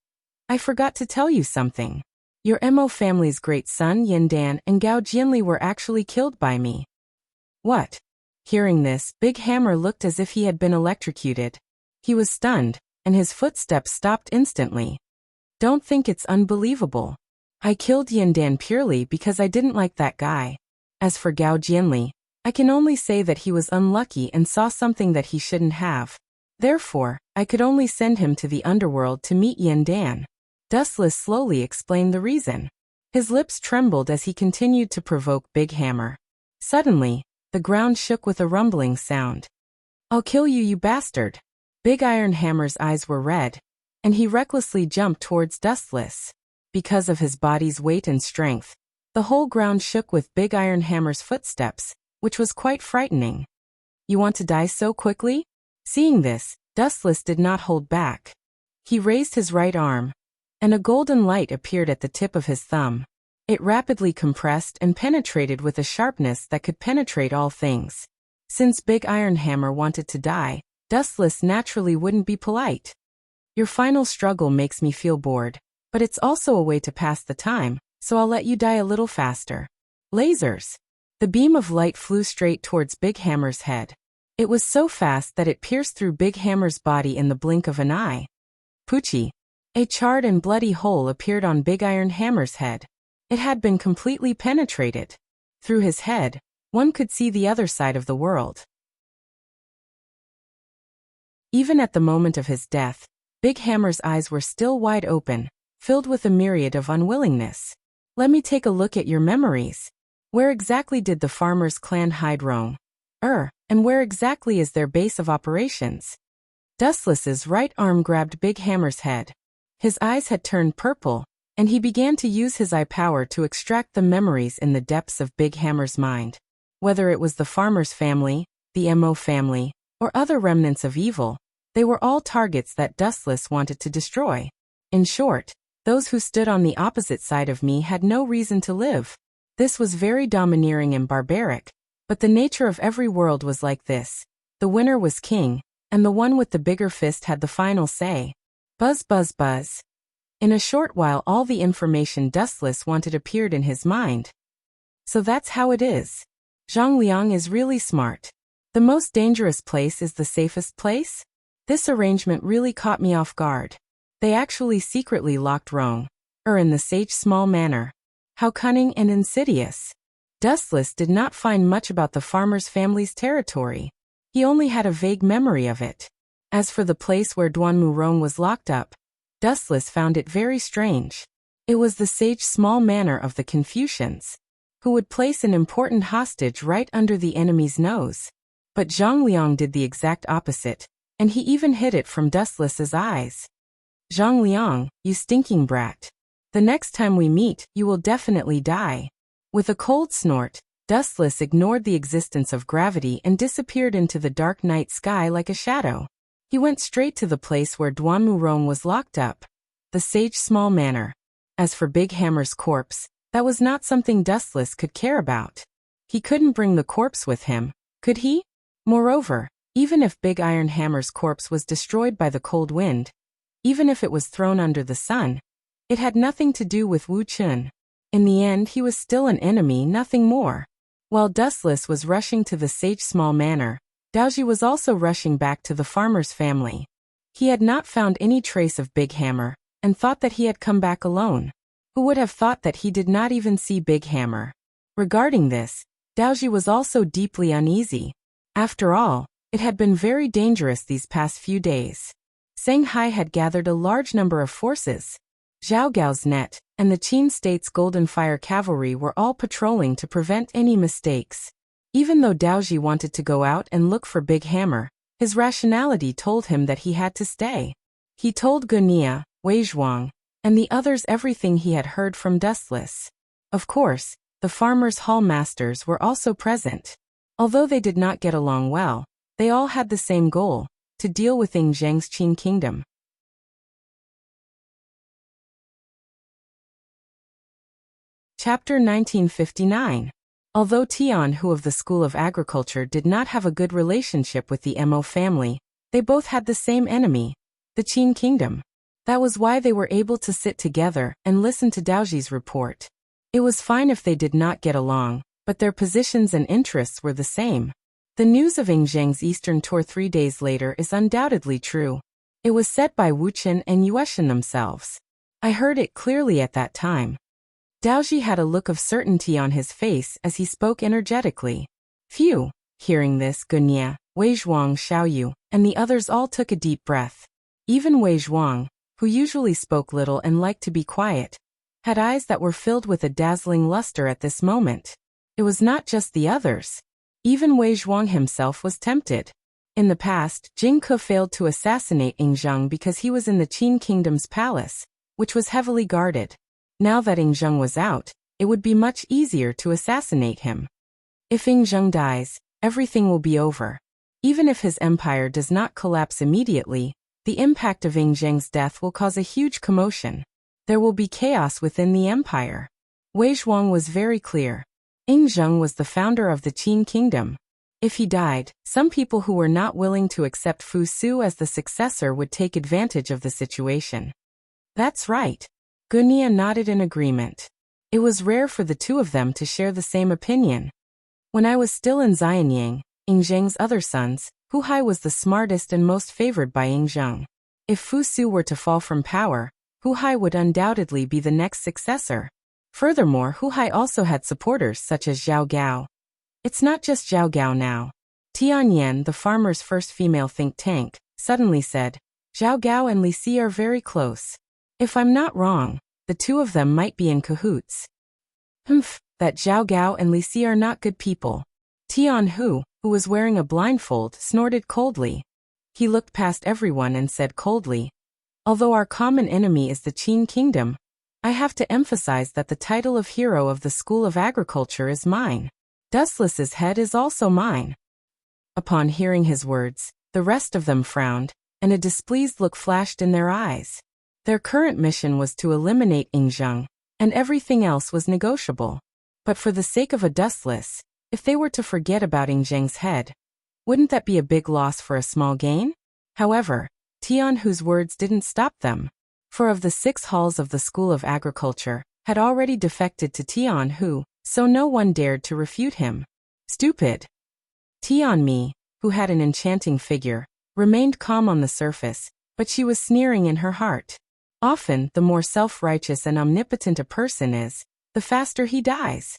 S1: I forgot to tell you something. Your Mo family's great son Yindan and Gao Jianli were actually killed by me. What? Hearing this, Big Hammer looked as if he had been electrocuted. He was stunned, and his footsteps stopped instantly. Don't think it's unbelievable. I killed Yindan purely because I didn't like that guy. As for Gao Jianli, I can only say that he was unlucky and saw something that he shouldn't have. Therefore, I could only send him to the underworld to meet Yindan. Dustless slowly explained the reason. His lips trembled as he continued to provoke Big Hammer. Suddenly, the ground shook with a rumbling sound. I'll kill you, you bastard. Big Iron Hammer's eyes were red, and he recklessly jumped towards Dustless. Because of his body's weight and strength, the whole ground shook with Big Iron Hammer's footsteps, which was quite frightening. You want to die so quickly? Seeing this, Dustless did not hold back. He raised his right arm, and a golden light appeared at the tip of his thumb. It rapidly compressed and penetrated with a sharpness that could penetrate all things. Since Big Iron Hammer wanted to die, Dustless naturally wouldn't be polite. Your final struggle makes me feel bored, but it's also a way to pass the time, so I'll let you die a little faster. Lasers. The beam of light flew straight towards Big Hammer's head. It was so fast that it pierced through Big Hammer's body in the blink of an eye. Poochie. A charred and bloody hole appeared on Big Iron Hammer's head. It had been completely penetrated. Through his head, one could see the other side of the world. Even at the moment of his death, Big Hammer's eyes were still wide open, filled with a myriad of unwillingness. Let me take a look at your memories. Where exactly did the farmer's clan hide roam? And where exactly is their base of operations? Dustless's right arm grabbed Big Hammer's head. His eyes had turned purple, and he began to use his eye power to extract the memories in the depths of Big Hammer's mind. Whether it was the farmer's family, the Mo family, or other remnants of evil, they were all targets that Dustless wanted to destroy. In short, those who stood on the opposite side of me had no reason to live. This was very domineering and barbaric, but the nature of every world was like this. The winner was king, and the one with the bigger fist had the final say. Buzz buzz buzz. In a short while all the information Dustless wanted appeared in his mind. So that's how it is. Zhang Liang is really smart. The most dangerous place is the safest place? This arrangement really caught me off guard. They actually secretly locked Rong in the sage small manner. How cunning and insidious. Dustless did not find much about the farmer's family's territory. He only had a vague memory of it. As for the place where Duanmu Rong was locked up, Dustless found it very strange. It was the sage small manner of the Confucians, who would place an important hostage right under the enemy's nose. But Zhang Liang did the exact opposite, and he even hid it from Dustless's eyes. Zhang Liang, you stinking brat. The next time we meet, you will definitely die. With a cold snort, Dustless ignored the existence of gravity and disappeared into the dark night sky like a shadow. He went straight to the place where Duanmu Rong was locked up, the sage small manor. As for Big Hammer's corpse, that was not something Dustless could care about. He couldn't bring the corpse with him, could he? Moreover, even if Big Iron Hammer's corpse was destroyed by the cold wind, even if it was thrown under the sun, it had nothing to do with Wu Chun. In the end he was still an enemy, nothing more. While Dustless was rushing to the sage small manor, Daoji was also rushing back to the farmer's family. He had not found any trace of Big Hammer, and thought that he had come back alone. Who would have thought that he did not even see Big Hammer? Regarding this, Daoji was also deeply uneasy. After all, it had been very dangerous these past few days. Shanghai had gathered a large number of forces. Zhao Gao's net and the Qin State's Golden Fire Cavalry were all patrolling to prevent any mistakes. Even though Daoji wanted to go out and look for Big Hammer, his rationality told him that he had to stay. He told Gunia, Wei Zhuang, and the others everything he had heard from Dustless. Of course, the farmers' hall masters were also present. Although they did not get along well, they all had the same goal, to deal with Ying Zhang's Qin kingdom. Chapter 1959. Although Tian Hu of the School of Agriculture did not have a good relationship with the Mo family, they both had the same enemy, the Qin kingdom. That was why they were able to sit together and listen to Daoji's report. It was fine if they did not get along, but their positions and interests were the same. The news of Ying Zhang's eastern tour 3 days later is undoubtedly true. It was said by Wu Chen and Yueshan themselves. I heard it clearly at that time. Daoji had a look of certainty on his face as he spoke energetically. Phew! Hearing this, Gunia, Wei Zhuang, Xiaoyu, and the others all took a deep breath. Even Wei Zhuang, who usually spoke little and liked to be quiet, had eyes that were filled with a dazzling luster at this moment. It was not just the others. Even Wei Zhuang himself was tempted. In the past, Jing Ke failed to assassinate Ying Zhang because he was in the Qin kingdom's palace, which was heavily guarded. Now that Ying Zhang was out, it would be much easier to assassinate him. If Ying Zhang dies, everything will be over. Even if his empire does not collapse immediately, the impact of Ying Zhang's death will cause a huge commotion. There will be chaos within the empire. Wei Zhuang was very clear. Ying Zhang was the founder of the Qin kingdom. If he died, some people who were not willing to accept Fu Su as the successor would take advantage of the situation. That's right. Gunia nodded in agreement. It was rare for the two of them to share the same opinion. When I was still in Xianyang, Ying Zhang's other sons, Hu Hai was the smartest and most favored by Ying Zhang. If Fu Su were to fall from power, Hu Hai would undoubtedly be the next successor. Furthermore, Hu Hai also had supporters such as Zhao Gao. It's not just Zhao Gao now. Tianyan, the farmer's first female think tank, suddenly said, Zhao Gao and Li Si are very close. If I'm not wrong, the two of them might be in cahoots. That Zhao Gao and Li Si are not good people. Tian Hu, who was wearing a blindfold, snorted coldly. He looked past everyone and said coldly, although our common enemy is the Qin kingdom, I have to emphasize that the title of hero of the School of Agriculture is mine. Dustless's head is also mine. Upon hearing his words, the rest of them frowned, and a displeased look flashed in their eyes. Their current mission was to eliminate Ying Zhang, and everything else was negotiable. But for the sake of a dustless, if they were to forget about Ing Zheng's head, wouldn't that be a big loss for a small gain? However, Tianhu's words didn't stop them. 4 of the 6 halls of the School of Agriculture had already defected to Tianhu, so no one dared to refute him. Stupid! Tianmi, who had an enchanting figure, remained calm on the surface, but she was sneering in her heart. Often, the more self-righteous and omnipotent a person is, the faster he dies.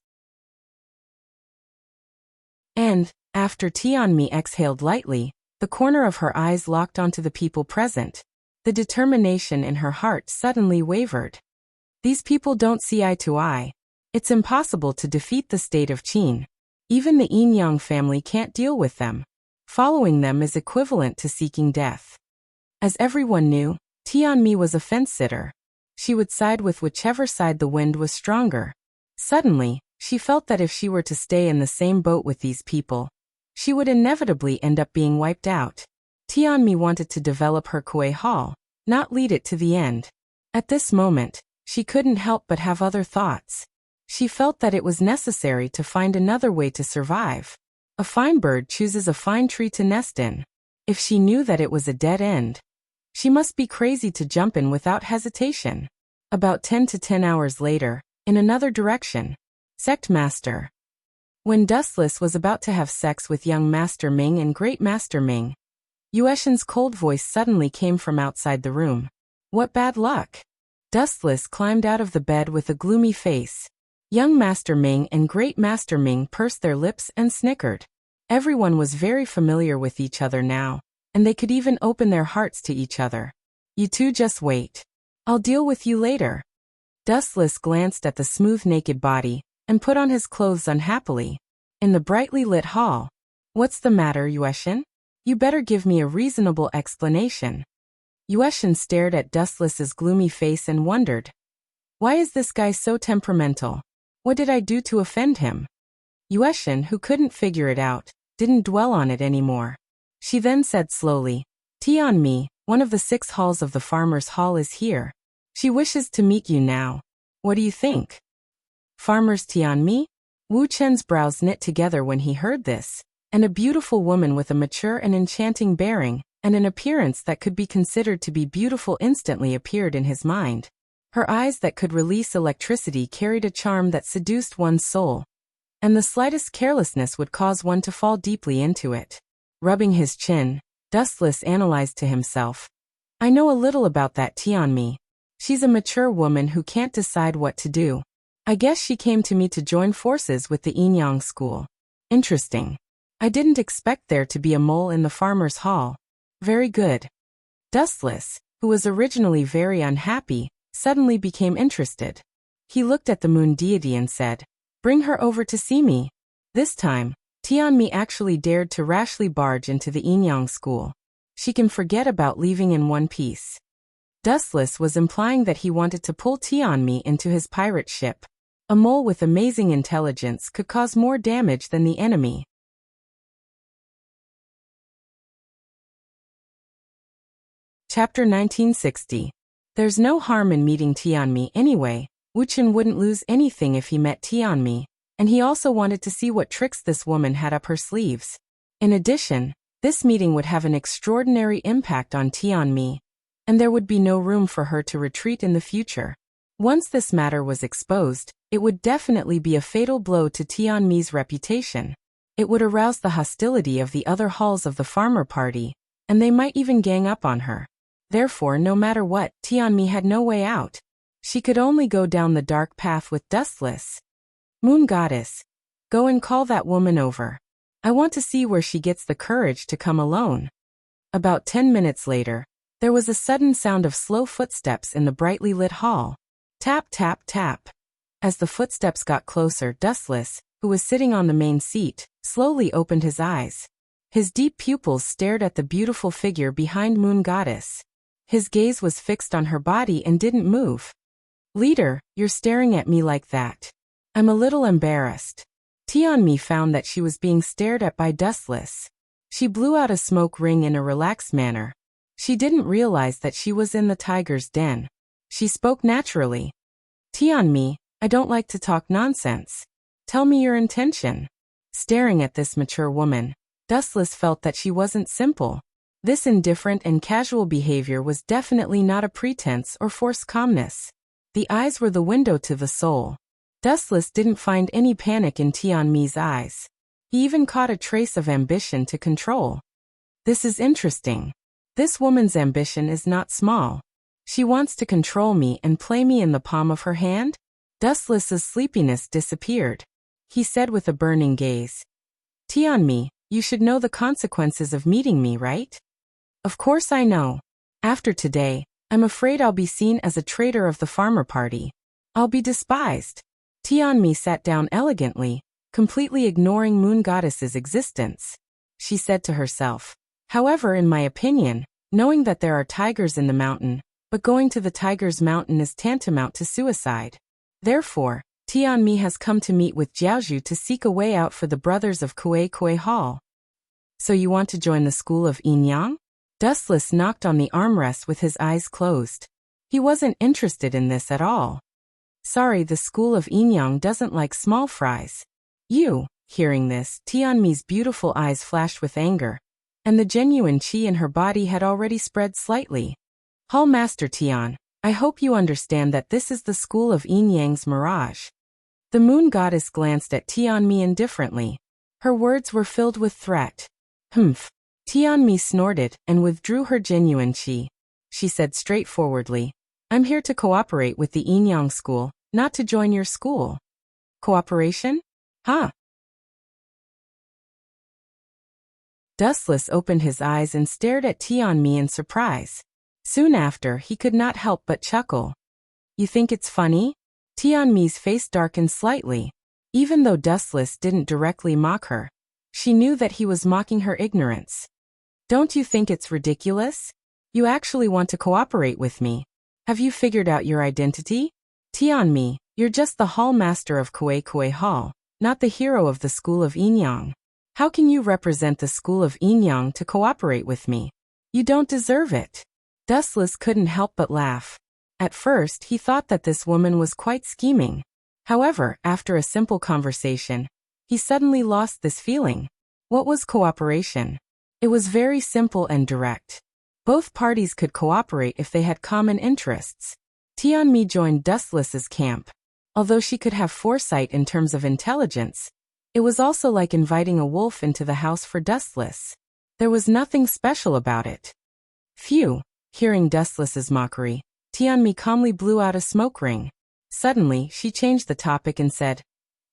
S1: And, after Tianmi exhaled lightly, the corner of her eyes locked onto the people present. The determination in her heart suddenly wavered. These people don't see eye to eye. It's impossible to defeat the state of Qin. Even the Yin-Yang family can't deal with them. Following them is equivalent to seeking death. As everyone knew, Tianmi was a fence-sitter. She would side with whichever side the wind was stronger. Suddenly, she felt that if she were to stay in the same boat with these people, she would inevitably end up being wiped out. Tianmi wanted to develop her Kuei Hall, not lead it to the end. At this moment, she couldn't help but have other thoughts. She felt that it was necessary to find another way to survive. A fine bird chooses a fine tree to nest in. If she knew that it was a dead end, she must be crazy to jump in without hesitation. About 10 to 10 hours later, in another direction. Sect Master. When Dustless was about to have sex with young Master Ming and Great Master Ming, Yueshin's cold voice suddenly came from outside the room. What bad luck! Dustless climbed out of the bed with a gloomy face. Young Master Ming and Great Master Ming pursed their lips and snickered. Everyone was very familiar with each other now, and they could even open their hearts to each other. You two just wait. I'll deal with you later. Dustless glanced at the smooth naked body, and put on his clothes unhappily. In the brightly lit hall. What's the matter, Yueshin? You better give me a reasonable explanation. Yueshin stared at Dustless's gloomy face and wondered. Why is this guy so temperamental? What did I do to offend him? Yueshin, who couldn't figure it out, didn't dwell on it anymore. She then said slowly, Tianmi, one of the 6 halls of the Farmer's Hall is here. She wishes to meet you now. What do you think? Farmer's Tianmi? Wu Chen's brows knit together when he heard this, and a beautiful woman with a mature and enchanting bearing, and an appearance that could be considered to be beautiful instantly appeared in his mind. Her eyes that could release electricity carried a charm that seduced one's soul, and the slightest carelessness would cause one to fall deeply into it. Rubbing his chin, Dustless analyzed to himself. I know a little about that Tianmi. She's a mature woman who can't decide what to do. I guess she came to me to join forces with the Yin-Yang school. Interesting. I didn't expect there to be a mole in the Farmer's Hall. Very good. Dustless, who was originally very unhappy, suddenly became interested. He looked at the moon deity and said, Bring her over to see me. This time, Tianmi actually dared to rashly barge into the Yin-Yang school. She can forget about leaving in one piece. Dustless was implying that he wanted to pull Tianmi into his pirate ship. A mole with amazing intelligence could cause more damage than the enemy. Chapter 1960. There's no harm in meeting Tianmi anyway. Wu Chen wouldn't lose anything if he met Tianmi, and he also wanted to see what tricks this woman had up her sleeves. In addition, this meeting would have an extraordinary impact on Tianmi, and there would be no room for her to retreat in the future. Once this matter was exposed, it would definitely be a fatal blow to Tianmi's reputation. It would arouse the hostility of the other halls of the farmer party, and they might even gang up on her. Therefore, no matter what, Tianmi had no way out. She could only go down the dark path with Dustless. Moon Goddess, go and call that woman over. I want to see where she gets the courage to come alone. About 10 minutes later, there was a sudden sound of slow footsteps in the brightly lit hall. Tap, tap, tap. As the footsteps got closer, Dustless, who was sitting on the main seat, slowly opened his eyes. His deep pupils stared at the beautiful figure behind Moon Goddess. His gaze was fixed on her body and didn't move. Leader, you're staring at me like that. I'm a little embarrassed. Tianmi found that she was being stared at by Dustless. She blew out a smoke ring in a relaxed manner. She didn't realize that she was in the tiger's den. She spoke naturally. Tianmi, I don't like to talk nonsense. Tell me your intention. Staring at this mature woman, Dustless felt that she wasn't simple. This indifferent and casual behavior was definitely not a pretense or forced calmness. The eyes were the window to the soul. Dustless didn't find any panic in Tianmi's eyes. He even caught a trace of ambition to control. This is interesting. This woman's ambition is not small. She wants to control me and play me in the palm of her hand? Dustless's sleepiness disappeared. He said with a burning gaze. Tianmi, you should know the consequences of meeting me, right? Of course I know. After today, I'm afraid I'll be seen as a traitor of the farmer party. I'll be despised. Tianmi sat down elegantly, completely ignoring Moon Goddess's existence. She said to herself. However, in my opinion, knowing that there are tigers in the mountain, but going to the tiger's mountain is tantamount to suicide. Therefore, Tianmi has come to meet with Jiaozhu to seek a way out for the brothers of Kui Hall. So you want to join the school of Yinyang? Dustless knocked on the armrest with his eyes closed. He wasn't interested in this at all. Sorry, the school of Yinyang doesn't like small fries. You, hearing this, Tianmi's beautiful eyes flashed with anger, and the genuine qi in her body had already spread slightly. Hall Master Tian, I hope you understand that this is the school of Yinyang's mirage. The moon goddess glanced at Tianmi indifferently. Her words were filled with threat. Humph. Tianmi snorted and withdrew her genuine qi. She said straightforwardly, I'm here to cooperate with the Yinyang school, not to join your school. Cooperation? Huh? Dustless opened his eyes and stared at Tianmi in surprise. Soon after, he could not help but chuckle. You think it's funny? Tianmi's face darkened slightly. Even though Dustless didn't directly mock her, she knew that he was mocking her ignorance. Don't you think it's ridiculous? You actually want to cooperate with me. Have you figured out your identity? Tianmi, you're just the hall master of Kui Hall, not the hero of the school of Yinyang. How can you represent the school of Yinyang to cooperate with me? You don't deserve it. Dustless couldn't help but laugh. At first, he thought that this woman was quite scheming. However, after a simple conversation, he suddenly lost this feeling. What was cooperation? It was very simple and direct. Both parties could cooperate if they had common interests. Tianmi joined Dustless's camp. Although she could have foresight in terms of intelligence, it was also like inviting a wolf into the house for Dustless. There was nothing special about it. Phew. Hearing Dustless's mockery, Tianmi calmly blew out a smoke ring. Suddenly, she changed the topic and said,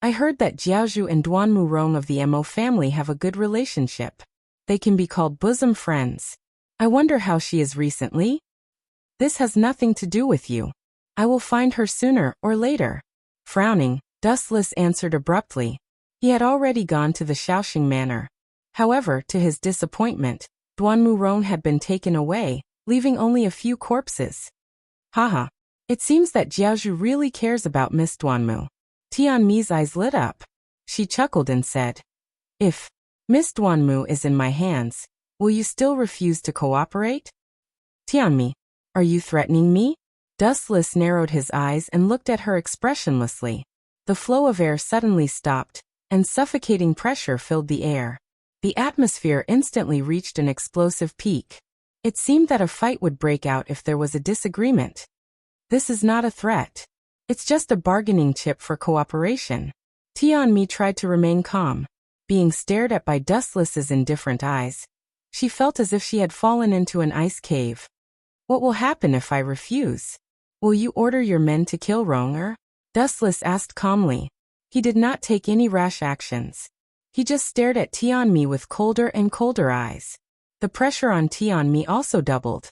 S1: I heard that Jiaozhu and Duanmu Rong of the Mo family have a good relationship. They can be called bosom friends. I wonder how she is recently? This has nothing to do with you. I will find her sooner or later. Frowning, Dustless answered abruptly. He had already gone to the Shaoxing Manor. However, to his disappointment, Duanmu Rong had been taken away, leaving only a few corpses. Haha. It seems that Jiaozhu really cares about Miss Duanmu. Tianmi's eyes lit up. She chuckled and said, If Miss Duanmu is in my hands, will you still refuse to cooperate? Tianmi, are you threatening me? Dustless narrowed his eyes and looked at her expressionlessly. The flow of air suddenly stopped, and suffocating pressure filled the air. The atmosphere instantly reached an explosive peak. It seemed that a fight would break out if there was a disagreement. This is not a threat. It's just a bargaining chip for cooperation. Tianmi tried to remain calm. Being stared at by Dustless's indifferent eyes, she felt as if she had fallen into an ice cave. What will happen if I refuse? Will you order your men to kill Ronger? Dustless asked calmly. He did not take any rash actions. He just stared at Tianmi with colder and colder eyes. The pressure on Tianmi also doubled.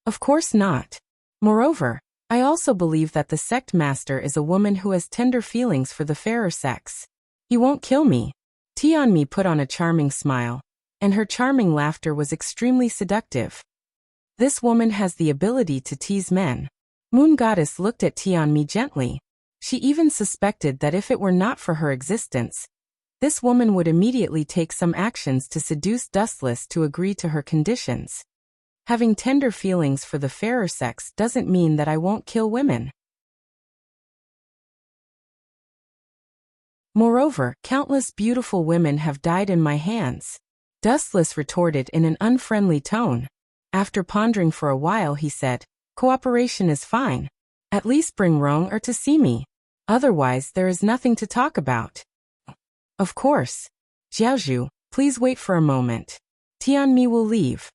S1: Of course not. Moreover, I also believe that the sect master is a woman who has tender feelings for the fairer sex. He won't kill me. Tianmi put on a charming smile, and her charming laughter was extremely seductive. This woman has the ability to tease men. Moon Goddess looked at Tianmi gently. She even suspected that if it were not for her existence, this woman would immediately take some actions to seduce Dustless to agree to her conditions. Having tender feelings for the fairer sex doesn't mean that I won't kill women. Moreover, countless beautiful women have died in my hands. Dustless retorted in an unfriendly tone. After pondering for a while, he said, cooperation is fine. At least bring Rong to see me. Otherwise, there is nothing to talk about. Of course. Jiaozhu, please wait for a moment. Tianmi will leave.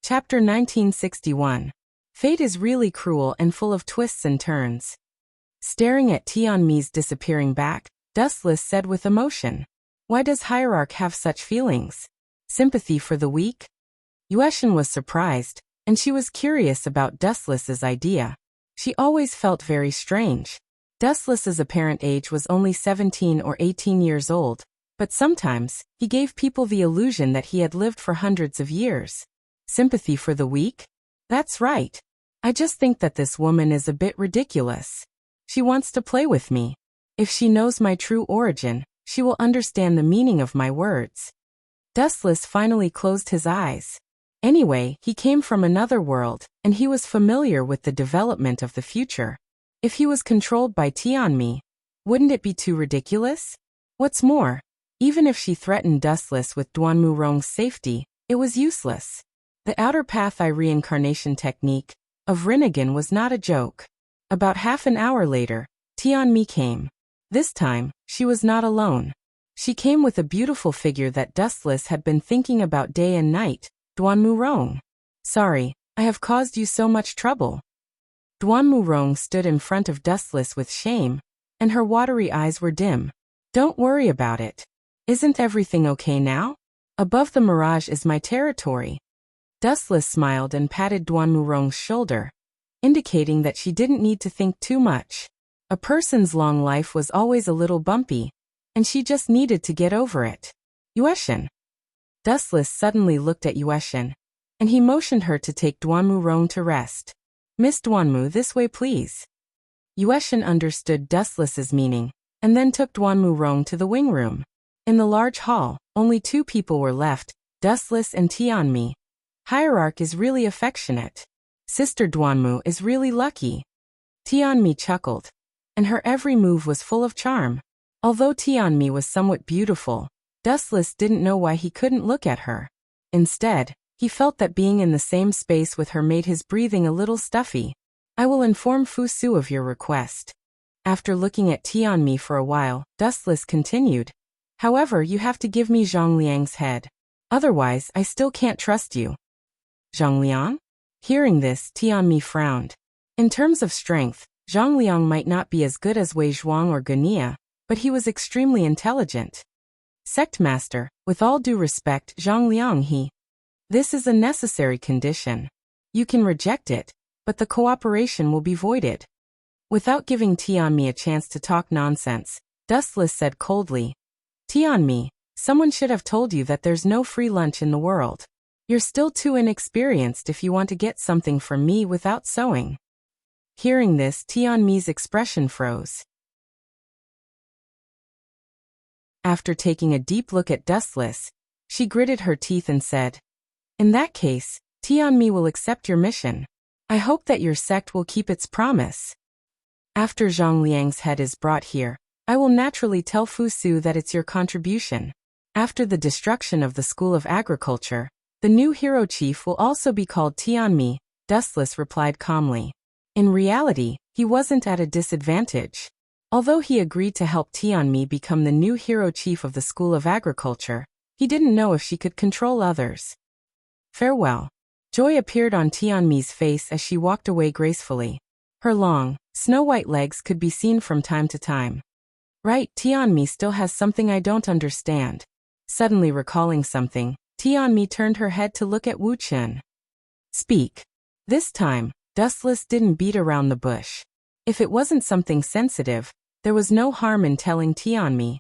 S1: Chapter 1961. Fate is really cruel and full of twists and turns. Staring at Tianmi's disappearing back, Dustless said with emotion, why does Hierarch have such feelings? Sympathy for the weak? Yueshan was surprised, and she was curious about Dustless's idea. She always felt very strange. Dustless's apparent age was only 17 or 18 years old, but sometimes he gave people the illusion that he had lived for hundreds of years. Sympathy for the weak? That's right. I just think that this woman is a bit ridiculous. She wants to play with me. If she knows my true origin, she will understand the meaning of my words. Dustless finally closed his eyes. Anyway, he came from another world, and he was familiar with the development of the future. If he was controlled by Tianmi, wouldn't it be too ridiculous? What's more, even if she threatened Dustless with Duanmu Rong's safety, it was useless. The outer path eye reincarnation technique of Rinnegan was not a joke. About half an hour later, Tianmi came. This time, she was not alone. She came with a beautiful figure that Dustless had been thinking about day and night, Duanmu Rong. Sorry, I have caused you so much trouble. Duanmu Rong stood in front of Dustless with shame, and her watery eyes were dim. Don't worry about it. Isn't everything okay now? Above the mirage is my territory. Dustless smiled and patted Duanmu Rong's shoulder, indicating that she didn't need to think too much. A person's long life was always a little bumpy, and she just needed to get over it. Yueshan. Dustless suddenly looked at Yueshan, and he motioned her to take Duanmu Rong to rest. Miss Duanmu, this way please. Yueshan understood Dustless's meaning, and then took Duanmu Rong to the wing room. In the large hall, only two people were left, Dustless and Tianmi. Hierarch is really affectionate. Sister Duanmu is really lucky. Tianmi chuckled, and her every move was full of charm. Although Tianmi was somewhat beautiful, Dustless didn't know why he couldn't look at her. Instead, he felt that being in the same space with her made his breathing a little stuffy. I will inform Fu Su of your request. After looking at Tianmi for a while, Dustless continued. However, you have to give me Zhongliang's head. Otherwise, I still can't trust you. Zhongliang? Hearing this, Tianmi frowned. In terms of strength, Zhongliang might not be as good as Wei Zhuang or Gunia, but he was extremely intelligent. Sectmaster, with all due respect, Zhongliang This is a necessary condition. You can reject it, but the cooperation will be voided. Without giving Tianmi a chance to talk nonsense, Dustless said coldly, Tianmi, someone should have told you that there's no free lunch in the world. You're still too inexperienced if you want to get something from me without sewing. Hearing this, Tianmi's expression froze. After taking a deep look at Dustless, she gritted her teeth and said, In that case, Tianmi will accept your mission. I hope that your sect will keep its promise. After Zhongliang's head is brought here, I will naturally tell Fu Su that it's your contribution. After the destruction of the School of Agriculture, the new hero chief will also be called Tianmi, Dustless replied calmly. In reality, he wasn't at a disadvantage. Although he agreed to help Tianmi become the new hero chief of the School of Agriculture, he didn't know if she could control others. Farewell. Joy appeared on Tianmi's face as she walked away gracefully. Her long, snow-white legs could be seen from time to time. Right, Tianmi still has something I don't understand. Suddenly recalling something, Tianmi turned her head to look at Wu Chen. Speak. This time, Dustless didn't beat around the bush. If it wasn't something sensitive, there was no harm in telling Tianmi.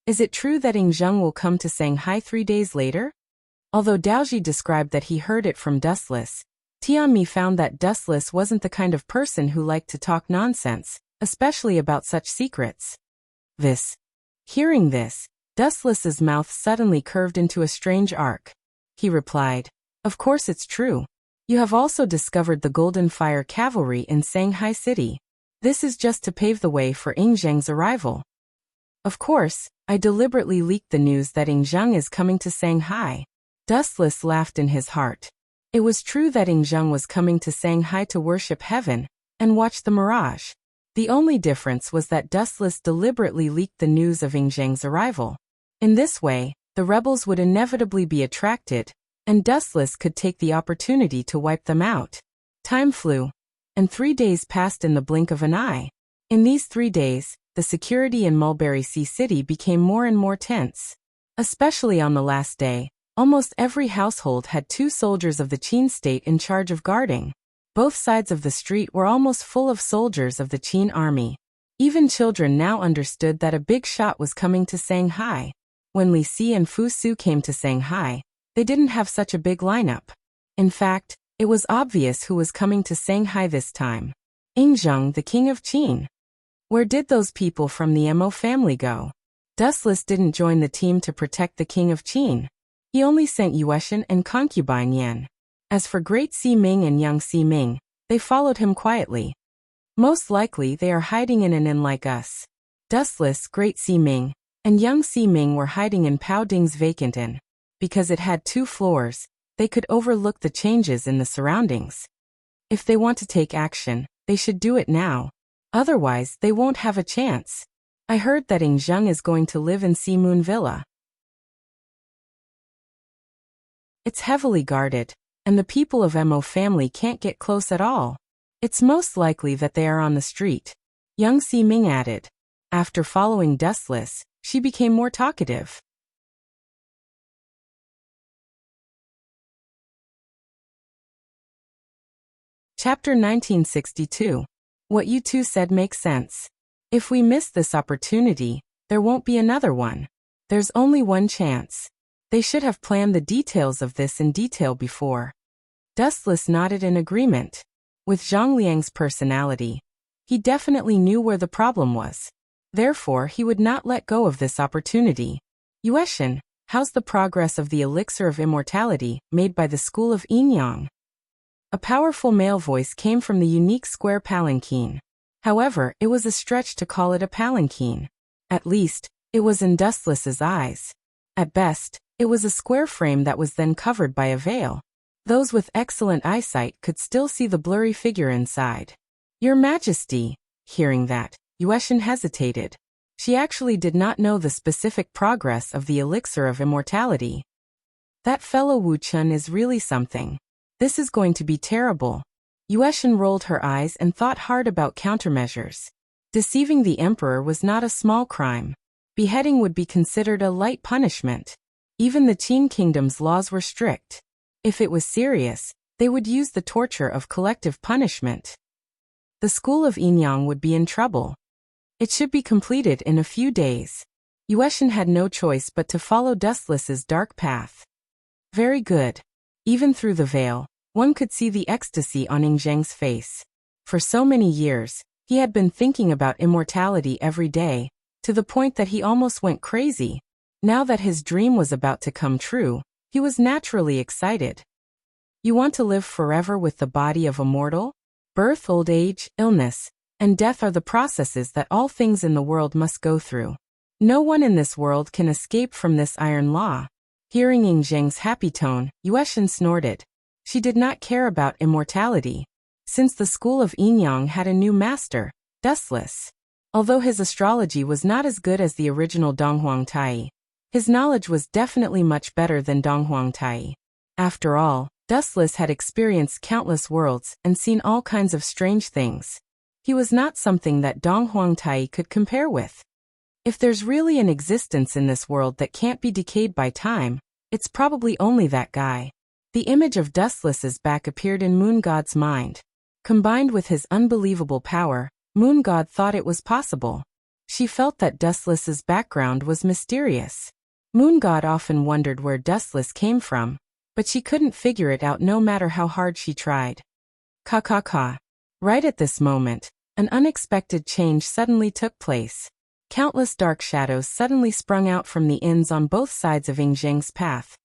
S1: Is it true that Ing Zheng will come to Shanghai 3 days later? Although Daoji described that he heard it from Dustless, Tianmi found that Dustless wasn't the kind of person who liked to talk nonsense, especially about such secrets. Hearing this, Dustless's mouth suddenly curved into a strange arc. He replied, Of course it's true. You have also discovered the Golden Fire Cavalry in Shanghai City. This is just to pave the way for Ing Zheng's arrival. Of course, I deliberately leaked the news that Ing Zheng is coming to Shanghai. Dustless laughed in his heart. It was true that Ing Zheng was coming to Shanghai to worship heaven and watch the mirage. The only difference was that Dustless deliberately leaked the news of Ing Zheng's arrival. In this way, the rebels would inevitably be attracted, and Dustless could take the opportunity to wipe them out. Time flew, and 3 days passed in the blink of an eye. In these 3 days, the security in Mulberry Sea City became more and more tense. Especially on the last day, almost every household had 2 soldiers of the Qin state in charge of guarding. Both sides of the street were almost full of soldiers of the Qin army. Even children now understood that a big shot was coming to Shanghai. When Li Si and Fu Su came to Shanghai, they didn't have such a big lineup. In fact, it was obvious who was coming to Shanghai this time. Ing Zheng, the king of Qin. Where did those people from the Mo family go? Dustless didn't join the team to protect the king of Qin. He only sent Yueshan and concubine Yan. As for Great Si Ming and Young Si Ming, they followed him quietly. Most likely they are hiding in an inn like us. Dustless, Great Si Ming, and Young Si Ming were hiding in Pao Ding's vacant inn. Because it had 2 floors, they could overlook the changes in the surroundings. If they want to take action, they should do it now. Otherwise, they won't have a chance. I heard that Ing Zheng is going to live in Sea Moon Villa. It's heavily guarded, and the people of Mo family can't get close at all. It's most likely that they are on the street. Young Si Ming added. After following Dustless, she became more talkative. Chapter 1962. What you two said makes sense. If we miss this opportunity, there won't be another one. There's only one chance. They should have planned the details of this in detail before. Dustless nodded in agreement. With Zhang Liang's personality, he definitely knew where the problem was. Therefore, he would not let go of this opportunity. Yueshan, how's the progress of the elixir of immortality made by the school of Yinyang? A powerful male voice came from the unique square palanquin. However, it was a stretch to call it a palanquin. At least, it was in Dustless's eyes. At best, it was a square frame that was then covered by a veil. Those with excellent eyesight could still see the blurry figure inside. Your Majesty. Hearing that, Yueshan hesitated. She actually did not know the specific progress of the elixir of immortality. That fellow Wu Chun is really something. This is going to be terrible. Yueshan rolled her eyes and thought hard about countermeasures. Deceiving the emperor was not a small crime. Beheading would be considered a light punishment. Even the Qin kingdom's laws were strict. If it was serious, they would use the torture of collective punishment. The school of Yinyang would be in trouble. It should be completed in a few days. Yueshan had no choice but to follow Dustless's dark path. Very good. Even through the veil, one could see the ecstasy on Ing Zheng's face. For so many years, he had been thinking about immortality every day, to the point that he almost went crazy. Now that his dream was about to come true, he was naturally excited. You want to live forever with the body of a mortal? Birth, old age, illness, and death are the processes that all things in the world must go through. No one in this world can escape from this iron law. Hearing Ing Zheng's happy tone, Yueshan snorted. She did not care about immortality. Since the school of Yinyang had a new master, Dustless. Although his astrology was not as good as the original Donghuang Tai, his knowledge was definitely much better than Donghuang Tai. After all, Dustless had experienced countless worlds and seen all kinds of strange things. He was not something that Donghuang Tai could compare with. If there's really an existence in this world that can't be decayed by time, it's probably only that guy. The image of Dustless's back appeared in Moon God's mind. Combined with his unbelievable power, Moon God thought it was possible. She felt that Dustless's background was mysterious. Moon God often wondered where Dustless came from, but she couldn't figure it out no matter how hard she tried. Ka. Right at this moment, an unexpected change suddenly took place. Countless dark shadows suddenly sprung out from the inns on both sides of Ing Zheng's path,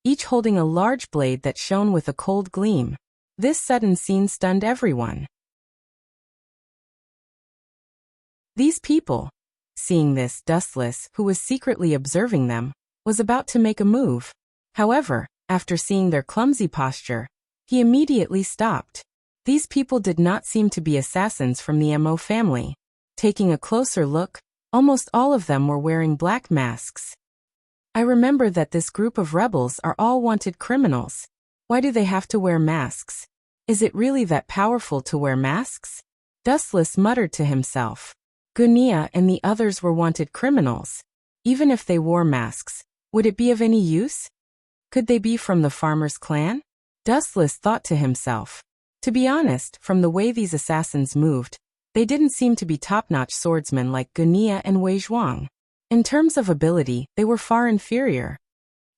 S1: each holding a large blade that shone with a cold gleam. This sudden scene stunned everyone. These people. Seeing this, Dustless, who was secretly observing them, was about to make a move. However, after seeing their clumsy posture, he immediately stopped. These people did not seem to be assassins from the Mo family. Taking a closer look, almost all of them were wearing black masks. I remember that this group of rebels are all wanted criminals. Why do they have to wear masks? Is it really that powerful to wear masks? Dustless muttered to himself. Gunia and the others were wanted criminals. Even if they wore masks, would it be of any use? Could they be from the farmer's clan? Dustless thought to himself. To be honest, from the way these assassins moved, they didn't seem to be top-notch swordsmen like Gunia and Wei Zhuang. In terms of ability, they were far inferior.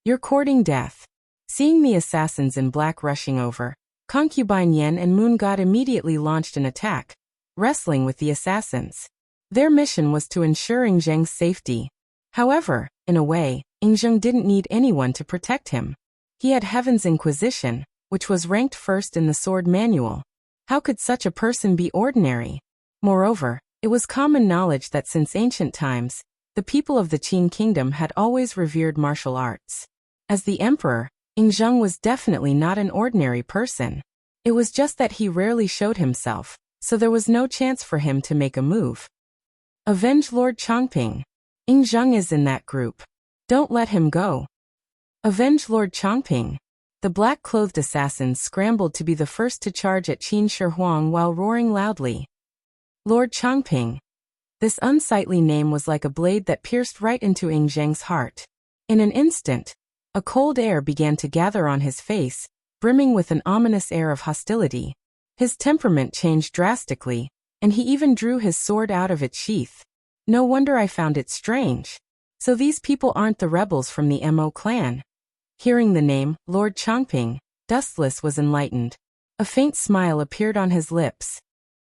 S1: You're courting death. Seeing the assassins in black rushing over, Concubine Yen and Moon God immediately launched an attack, wrestling with the assassins. Their mission was to ensure Yingzheng's safety. However, in a way, Yingzheng didn't need anyone to protect him. He had Heaven's Inquisition, which was ranked first in the sword manual. How could such a person be ordinary? Moreover, it was common knowledge that since ancient times, the people of the Qin kingdom had always revered martial arts. As the emperor, Yingzheng was definitely not an ordinary person. It was just that he rarely showed himself, so there was no chance for him to make a move. Avenge Lord Chongping. Yingzheng is in that group. Don't let him go. Avenge Lord Chongping. The black-clothed assassins scrambled to be the first to charge at Qin Shi Huang while roaring loudly. Lord Chongping. This unsightly name was like a blade that pierced right into Yingzheng's heart. In an instant, a cold air began to gather on his face, brimming with an ominous air of hostility. His temperament changed drastically, and he even drew his sword out of its sheath. No wonder I found it strange. So these people aren't the rebels from the Mo clan. Hearing the name, Lord Chongping, Dustless was enlightened. A faint smile appeared on his lips.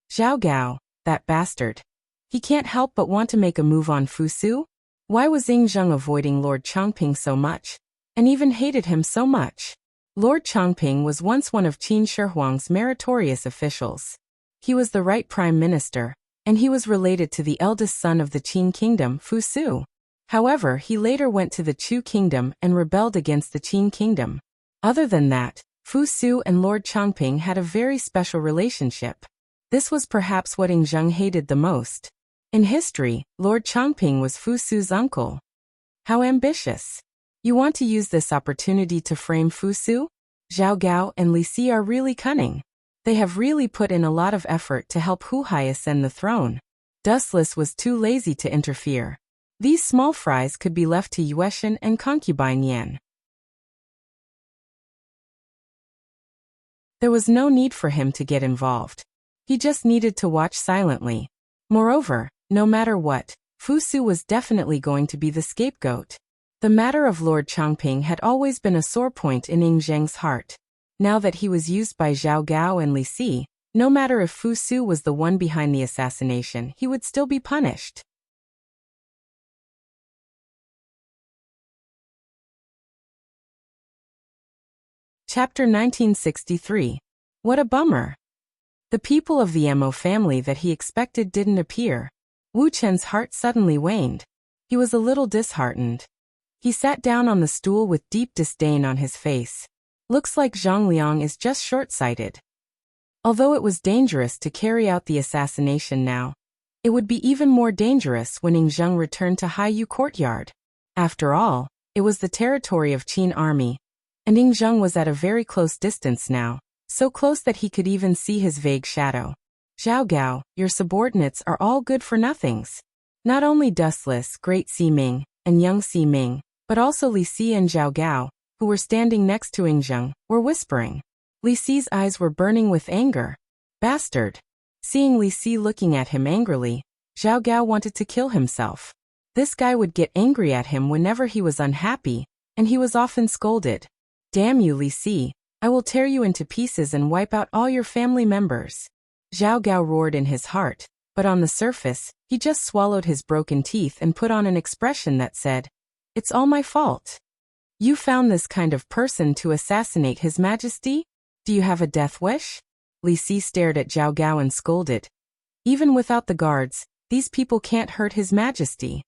S1: Zhao Gao, that bastard. He can't help but want to make a move on Fusu? Why was Yingzheng avoiding Lord Chongping so much, and even hated him so much? Lord Chongping was once one of Qin Shi Huang's meritorious officials. He was the right prime minister, and he was related to the eldest son of the Qin kingdom, Fusu. However, he later went to the Chu kingdom and rebelled against the Qin kingdom. Other than that, Fusu and Lord Chongping had a very special relationship. This was perhaps what Yingzheng hated the most. In history, Lord Chongping was Fusu's uncle. How ambitious. You want to use this opportunity to frame Fusu? Zhao Gao and Li Si are really cunning. They have really put in a lot of effort to help Hu Hai ascend the throne. Dustless was too lazy to interfere. These small fries could be left to Yueshan and Concubine Yan. There was no need for him to get involved. He just needed to watch silently. Moreover, no matter what, Fusu was definitely going to be the scapegoat. The matter of Lord Chongping had always been a sore point in Yingzheng's heart. Now that he was used by Zhao Gao and Li Si, no matter if Fusu was the one behind the assassination, he would still be punished. Chapter 1963. What a bummer. The people of the Mo family that he expected didn't appear. Wu Chen's heart suddenly waned. He was a little disheartened. He sat down on the stool with deep disdain on his face. Looks like Zhang Liang is just short-sighted. Although it was dangerous to carry out the assassination now, it would be even more dangerous when Yingzheng returned to Haiyu Courtyard. After all, it was the territory of Qin army, and Yingzheng was at a very close distance now, so close that he could even see his vague shadow. Zhao Gao, your subordinates are all good-for-nothings. Not only Dustless, Great Ximing, and Young Ximing, but also Li Si and Zhao Gao, who were standing next to Yingzheng, were whispering. Li Si's eyes were burning with anger. Bastard. Seeing Li Si looking at him angrily, Zhao Gao wanted to kill himself. This guy would get angry at him whenever he was unhappy, and he was often scolded. Damn you, Li Si, I will tear you into pieces and wipe out all your family members. Zhao Gao roared in his heart, but on the surface, he just swallowed his broken teeth and put on an expression that said, "It's all my fault. You found this kind of person to assassinate His Majesty? Do you have a death wish? Li Si stared at Zhao Gao and scolded. Even without the guards, these people can't hurt His Majesty.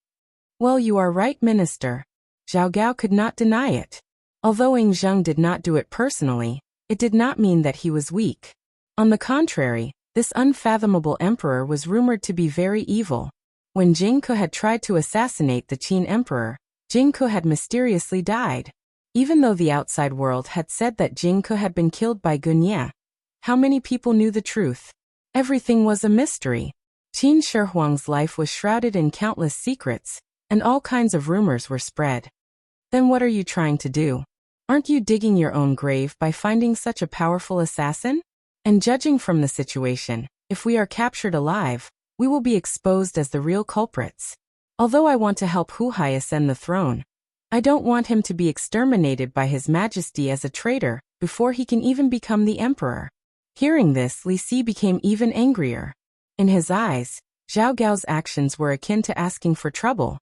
S1: Well, you are right, Minister. Zhao Gao could not deny it. Although Ing Zheng did not do it personally, it did not mean that he was weak. On the contrary, this unfathomable emperor was rumored to be very evil. When Jing Ke had tried to assassinate the Qin emperor, Jing Ke had mysteriously died. Even though the outside world had said that Jing Ke had been killed by Gunye, how many people knew the truth? Everything was a mystery. Qin Shi Huang's life was shrouded in countless secrets, and all kinds of rumors were spread. Then what are you trying to do? Aren't you digging your own grave by finding such a powerful assassin? And judging from the situation, if we are captured alive, we will be exposed as the real culprits. Although I want to help Hu Hai ascend the throne, I don't want him to be exterminated by His Majesty as a traitor before he can even become the emperor. Hearing this, Li Si became even angrier. In his eyes, Zhao Gao's actions were akin to asking for trouble.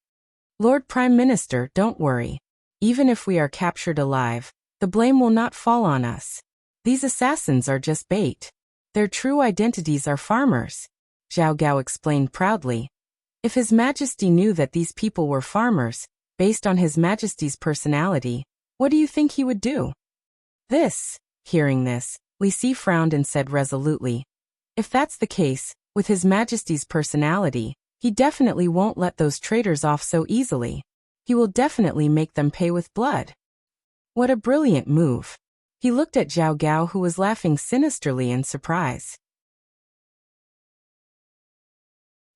S1: Lord Prime Minister, don't worry. Even if we are captured alive, the blame will not fall on us. These assassins are just bait. Their true identities are farmers. Zhao Gao explained proudly. If His Majesty knew that these people were farmers, based on His Majesty's personality, what do you think he would do? Hearing this, Li Si frowned and said resolutely, if that's the case, with His Majesty's personality, he definitely won't let those traitors off so easily. He will definitely make them pay with blood. What a brilliant move. He looked at Zhao Gao, who was laughing sinisterly in surprise.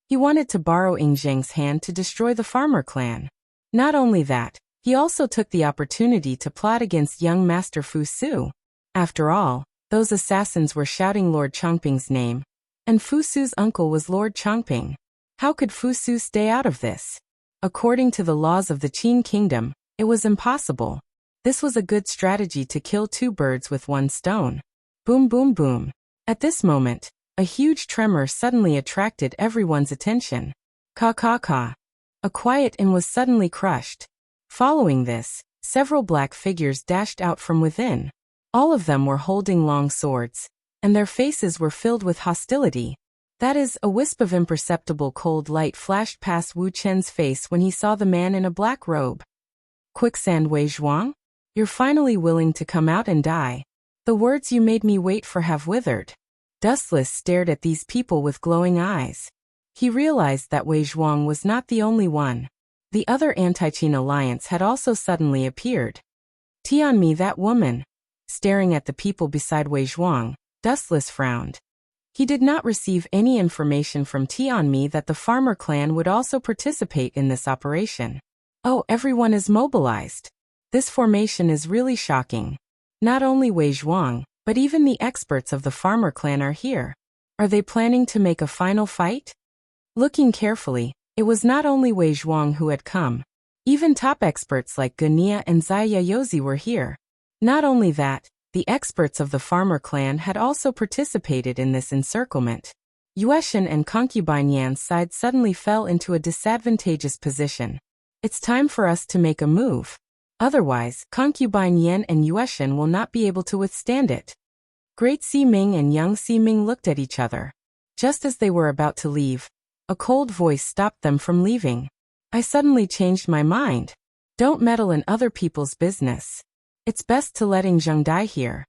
S1: He wanted to borrow Ing Zheng's hand to destroy the farmer clan. Not only that, he also took the opportunity to plot against young Master Fu Su. After all, those assassins were shouting Lord Chongping's name, and Fu Su's uncle was Lord Chongping. How could Fu Su stay out of this? According to the laws of the Qin kingdom, it was impossible. This was a good strategy to kill two birds with one stone. Boom boom boom. At this moment, a huge tremor suddenly attracted everyone's attention. Ka ka ka. A quiet inn was suddenly crushed. Following this, several black figures dashed out from within. All of them were holding long swords, and their faces were filled with hostility. That is, a wisp of imperceptible cold light flashed past Wu Chen's face when he saw the man in a black robe. Quicksand Wei Zhuang? You're finally willing to come out and die. The words you made me wait for have withered. Dustless stared at these people with glowing eyes. He realized that Wei Zhuang was not the only one. The other anti-Qin alliance had also suddenly appeared. Tianmi, that woman. Staring at the people beside Wei Zhuang, Dustless frowned. He did not receive any information from Tianmi that the farmer clan would also participate in this operation. Oh, everyone is mobilized. This formation is really shocking. Not only Wei Zhuang, but even the experts of the farmer clan are here. Are they planning to make a final fight? Looking carefully, it was not only Wei Zhuang who had come. Even top experts like Gunia and Zai Yaozi were here. Not only that, the experts of the farmer clan had also participated in this encirclement. Yueshan and Concubine Yan's side suddenly fell into a disadvantageous position. It's time for us to make a move. Otherwise, Concubine Yan and Yueshan will not be able to withstand it. Great Ximing and young Ximing looked at each other. Just as they were about to leave, a cold voice stopped them from leaving. I suddenly changed my mind. Don't meddle in other people's business. It's best to let Ing Zheng die here.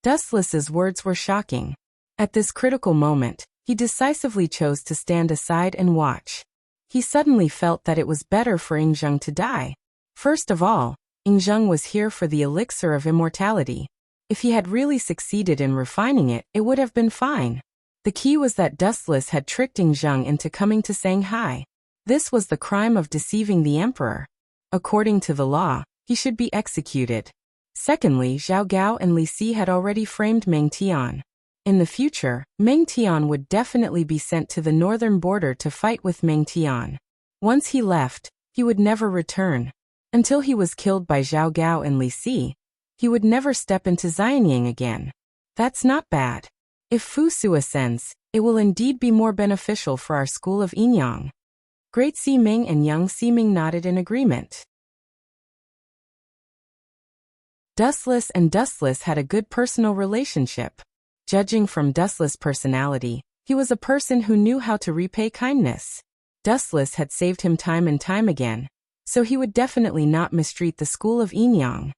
S1: Dustless's words were shocking. At this critical moment, he decisively chose to stand aside and watch. He suddenly felt that it was better for Ing Zheng to die. First of all, Ing Zheng was here for the elixir of immortality. If he had really succeeded in refining it, it would have been fine. The key was that Dustless had tricked Ing Zheng into coming to Shanghai. This was the crime of deceiving the emperor. According to the law, he should be executed. Secondly, Zhao Gao and Li Si had already framed Meng Tian. In the future, Meng Tian would definitely be sent to the northern border to fight with Meng Tian. Once he left, he would never return. Until he was killed by Zhao Gao and Li Si, he would never step into Xianying again. That's not bad. If Fu Su ascends, it will indeed be more beneficial for our school of Yinyang. Great Ximing and young Ximing nodded in agreement. Dustless and Dustless had a good personal relationship. Judging from Dustless' personality, he was a person who knew how to repay kindness. Dustless had saved him time and time again, so he would definitely not mistreat the school of Inyang.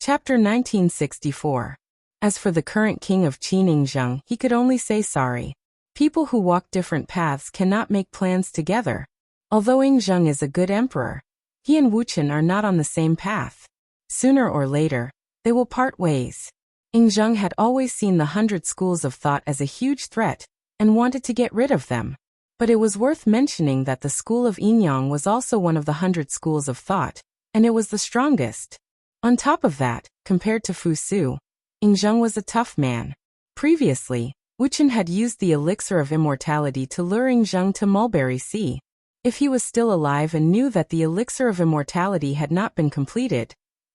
S1: Chapter 1964. As for the current king of Qiningzheng, he could only say sorry. People who walk different paths cannot make plans together. Although Yingzheng is a good emperor, he and Wuchen are not on the same path. Sooner or later, they will part ways. Yingzheng had always seen the 100 schools of thought as a huge threat and wanted to get rid of them. But it was worth mentioning that the school of Inyang was also one of the 100 schools of thought, and it was the strongest. On top of that, compared to Fu Su, Yingzheng was a tough man. Previously, Wuchen had used the elixir of immortality to lure Yingzheng to Mulberry Sea. If he was still alive and knew that the elixir of immortality had not been completed,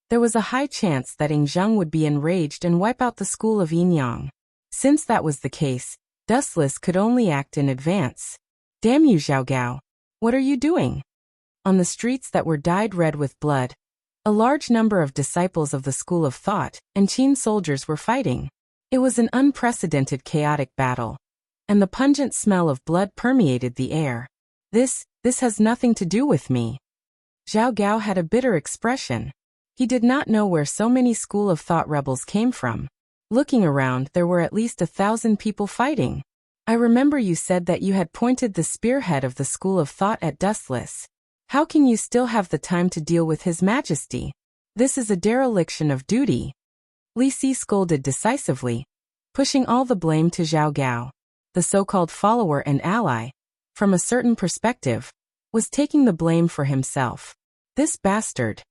S1: there was a high chance that Yingzheng would be enraged and wipe out the school of Inyang. Since that was the case, Dustless could only act in advance. Damn you, Zhao Gao! What are you doing? On the streets that were dyed red with blood, a large number of disciples of the school of thought and Qin soldiers were fighting. It was an unprecedented chaotic battle, and the pungent smell of blood permeated the air. This has nothing to do with me. Zhao Gao had a bitter expression. He did not know where so many school of thought rebels came from. Looking around, there were at least 1,000 people fighting. I remember you said that you had pointed the spearhead of the school of thought at Dustless. How can you still have the time to deal with His Majesty? This is a dereliction of duty. Li Si scolded decisively, pushing all the blame to Zhao Gao. The so-called follower and ally, from a certain perspective, was taking the blame for himself. This bastard.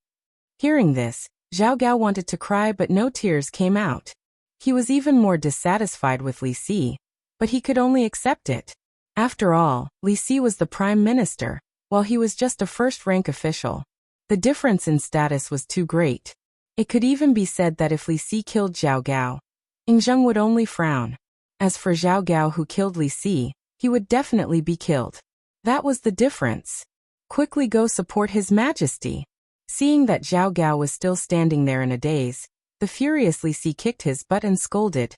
S1: Hearing this, Zhao Gao wanted to cry, but no tears came out. He was even more dissatisfied with Li Si, but he could only accept it. After all, Li Si was the prime minister, while he was just a first-rank official. The difference in status was too great. It could even be said that if Li Si killed Zhao Gao, Yingzheng would only frown. As for Zhao Gao who killed Li Si, he would definitely be killed. That was the difference. Quickly go support His Majesty. Seeing that Zhao Gao was still standing there in a daze, the furious Li Si kicked his butt and scolded.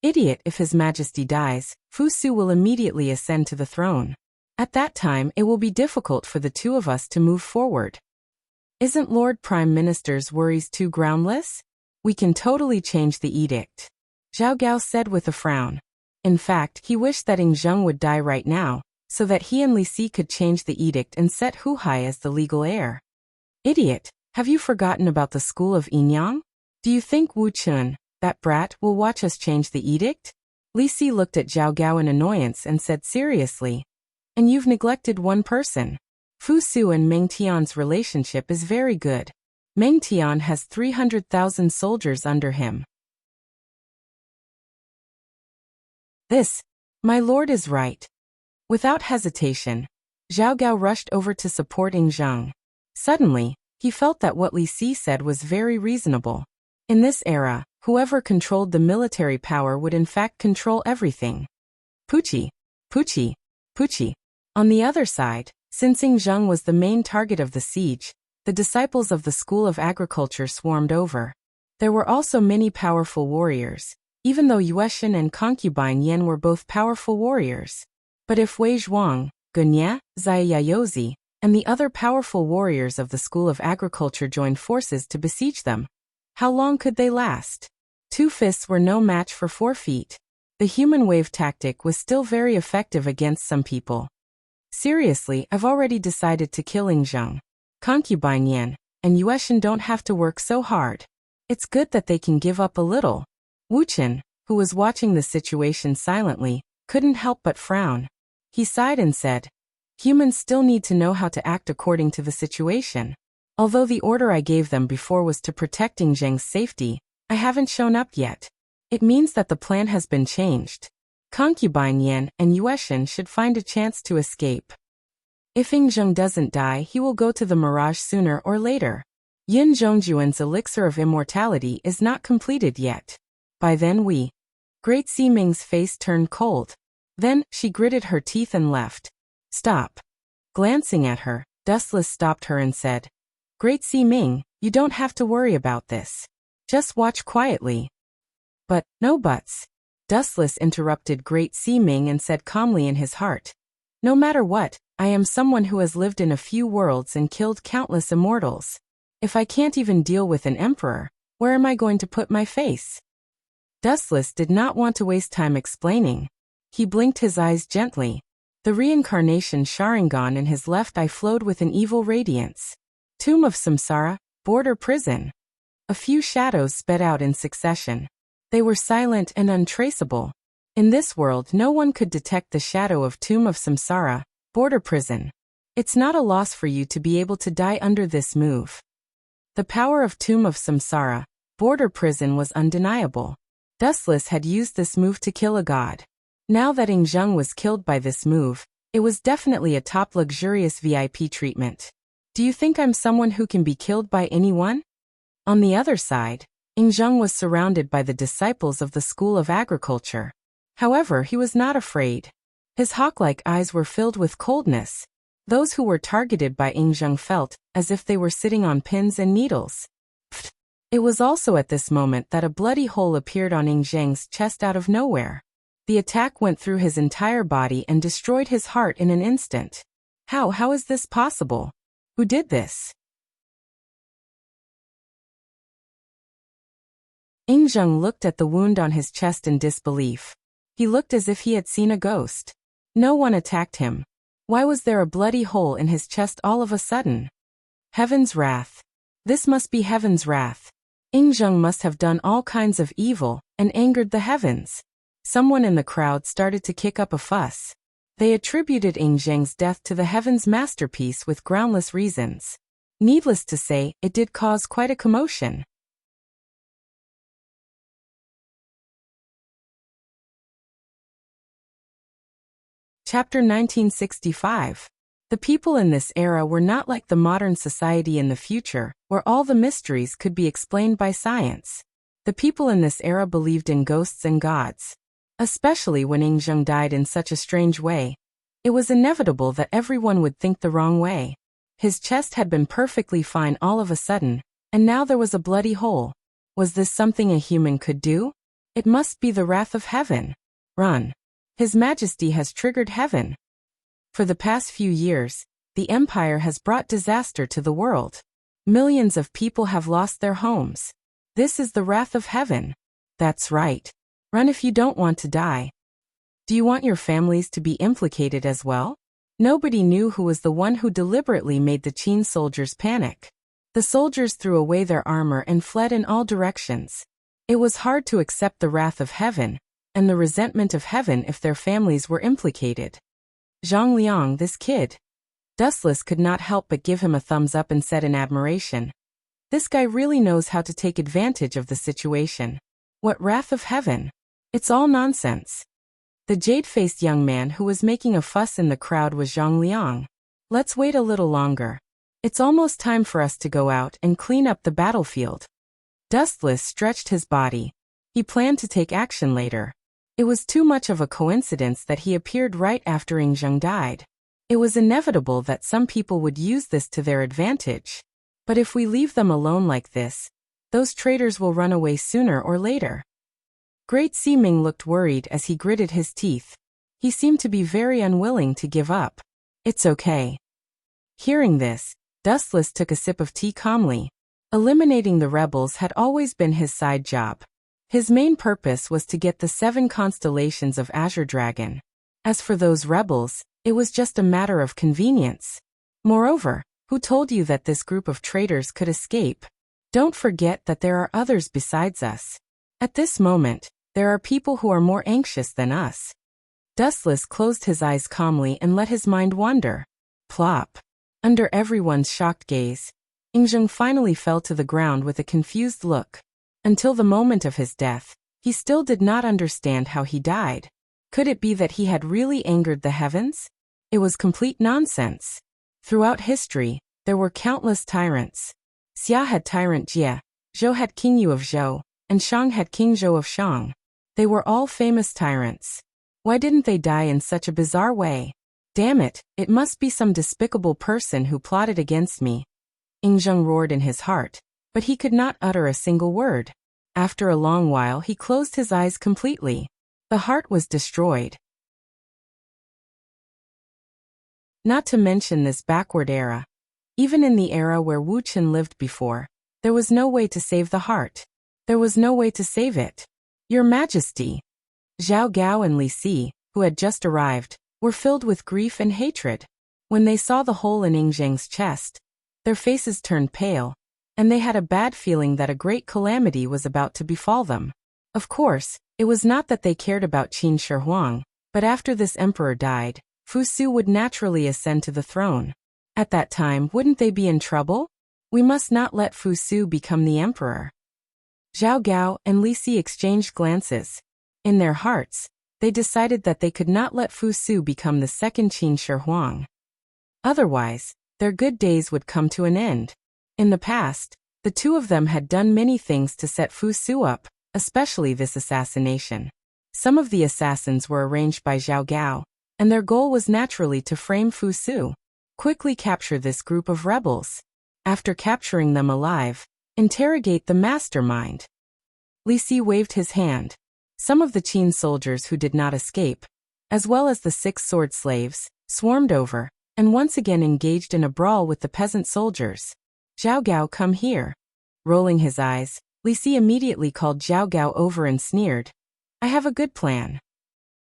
S1: Idiot, if His Majesty dies, Fu Su will immediately ascend to the throne. At that time it will be difficult for the two of us to move forward. Isn't Lord Prime Minister's worries too groundless? We can totally change the edict. Zhao Gao said with a frown. In fact, he wished that Yingzheng would die right now, so that he and Li Si could change the edict and set Hu Hai as the legal heir. Idiot, have you forgotten about the school of Inyang? Do you think Wu Chun, that brat, will watch us change the edict? Li Si looked at Zhao Gao in annoyance and said seriously. And you've neglected one person. Fu Su and Meng Tian's relationship is very good. Meng Tian has 300,000 soldiers under him. This, my lord, is right. Without hesitation, Zhao Gao rushed over to support Yingzheng. Suddenly, he felt that what Li Si said was very reasonable. In this era, whoever controlled the military power would in fact control everything. Pucci, Pucci, Pucci. On the other side, since Yingzheng was the main target of the siege, the disciples of the School of Agriculture swarmed over. There were also many powerful warriors, even though Yueshan and concubine Yan were both powerful warriors. But if Wei Zhuang, Gunya, Zai Yaozi, and the other powerful warriors of the School of Agriculture joined forces to besiege them, how long could they last? 2 fists were no match for 4 feet. The human wave tactic was still very effective against some people. Seriously, I've already decided to kill Yingzheng. Concubine Yan and Yueshan don't have to work so hard. It's good that they can give up a little. Wu Chen, who was watching the situation silently, couldn't help but frown. He sighed and said, humans still need to know how to act according to the situation. Although the order I gave them before was to protect Yingzheng's safety, I haven't shown up yet. It means that the plan has been changed. Concubine Yan and Yueshan should find a chance to escape. If Yingzheng doesn't die, he will go to the Mirage sooner or later. Yin Zhongjuan's elixir of immortality is not completed yet. By then Great Ximing's face turned cold. Then, she gritted her teeth and left. Stop. Glancing at her, Dustless stopped her and said, Great Si Ming, you don't have to worry about this. Just watch quietly. But, no buts. Dustless interrupted Great Si Ming and said calmly in his heart, No matter what, I am someone who has lived in a few worlds and killed countless immortals. If I can't even deal with an emperor, where am I going to put my face? Dustless did not want to waste time explaining. He blinked his eyes gently. The reincarnation Sharingan in his left eye flowed with an evil radiance. Tomb of Samsara, border prison. A few shadows sped out in succession. They were silent and untraceable. In this world no one could detect the shadow of Tomb of Samsara, border prison. It's not a loss for you to be able to die under this move. The power of Tomb of Samsara, border prison was undeniable. Dustless had used this move to kill a god. Now that Ing Zheng was killed by this move, it was definitely a top luxurious VIP treatment. Do you think I'm someone who can be killed by anyone? On the other side, Ing Zheng was surrounded by the disciples of the School of Agriculture. However, he was not afraid. His hawk-like eyes were filled with coldness. Those who were targeted by Ing Zheng felt as if they were sitting on pins and needles. Pfft. It was also at this moment that a bloody hole appeared on Ing Zheng's chest out of nowhere. The attack went through his entire body and destroyed his heart in an instant. How is this possible? Who did this? Ing Zheng looked at the wound on his chest in disbelief. He looked as if he had seen a ghost. No one attacked him. Why was there a bloody hole in his chest all of a sudden? Heaven's wrath. This must be heaven's wrath. Ing Zheng must have done all kinds of evil and angered the heavens. Someone in the crowd started to kick up a fuss. They attributed Ing Zheng's death to the heaven's masterpiece with groundless reasons. Needless to say, it did cause quite a commotion. Chapter 1965. The people in this era were not like the modern society in the future, where all the mysteries could be explained by science. The people in this era believed in ghosts and gods. Especially when Ing Zheng died in such a strange way. It was inevitable that everyone would think the wrong way. His chest had been perfectly fine all of a sudden, and now there was a bloody hole. Was this something a human could do? It must be the wrath of heaven. Run. His Majesty has triggered heaven. For the past few years, the Empire has brought disaster to the world. Millions of people have lost their homes. This is the wrath of heaven. That's right. Run if you don't want to die. Do you want your families to be implicated as well? Nobody knew who was the one who deliberately made the Qin soldiers panic. The soldiers threw away their armor and fled in all directions. It was hard to accept the wrath of heaven, and the resentment of heaven if their families were implicated. Zhang Liang, this kid. Dustless could not help but give him a thumbs up and said in admiration. This guy really knows how to take advantage of the situation. What wrath of heaven? It's all nonsense. The jade-faced young man who was making a fuss in the crowd was Zhang Liang. Let's wait a little longer. It's almost time for us to go out and clean up the battlefield. Dustless stretched his body. He planned to take action later. It was too much of a coincidence that he appeared right after Ing Zheng died. It was inevitable that some people would use this to their advantage. But if we leave them alone like this, those traitors will run away sooner or later. Great Si Ming looked worried as he gritted his teeth. He seemed to be very unwilling to give up. It's okay. Hearing this, Dustless took a sip of tea calmly. Eliminating the rebels had always been his side job. His main purpose was to get the 7 constellations of Azure Dragon. As for those rebels, it was just a matter of convenience. Moreover, who told you that this group of traitors could escape? Don't forget that there are others besides us. At this moment, there are people who are more anxious than us. Dustless closed his eyes calmly and let his mind wander. Plop. Under everyone's shocked gaze, Ing Zheng finally fell to the ground with a confused look. Until the moment of his death, he still did not understand how he died. Could it be that he had really angered the heavens? It was complete nonsense. Throughout history, there were countless tyrants. Xia had tyrant Jie, Zhou had King Yu of Zhou, and Shang had King Zhou of Shang. They were all famous tyrants. Why didn't they die in such a bizarre way? Damn it, it must be some despicable person who plotted against me. Ing Zheng roared in his heart, but he could not utter a single word. After a long while he closed his eyes completely. The heart was destroyed. Not to mention this backward era. Even in the era where Wu Qin lived before, there was no way to save the heart. There was no way to save it. Your Majesty. Zhao Gao and Li Si, who had just arrived, were filled with grief and hatred. When they saw the hole in Ing Zheng's chest, their faces turned pale, and they had a bad feeling that a great calamity was about to befall them. Of course, it was not that they cared about Qin Shi Huang, but after this emperor died, Fu Su would naturally ascend to the throne. At that time, wouldn't they be in trouble? We must not let Fu Su become the emperor. Zhao Gao and Li Si exchanged glances. In their hearts, they decided that they could not let Fu Su become the second Qin Shi Huang. Otherwise, their good days would come to an end. In the past, the two of them had done many things to set Fu Su up, especially this assassination. Some of the assassins were arranged by Zhao Gao, and their goal was naturally to frame Fu Su. Quickly capture this group of rebels. After capturing them alive, interrogate the mastermind. Li Si waved his hand. Some of the Qin soldiers who did not escape, as well as the 6 sword slaves, swarmed over, and once again engaged in a brawl with the peasant soldiers. Zhao Gao, come here. Rolling his eyes, Li Si immediately called Zhao Gao over and sneered. I have a good plan.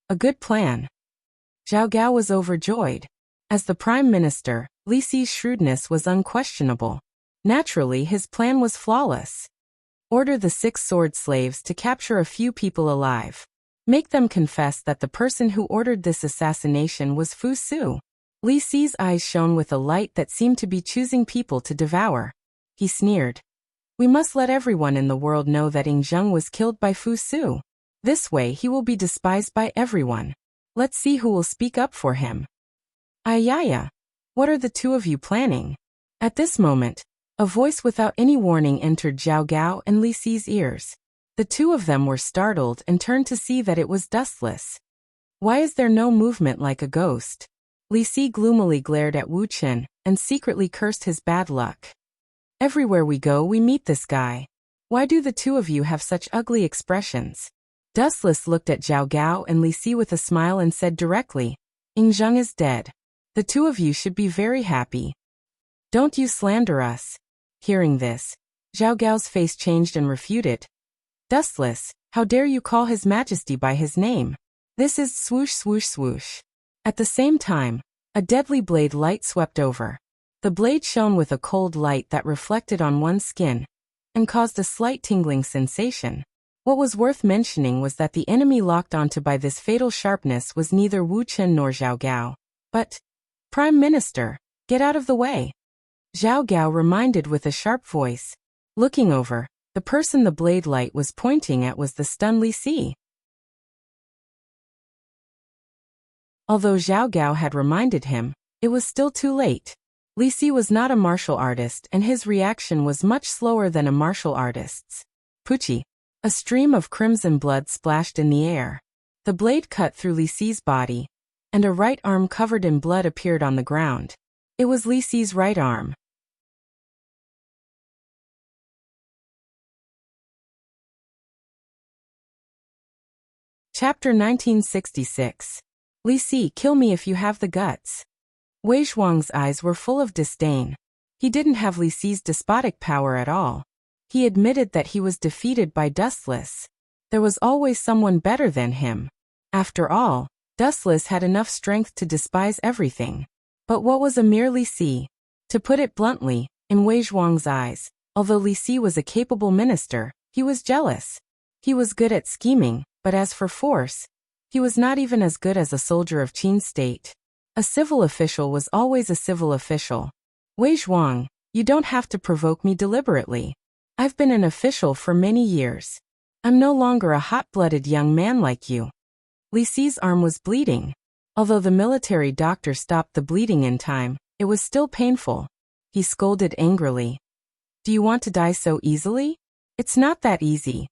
S1: A good plan. Zhao Gao was overjoyed. As the prime minister, Li Si's shrewdness was unquestionable. Naturally, his plan was flawless. Order the 6 sword slaves to capture a few people alive. Make them confess that the person who ordered this assassination was Fu Su. Li Si's eyes shone with a light that seemed to be choosing people to devour. He sneered. We must let everyone in the world know that Ing Zheng was killed by Fu Su. This way he will be despised by everyone. Let's see who will speak up for him. Ayaya. What are the two of you planning? At this moment, a voice without any warning entered Zhao Gao and Li Si's ears. The two of them were startled and turned to see that it was Dustless. Why is there no movement like a ghost? Li Si gloomily glared at Wu Qin and secretly cursed his bad luck. Everywhere we go we meet this guy. Why do the two of you have such ugly expressions? Dustless looked at Zhao Gao and Li Si with a smile and said directly, Ing Zheng is dead. The two of you should be very happy. Don't you slander us. Hearing this, Zhao Gao's face changed and refuted. Dustless, how dare you call His Majesty by his name? This is swoosh swoosh swoosh. At the same time, a deadly blade light swept over. The blade shone with a cold light that reflected on one's skin and caused a slight tingling sensation. What was worth mentioning was that the enemy locked onto by this fatal sharpness was neither Wu Qin nor Zhao Gao, but Prime Minister, get out of the way. Zhao Gao reminded with a sharp voice. Looking over, the person the blade light was pointing at was the stunned Li Si. Although Zhao Gao had reminded him, it was still too late. Li Si was not a martial artist and his reaction was much slower than a martial artist's. Puchi. A stream of crimson blood splashed in the air. The blade cut through Li Si's body, and a right arm covered in blood appeared on the ground. It was Li Si's right arm. Chapter 1966. Li Si, kill me if you have the guts. Wei Zhuang's eyes were full of disdain. He didn't have Li Si's despotic power at all. He admitted that he was defeated by Dustless. There was always someone better than him. After all, Dustless had enough strength to despise everything. But what was a mere Li Si? To put it bluntly, in Wei Zhuang's eyes, although Li Si was a capable minister, he was jealous. He was good at scheming, but as for force, he was not even as good as a soldier of Qin state. A civil official was always a civil official. Wei Zhuang, you don't have to provoke me deliberately. I've been an official for many years. I'm no longer a hot-blooded young man like you. Li Si's arm was bleeding. Although the military doctor stopped the bleeding in time, it was still painful. He scolded angrily. Do you want to die so easily? It's not that easy.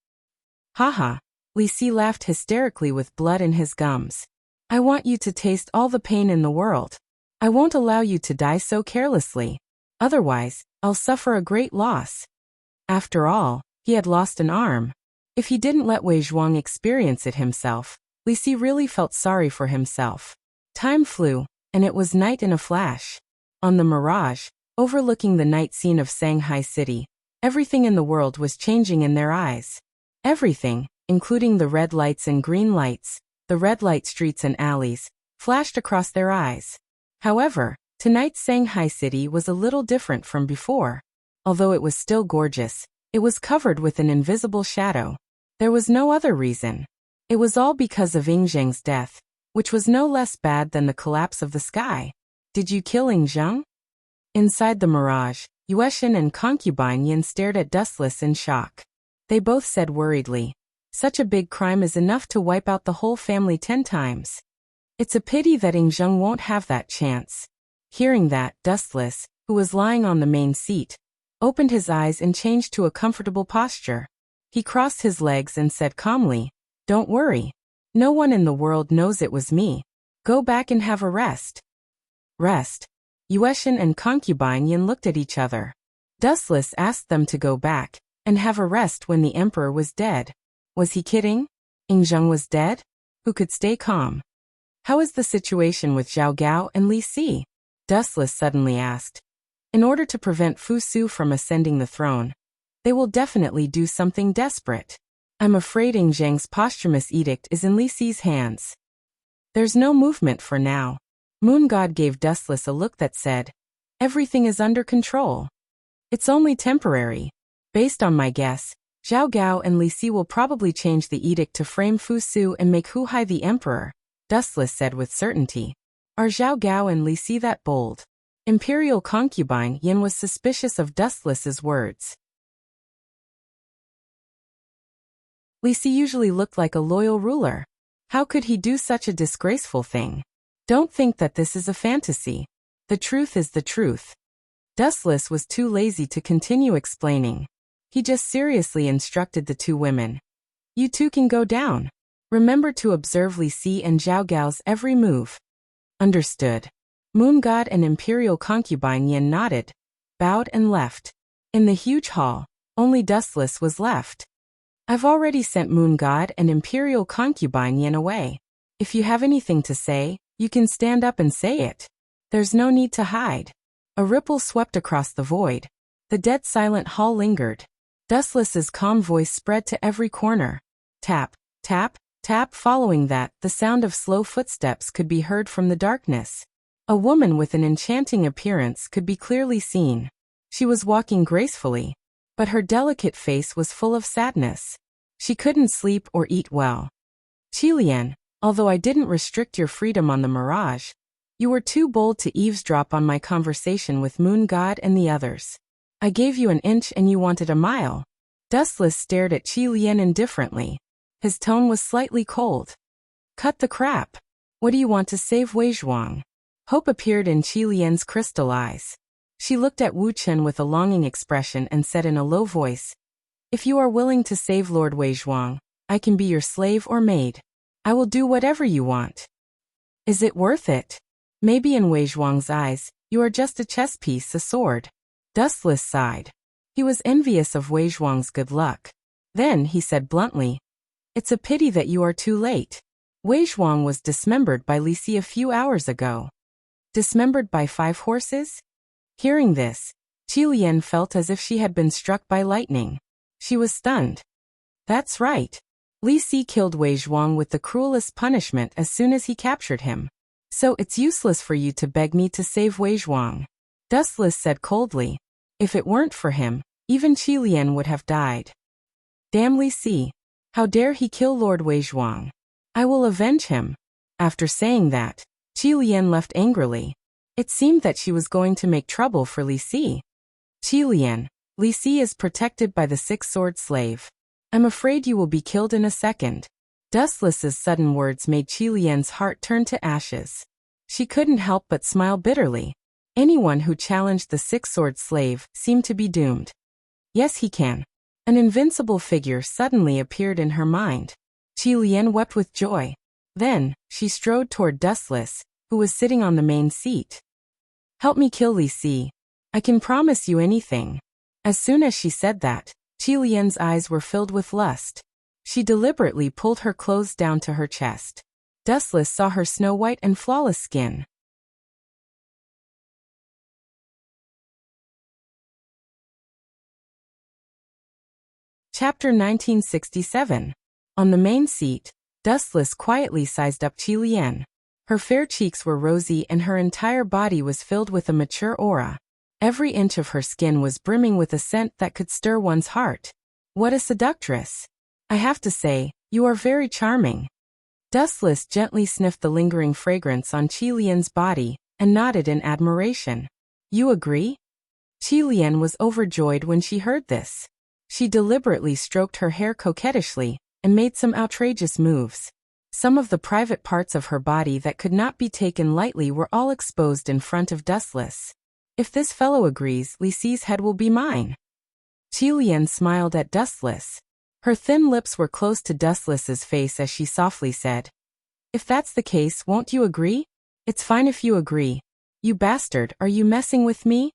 S1: Haha. Li Si laughed hysterically with blood in his gums. I want you to taste all the pain in the world. I won't allow you to die so carelessly. Otherwise, I'll suffer a great loss. After all, he had lost an arm. If he didn't let Wei Zhuang experience it himself, Li Si really felt sorry for himself. Time flew, and it was night in a flash. On the Mirage, overlooking the night scene of Shanghai City, everything in the world was changing in their eyes. Everything, including the red lights and green lights, the red light streets and alleys, flashed across their eyes. However, tonight's Shanghai City was a little different from before. Although it was still gorgeous, it was covered with an invisible shadow. There was no other reason. It was all because of Ying Zheng's death, which was no less bad than the collapse of the sky. Did you kill Ying Zheng? Inside the Mirage, Yueshin and concubine Yin stared at Dustless in shock. They both said worriedly, "Such a big crime is enough to wipe out the whole family 10 times. It's a pity that Ying Zheng won't have that chance." Hearing that, Dustless, who was lying on the main seat, opened his eyes and changed to a comfortable posture. He crossed his legs and said calmly, "Don't worry. No one in the world knows it was me. Go back and have a rest." Rest? Yueshin and concubine Yin looked at each other. Dustless asked them to go back and have a rest when the emperor was dead. Was he kidding? Ying Zheng was dead? Who could stay calm? How is the situation with Zhao Gao and Li Si? Dustless suddenly asked. In order to prevent Fu Su from ascending the throne, they will definitely do something desperate. I'm afraid Ying Zheng's posthumous edict is in Li Si's hands. There's no movement for now. Moon God gave Dustless a look that said, "Everything is under control. It's only temporary. Based on my guess, Zhao Gao and Li Si will probably change the edict to frame Fu Su and make Hu Hai the emperor," Dustless said with certainty. Are Zhao Gao and Li Si that bold? Imperial concubine Yin was suspicious of Dustless's words. Li Si usually looked like a loyal ruler. How could he do such a disgraceful thing? Don't think that this is a fantasy. The truth is the truth. Dustless was too lazy to continue explaining. He just seriously instructed the two women. You two can go down. Remember to observe Li Si and Zhao Gao's every move. Understood. Moon God and Imperial concubine Yin nodded, bowed and left. In the huge hall, only Dustless was left. I've already sent Moon God and Imperial concubine Yin away. If you have anything to say, you can stand up and say it. There's no need to hide. A ripple swept across the void. The dead silent hall lingered. Dustless's calm voice spread to every corner. Tap, tap, tap. Following that, the sound of slow footsteps could be heard from the darkness. A woman with an enchanting appearance could be clearly seen. She was walking gracefully, but her delicate face was full of sadness. She couldn't sleep or eat well. Qilian, although I didn't restrict your freedom on the Mirage, you were too bold to eavesdrop on my conversation with Moon God and the others. I gave you an inch and you wanted a mile. Dustless stared at Qilian indifferently. His tone was slightly cold. Cut the crap. What do you want to save Wei Zhuang? Hope appeared in Qilian's crystal eyes. She looked at Wu Chen with a longing expression and said in a low voice, "If you are willing to save Lord Wei Zhuang, I can be your slave or maid. I will do whatever you want. Is it worth it? Maybe in Wei Zhuang's eyes, you are just a chess piece, a sword." Dustless sighed. He was envious of Wei Zhuang's good luck. Then he said bluntly, "It's a pity that you are too late. Wei Zhuang was dismembered by Li Si a few hours ago." Dismembered by 5 horses? Hearing this, Qilian felt as if she had been struck by lightning. She was stunned. That's right. Li Si killed Wei Zhuang with the cruelest punishment as soon as he captured him. So it's useless for you to beg me to save Wei Zhuang. Dustless said coldly. If it weren't for him, even Qilian would have died. Damn Li Si. How dare he kill Lord Wei Zhuang? I will avenge him. After saying that, Qilian left angrily. It seemed that she was going to make trouble for Li Si. Qilian, Li Si is protected by the 6-sword slave. I'm afraid you will be killed in a second. Dustless's sudden words made Qilian's heart turn to ashes. She couldn't help but smile bitterly. Anyone who challenged the 6-sword slave seemed to be doomed. Yes, he can. An invincible figure suddenly appeared in her mind. Qilian wept with joy. Then, she strode toward Dustless, who was sitting on the main seat. Help me kill Li Si. I can promise you anything. As soon as she said that, Qi Lian's eyes were filled with lust. She deliberately pulled her clothes down to her chest. Dustless saw her snow-white and flawless skin. Chapter 1967. On the main seat, Dustless quietly sized up Qi Lian. Her fair cheeks were rosy and her entire body was filled with a mature aura. Every inch of her skin was brimming with a scent that could stir one's heart. What a seductress! I have to say, you are very charming. Dustless gently sniffed the lingering fragrance on Qi Lian's body and nodded in admiration. You agree? Qi Lian was overjoyed when she heard this. She deliberately stroked her hair coquettishly and made some outrageous moves. Some of the private parts of her body that could not be taken lightly were all exposed in front of Dustless. If this fellow agrees, Li Si's head will be mine. Qi Lian smiled at Dustless. Her thin lips were close to Dustless's face as she softly said, If that's the case, won't you agree? It's fine if you agree. You bastard, are you messing with me?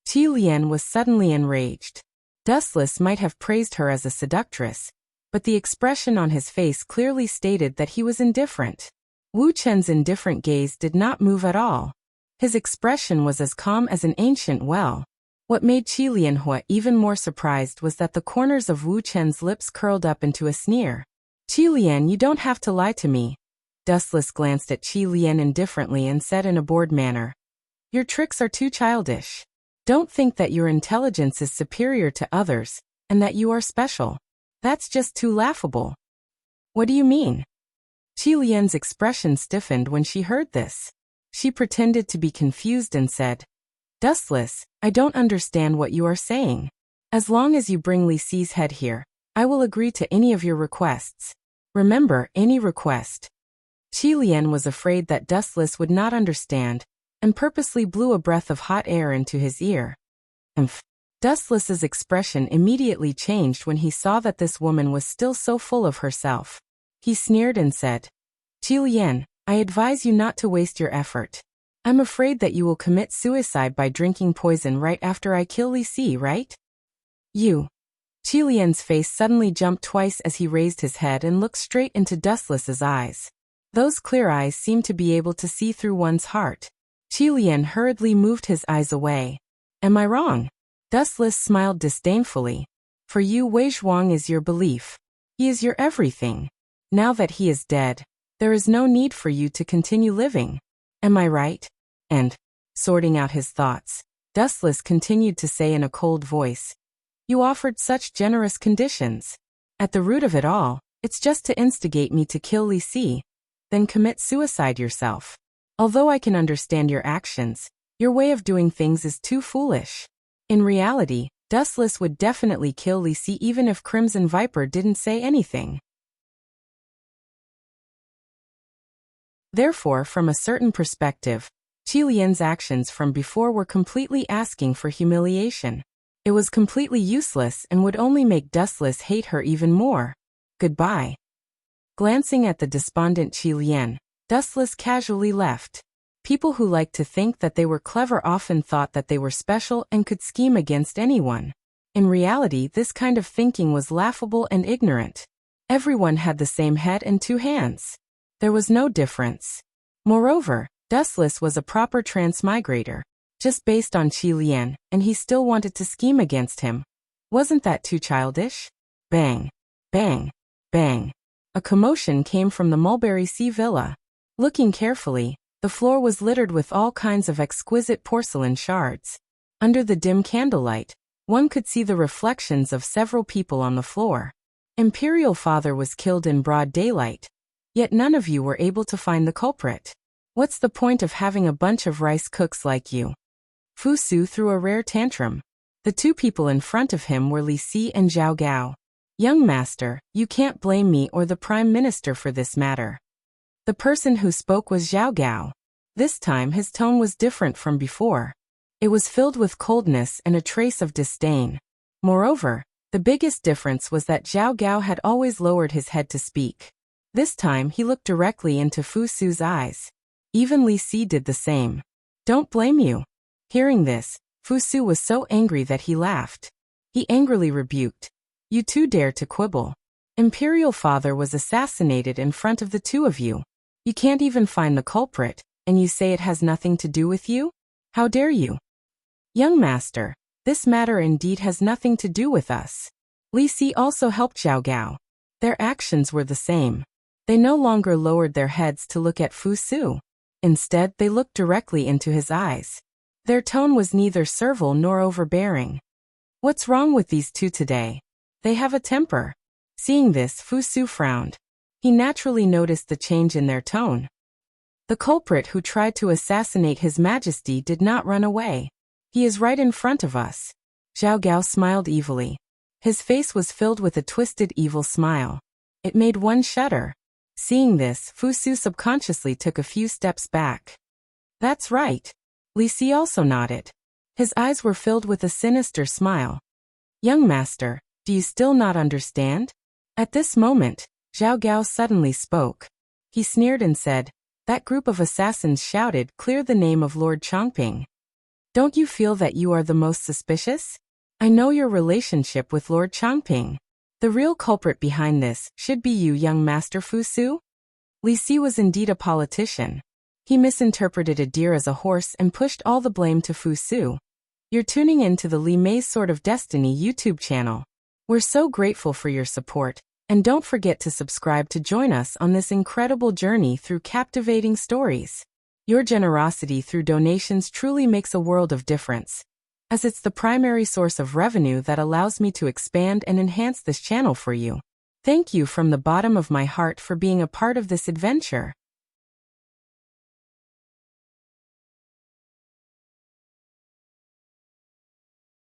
S1: Qi Lian was suddenly enraged. Dustless might have praised her as a seductress, but the expression on his face clearly stated that he was indifferent. Wu Chen's indifferent gaze did not move at all. His expression was as calm as an ancient well. What made Qi Lianhua even more surprised was that the corners of Wu Chen's lips curled up into a sneer. Qi Lian, you don't have to lie to me. Dustless glanced at Qi Lian indifferently and said in a bored manner, Your tricks are too childish. Don't think that your intelligence is superior to others, and that you are special. That's just too laughable. What do you mean? Qi Lian's expression stiffened when she heard this. She pretended to be confused and said, Dustless, I don't understand what you are saying. As long as you bring Li Si's head here, I will agree to any of your requests. Remember, any request. Qi Lian was afraid that Dustless would not understand, and purposely blew a breath of hot air into his ear. Dustless's expression immediately changed when he saw that this woman was still so full of herself. He sneered and said, Qi Lian, I advise you not to waste your effort. I'm afraid that you will commit suicide by drinking poison right after I kill Li Si, right? You. Qi Lian's face suddenly jumped twice as he raised his head and looked straight into Dustless's eyes. Those clear eyes seemed to be able to see through one's heart. Qi Lian hurriedly moved his eyes away. Am I wrong? Dustless smiled disdainfully. For you, Wei Zhuang is your belief. He is your everything. Now that he is dead, there is no need for you to continue living. Am I right? And, sorting out his thoughts, Dustless continued to say in a cold voice, You offered such generous conditions. At the root of it all, it's just to instigate me to kill Li Si, then commit suicide yourself. Although I can understand your actions, your way of doing things is too foolish. In reality, Dustless would definitely kill Li Si even if Crimson Viper didn't say anything. Therefore, from a certain perspective, Qi Lian's actions from before were completely asking for humiliation. It was completely useless and would only make Dustless hate her even more. Goodbye. Glancing at the despondent Qi Lian, Dustless casually left. People who liked to think that they were clever often thought that they were special and could scheme against anyone. In reality, this kind of thinking was laughable and ignorant. Everyone had the same head and two hands. There was no difference. Moreover, Dustless was a proper transmigrator, just based on Qi Lian, and he still wanted to scheme against him. Wasn't that too childish? Bang! Bang! Bang! A commotion came from the Mulberry Sea Villa. Looking carefully, the floor was littered with all kinds of exquisite porcelain shards. Under the dim candlelight, one could see the reflections of several people on the floor. Imperial Father was killed in broad daylight. Yet none of you were able to find the culprit. What's the point of having a bunch of rice cooks like you? Fu Su threw a rare tantrum. The two people in front of him were Li Si and Zhao Gao. Young master, you can't blame me or the Prime Minister for this matter. The person who spoke was Zhao Gao. This time his tone was different from before. It was filled with coldness and a trace of disdain. Moreover, the biggest difference was that Zhao Gao had always lowered his head to speak. This time he looked directly into Fu Su's eyes. Even Li Si did the same. Don't blame you. Hearing this, Fu Su was so angry that he laughed. He angrily rebuked. You two dare to quibble. Imperial Father was assassinated in front of the two of you. You can't even find the culprit, and you say it has nothing to do with you? How dare you? Young master, this matter indeed has nothing to do with us. Li Si also helped Zhao Gao. Their actions were the same. They no longer lowered their heads to look at Fu Su. Instead, they looked directly into his eyes. Their tone was neither servile nor overbearing. What's wrong with these two today? They have a temper. Seeing this, Fu Su frowned. He naturally noticed the change in their tone. The culprit who tried to assassinate His Majesty did not run away. He is right in front of us. Zhao Gao smiled evilly. His face was filled with a twisted evil smile. It made one shudder. Seeing this, Fu Su subconsciously took a few steps back. That's right. Li Si also nodded. His eyes were filled with a sinister smile. Young master, do you still not understand? At this moment, Zhao Gao suddenly spoke. He sneered and said, that group of assassins shouted, clear the name of Lord Chongping. Don't you feel that you are the most suspicious? I know your relationship with Lord Chongping. The real culprit behind this should be you, young master Fu Su. Li Si was indeed a politician. He misinterpreted a deer as a horse and pushed all the blame to Fu Su. You're tuning in to the Li Mei's Sword of Destiny YouTube channel. We're so grateful for your support, and don't forget to subscribe to join us on this incredible journey through captivating stories. Your generosity through donations truly makes a world of difference, as it's the primary source of revenue that allows me to expand and enhance this channel for you. Thank you from the bottom of my heart for being a part of this adventure.